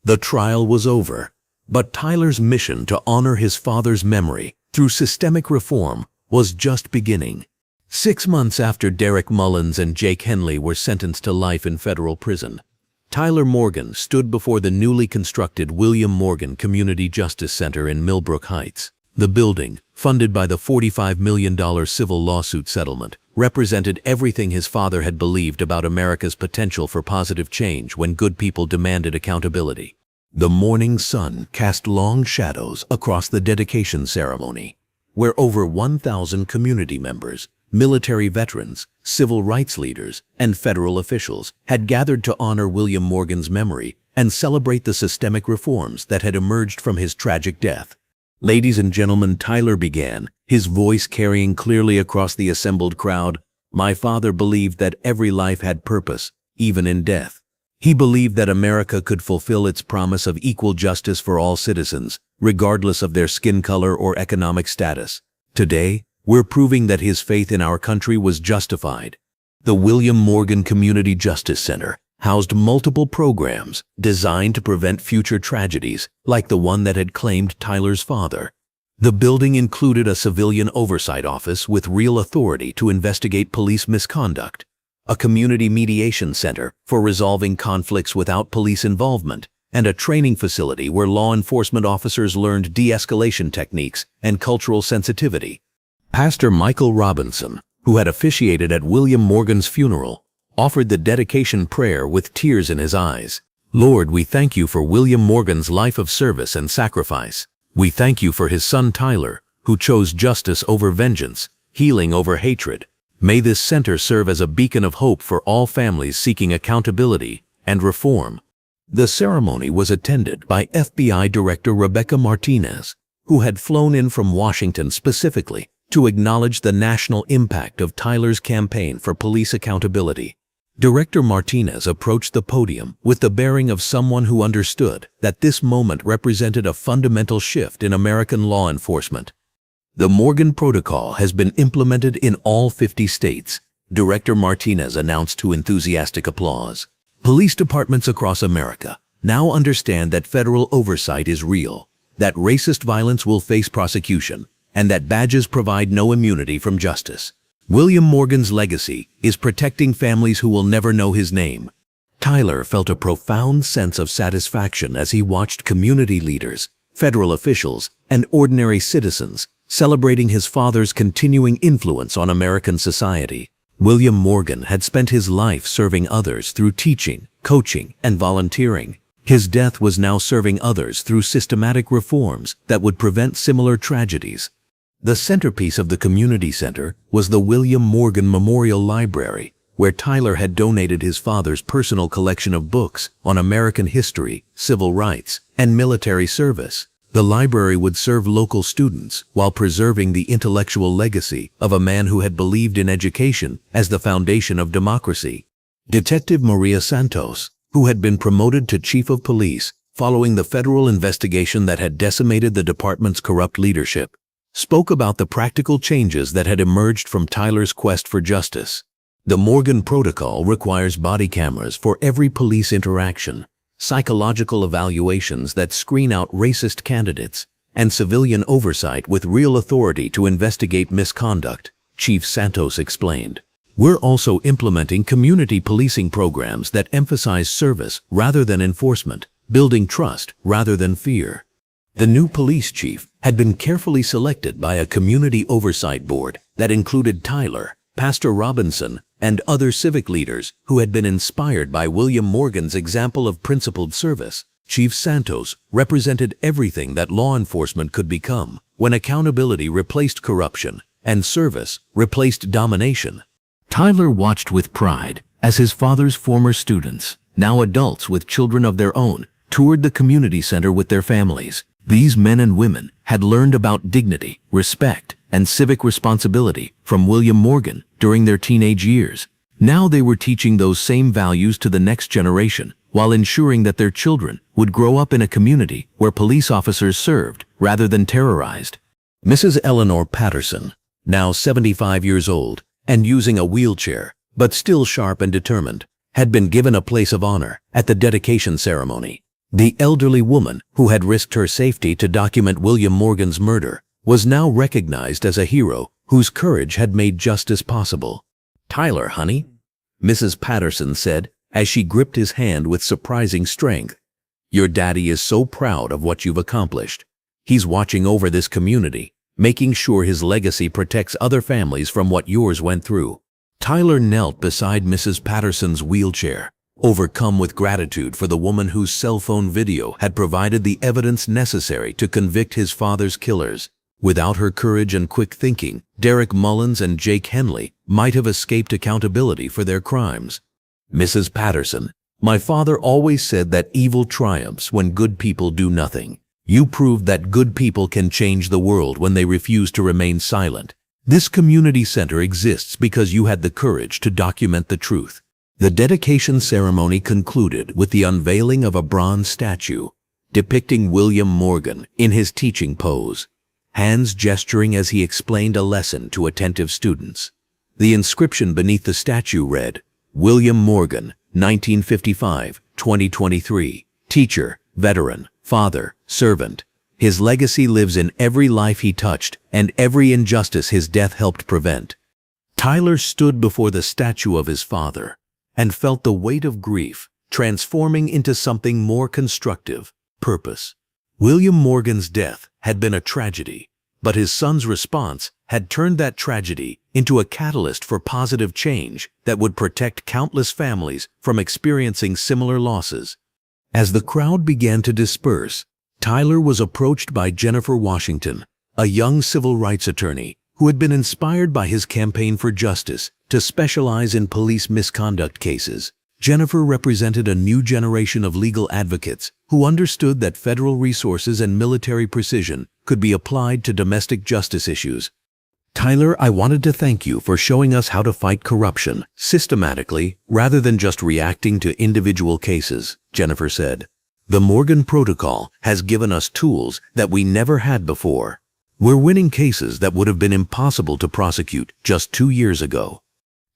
The trial was over, but Tyler's mission to honor his father's memory through systemic reform was just beginning. 6 months after Derek Mullins and Jake Henley were sentenced to life in federal prison, Tyler Morgan stood before the newly constructed William Morgan Community Justice Center in Millbrook Heights. The building, funded by the $45 million civil lawsuit settlement, represented everything his father had believed about America's potential for positive change when good people demanded accountability. The morning sun cast long shadows across the dedication ceremony, where over 1,000 community members, military veterans, civil rights leaders, and federal officials had gathered to honor William Morgan's memory and celebrate the systemic reforms that had emerged from his tragic death. "Ladies and gentlemen," Tyler began, his voice carrying clearly across the assembled crowd, "my father believed that every life had purpose, even in death. He believed that America could fulfill its promise of equal justice for all citizens, regardless of their skin color or economic status. Today, we're proving that his faith in our country was justified." The William Morgan Community Justice Center housed multiple programs designed to prevent future tragedies like the one that had claimed Tyler's father. The building included a civilian oversight office with real authority to investigate police misconduct, a community mediation center for resolving conflicts without police involvement, and a training facility where law enforcement officers learned de-escalation techniques and cultural sensitivity. Pastor Michael Robinson, who had officiated at William Morgan's funeral, offered the dedication prayer with tears in his eyes. "Lord, we thank you for William Morgan's life of service and sacrifice. We thank you for his son Tyler, who chose justice over vengeance, healing over hatred. May this center serve as a beacon of hope for all families seeking accountability and reform." The ceremony was attended by FBI Director Rebecca Martinez, who had flown in from Washington specifically to acknowledge the national impact of Tyler's campaign for police accountability. Director Martinez approached the podium with the bearing of someone who understood that this moment represented a fundamental shift in American law enforcement. The Morgan Protocol has been implemented in all 50 states, Director Martinez announced to enthusiastic applause. Police departments across America now understand that federal oversight is real, that racist violence will face prosecution, and that badges provide no immunity from justice. William Morgan's legacy is protecting families who will never know his name. Tyler felt a profound sense of satisfaction as he watched community leaders, federal officials, and ordinary citizens celebrating his father's continuing influence on American society. William Morgan had spent his life serving others through teaching, coaching, and volunteering. His death was now serving others through systematic reforms that would prevent similar tragedies. The centerpiece of the community center was the William Morgan Memorial Library, where Tyler had donated his father's personal collection of books on American history, civil rights, and military service. The library would serve local students while preserving the intellectual legacy of a man who had believed in education as the foundation of democracy. Detective Maria Santos, who had been promoted to chief of police following the federal investigation that had decimated the department's corrupt leadership, spoke about the practical changes that had emerged from Tyler's quest for justice. The Morgan Protocol requires body cameras for every police interaction, psychological evaluations that screen out racist candidates, and civilian oversight with real authority to investigate misconduct, Chief Santos explained. We're also implementing community policing programs that emphasize service rather than enforcement, building trust rather than fear. The new police chief had been carefully selected by a community oversight board that included Tyler, Pastor Robinson, and other civic leaders who had been inspired by William Morgan's example of principled service. Chief Santos represented everything that law enforcement could become when accountability replaced corruption and service replaced domination. Tyler watched with pride as his father's former students, now adults with children of their own, toured the community center with their families. These men and women had learned about dignity, respect, and civic responsibility from William Morgan during their teenage years. Now they were teaching those same values to the next generation while ensuring that their children would grow up in a community where police officers served rather than terrorized. Mrs. Eleanor Patterson, now 75 years old and using a wheelchair, but still sharp and determined, had been given a place of honor at the dedication ceremony. The elderly woman who had risked her safety to document William Morgan's murder was now recognized as a hero whose courage had made justice possible. "Tyler, honey," Mrs. Patterson said as she gripped his hand with surprising strength, "your daddy is so proud of what you've accomplished. He's watching over this community, making sure his legacy protects other families from what yours went through." Tyler knelt beside Mrs. Patterson's wheelchair, overcome with gratitude for the woman whose cell phone video had provided the evidence necessary to convict his father's killers. Without her courage and quick thinking, Derek Mullins and Jake Henley might have escaped accountability for their crimes. "Mrs. Patterson, my father always said that evil triumphs when good people do nothing. You proved that good people can change the world when they refuse to remain silent. This community center exists because you had the courage to document the truth." The dedication ceremony concluded with the unveiling of a bronze statue depicting William Morgan in his teaching pose, hands gesturing as he explained a lesson to attentive students. The inscription beneath the statue read, "William Morgan, 1955-2023, teacher, veteran, father, servant. His legacy lives in every life he touched and every injustice his death helped prevent." Tyler stood before the statue of his father and felt the weight of grief transforming into something more constructive, purpose. William Morgan's death had been a tragedy, but his son's response had turned that tragedy into a catalyst for positive change that would protect countless families from experiencing similar losses. As the crowd began to disperse, Tyler was approached by Jennifer Washington, a young civil rights attorney who had been inspired by his campaign for justice to specialize in police misconduct cases. Jennifer represented a new generation of legal advocates who understood that federal resources and military precision could be applied to domestic justice issues. Tyler, I wanted to thank you for showing us how to fight corruption systematically rather than just reacting to individual cases, Jennifer said. The Morgan Protocol has given us tools that we never had before. We're winning cases that would have been impossible to prosecute just 2 years ago.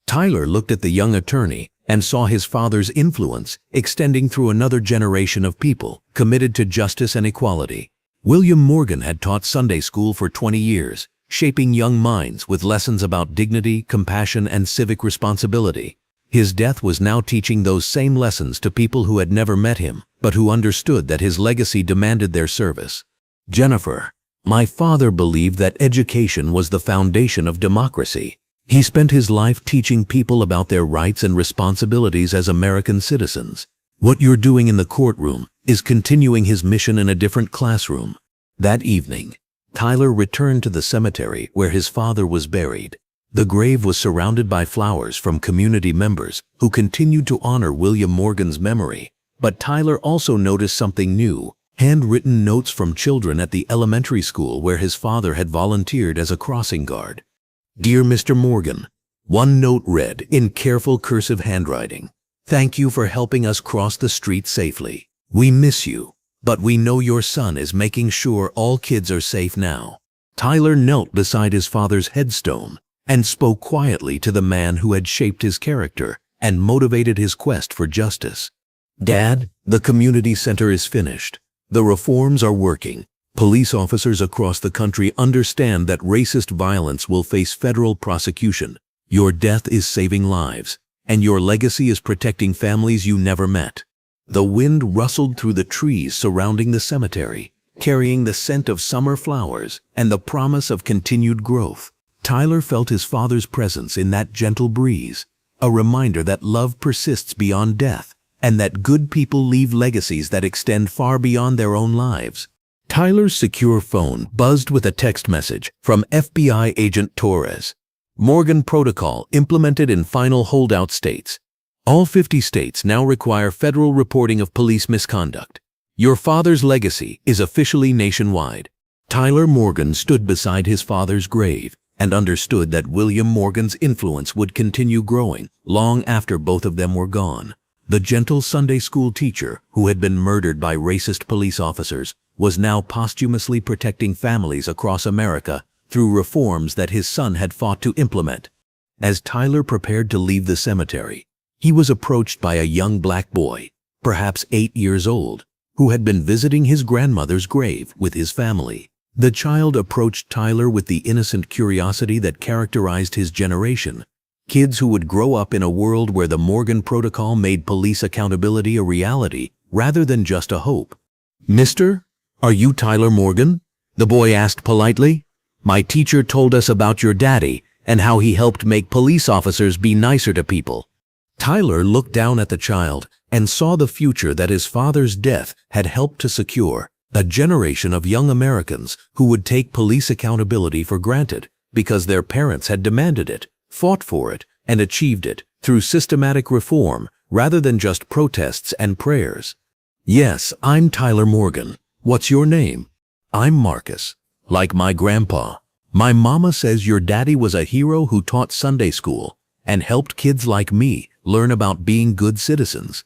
Tyler looked at the young attorney and saw his father's influence extending through another generation of people committed to justice and equality. William Morgan had taught Sunday school for 20 years, shaping young minds with lessons about dignity, compassion, and civic responsibility. His death was now teaching those same lessons to people who had never met him, but who understood that his legacy demanded their service. Jennifer, my father believed that education was the foundation of democracy. He spent his life teaching people about their rights and responsibilities as American citizens. What you're doing in the courtroom is continuing his mission in a different classroom. That evening, Tyler returned to the cemetery where his father was buried. The grave was surrounded by flowers from community members who continued to honor William Morgan's memory. But Tyler also noticed something new: handwritten notes from children at the elementary school where his father had volunteered as a crossing guard. Dear Mr. Morgan, one note read in careful cursive handwriting, "Thank you for helping us cross the street safely. We miss you, but we know your son is making sure all kids are safe now." Tyler knelt beside his father's headstone and spoke quietly to the man who had shaped his character and motivated his quest for justice. Dad, the community center is finished. The reforms are working. Police officers across the country understand that racist violence will face federal prosecution. Your death is saving lives, and your legacy is protecting families you never met. The wind rustled through the trees surrounding the cemetery, carrying the scent of summer flowers and the promise of continued growth. Tyler felt his father's presence in that gentle breeze, a reminder that love persists beyond death and that good people leave legacies that extend far beyond their own lives. Tyler's secure phone buzzed with a text message from FBI agent Torres. Morgan Protocol implemented in final holdout states. All 50 states now require federal reporting of police misconduct. Your father's legacy is officially nationwide. Tyler Morgan stood beside his father's grave and understood that William Morgan's influence would continue growing long after both of them were gone. The gentle Sunday school teacher who had been murdered by racist police officers was now posthumously protecting families across America through reforms that his son had fought to implement. As Tyler prepared to leave the cemetery, he was approached by a young black boy, perhaps 8 years old, who had been visiting his grandmother's grave with his family. The child approached Tyler with the innocent curiosity that characterized his generation. Kids who would grow up in a world where the Morgan Protocol made police accountability a reality rather than just a hope. "Mister, are you Tyler Morgan?" the boy asked politely. "My teacher told us about your daddy and how he helped make police officers be nicer to people." Tyler looked down at the child and saw the future that his father's death had helped to secure: a generation of young Americans who would take police accountability for granted because their parents had demanded it, fought for it, and achieved it through systematic reform rather than just protests and prayers. "Yes, I'm Tyler Morgan. What's your name?" "I'm Marcus. Like my grandpa. My mama says your daddy was a hero who taught Sunday school and helped kids like me learn about being good citizens."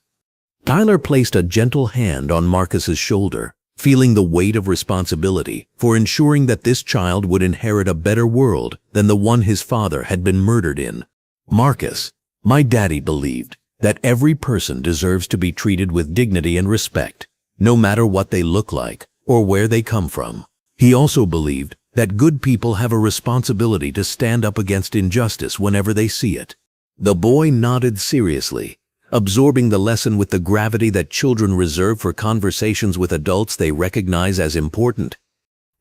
Tyler placed a gentle hand on Marcus's shoulder, feeling the weight of responsibility for ensuring that this child would inherit a better world than the one his father had been murdered in. "Marcus, my daddy believed that every person deserves to be treated with dignity and respect, no matter what they look like or where they come from. He also believed that good people have a responsibility to stand up against injustice whenever they see it." The boy nodded seriously, absorbing the lesson with the gravity that children reserve for conversations with adults they recognize as important.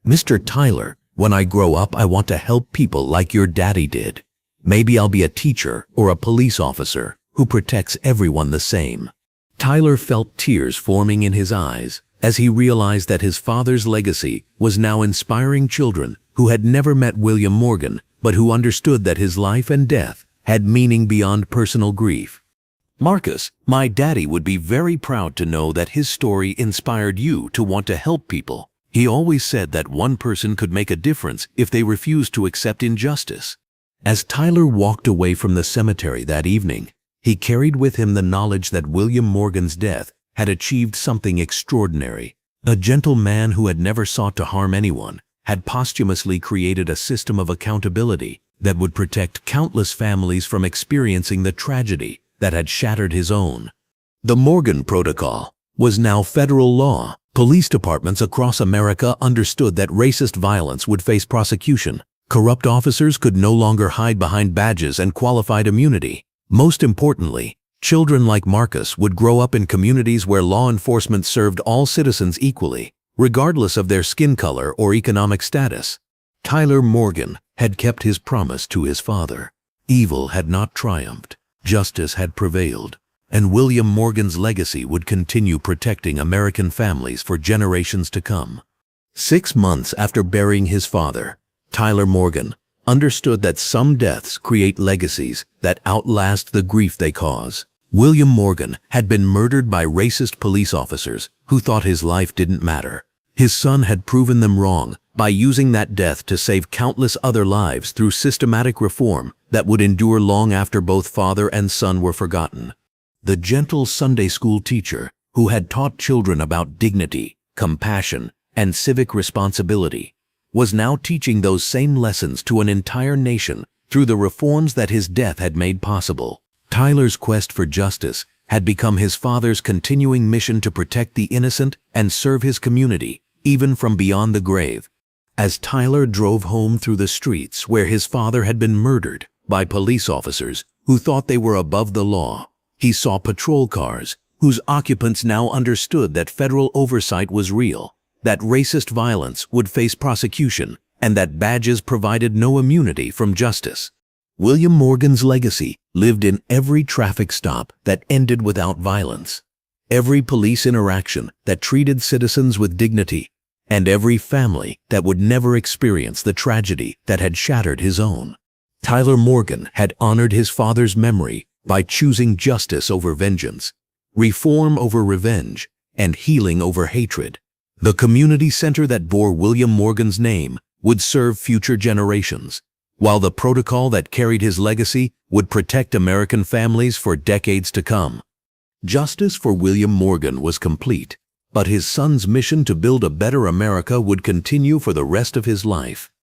"Mr. Tyler, when I grow up, I want to help people like your daddy did. Maybe I'll be a teacher or a police officer who protects everyone the same." Tyler felt tears forming in his eyes as he realized that his father's legacy was now inspiring children who had never met William Morgan, but who understood that his life and death had meaning beyond personal grief. Marcus, my daddy would be very proud to know that his story inspired you to want to help people. He always said that one person could make a difference if they refused to accept injustice. As Tyler walked away from the cemetery that evening, he carried with him the knowledge that William Morgan's death had achieved something extraordinary. A gentle man who had never sought to harm anyone had posthumously created a system of accountability that would protect countless families from experiencing the tragedy that had shattered his own. The Morgan Protocol was now federal law. Police departments across America understood that racist violence would face prosecution. Corrupt officers could no longer hide behind badges and qualified immunity. Most importantly, children like Marcus would grow up in communities where law enforcement served all citizens equally, regardless of their skin color or economic status. Tyler Morgan had kept his promise to his father. Evil had not triumphed. Justice had prevailed, and William Morgan's legacy would continue protecting American families for generations to come. 6 months after burying his father, Tyler Morgan understood that some deaths create legacies that outlast the grief they cause. William Morgan had been murdered by racist police officers who thought his life didn't matter. His son had proven them wrong by using that death to save countless other lives through systematic reform that would endure long after both father and son were forgotten. The gentle Sunday school teacher who had taught children about dignity, compassion, and civic responsibility was now teaching those same lessons to an entire nation through the reforms that his death had made possible. Tyler's quest for justice had become his father's continuing mission to protect the innocent and serve his community, even from beyond the grave. As Tyler drove home through the streets where his father had been murdered by police officers who thought they were above the law, he saw patrol cars whose occupants now understood that federal oversight was real, that racist violence would face prosecution, and that badges provided no immunity from justice. William Morgan's legacy lived in every traffic stop that ended without violence, every police interaction that treated citizens with dignity, and every family that would never experience the tragedy that had shattered his own. Tyler Morgan had honored his father's memory by choosing justice over vengeance, reform over revenge, and healing over hatred. The community center that bore William Morgan's name would serve future generations, while the protocol that carried his legacy would protect American families for decades to come. Justice for William Morgan was complete, but his son's mission to build a better America would continue for the rest of his life.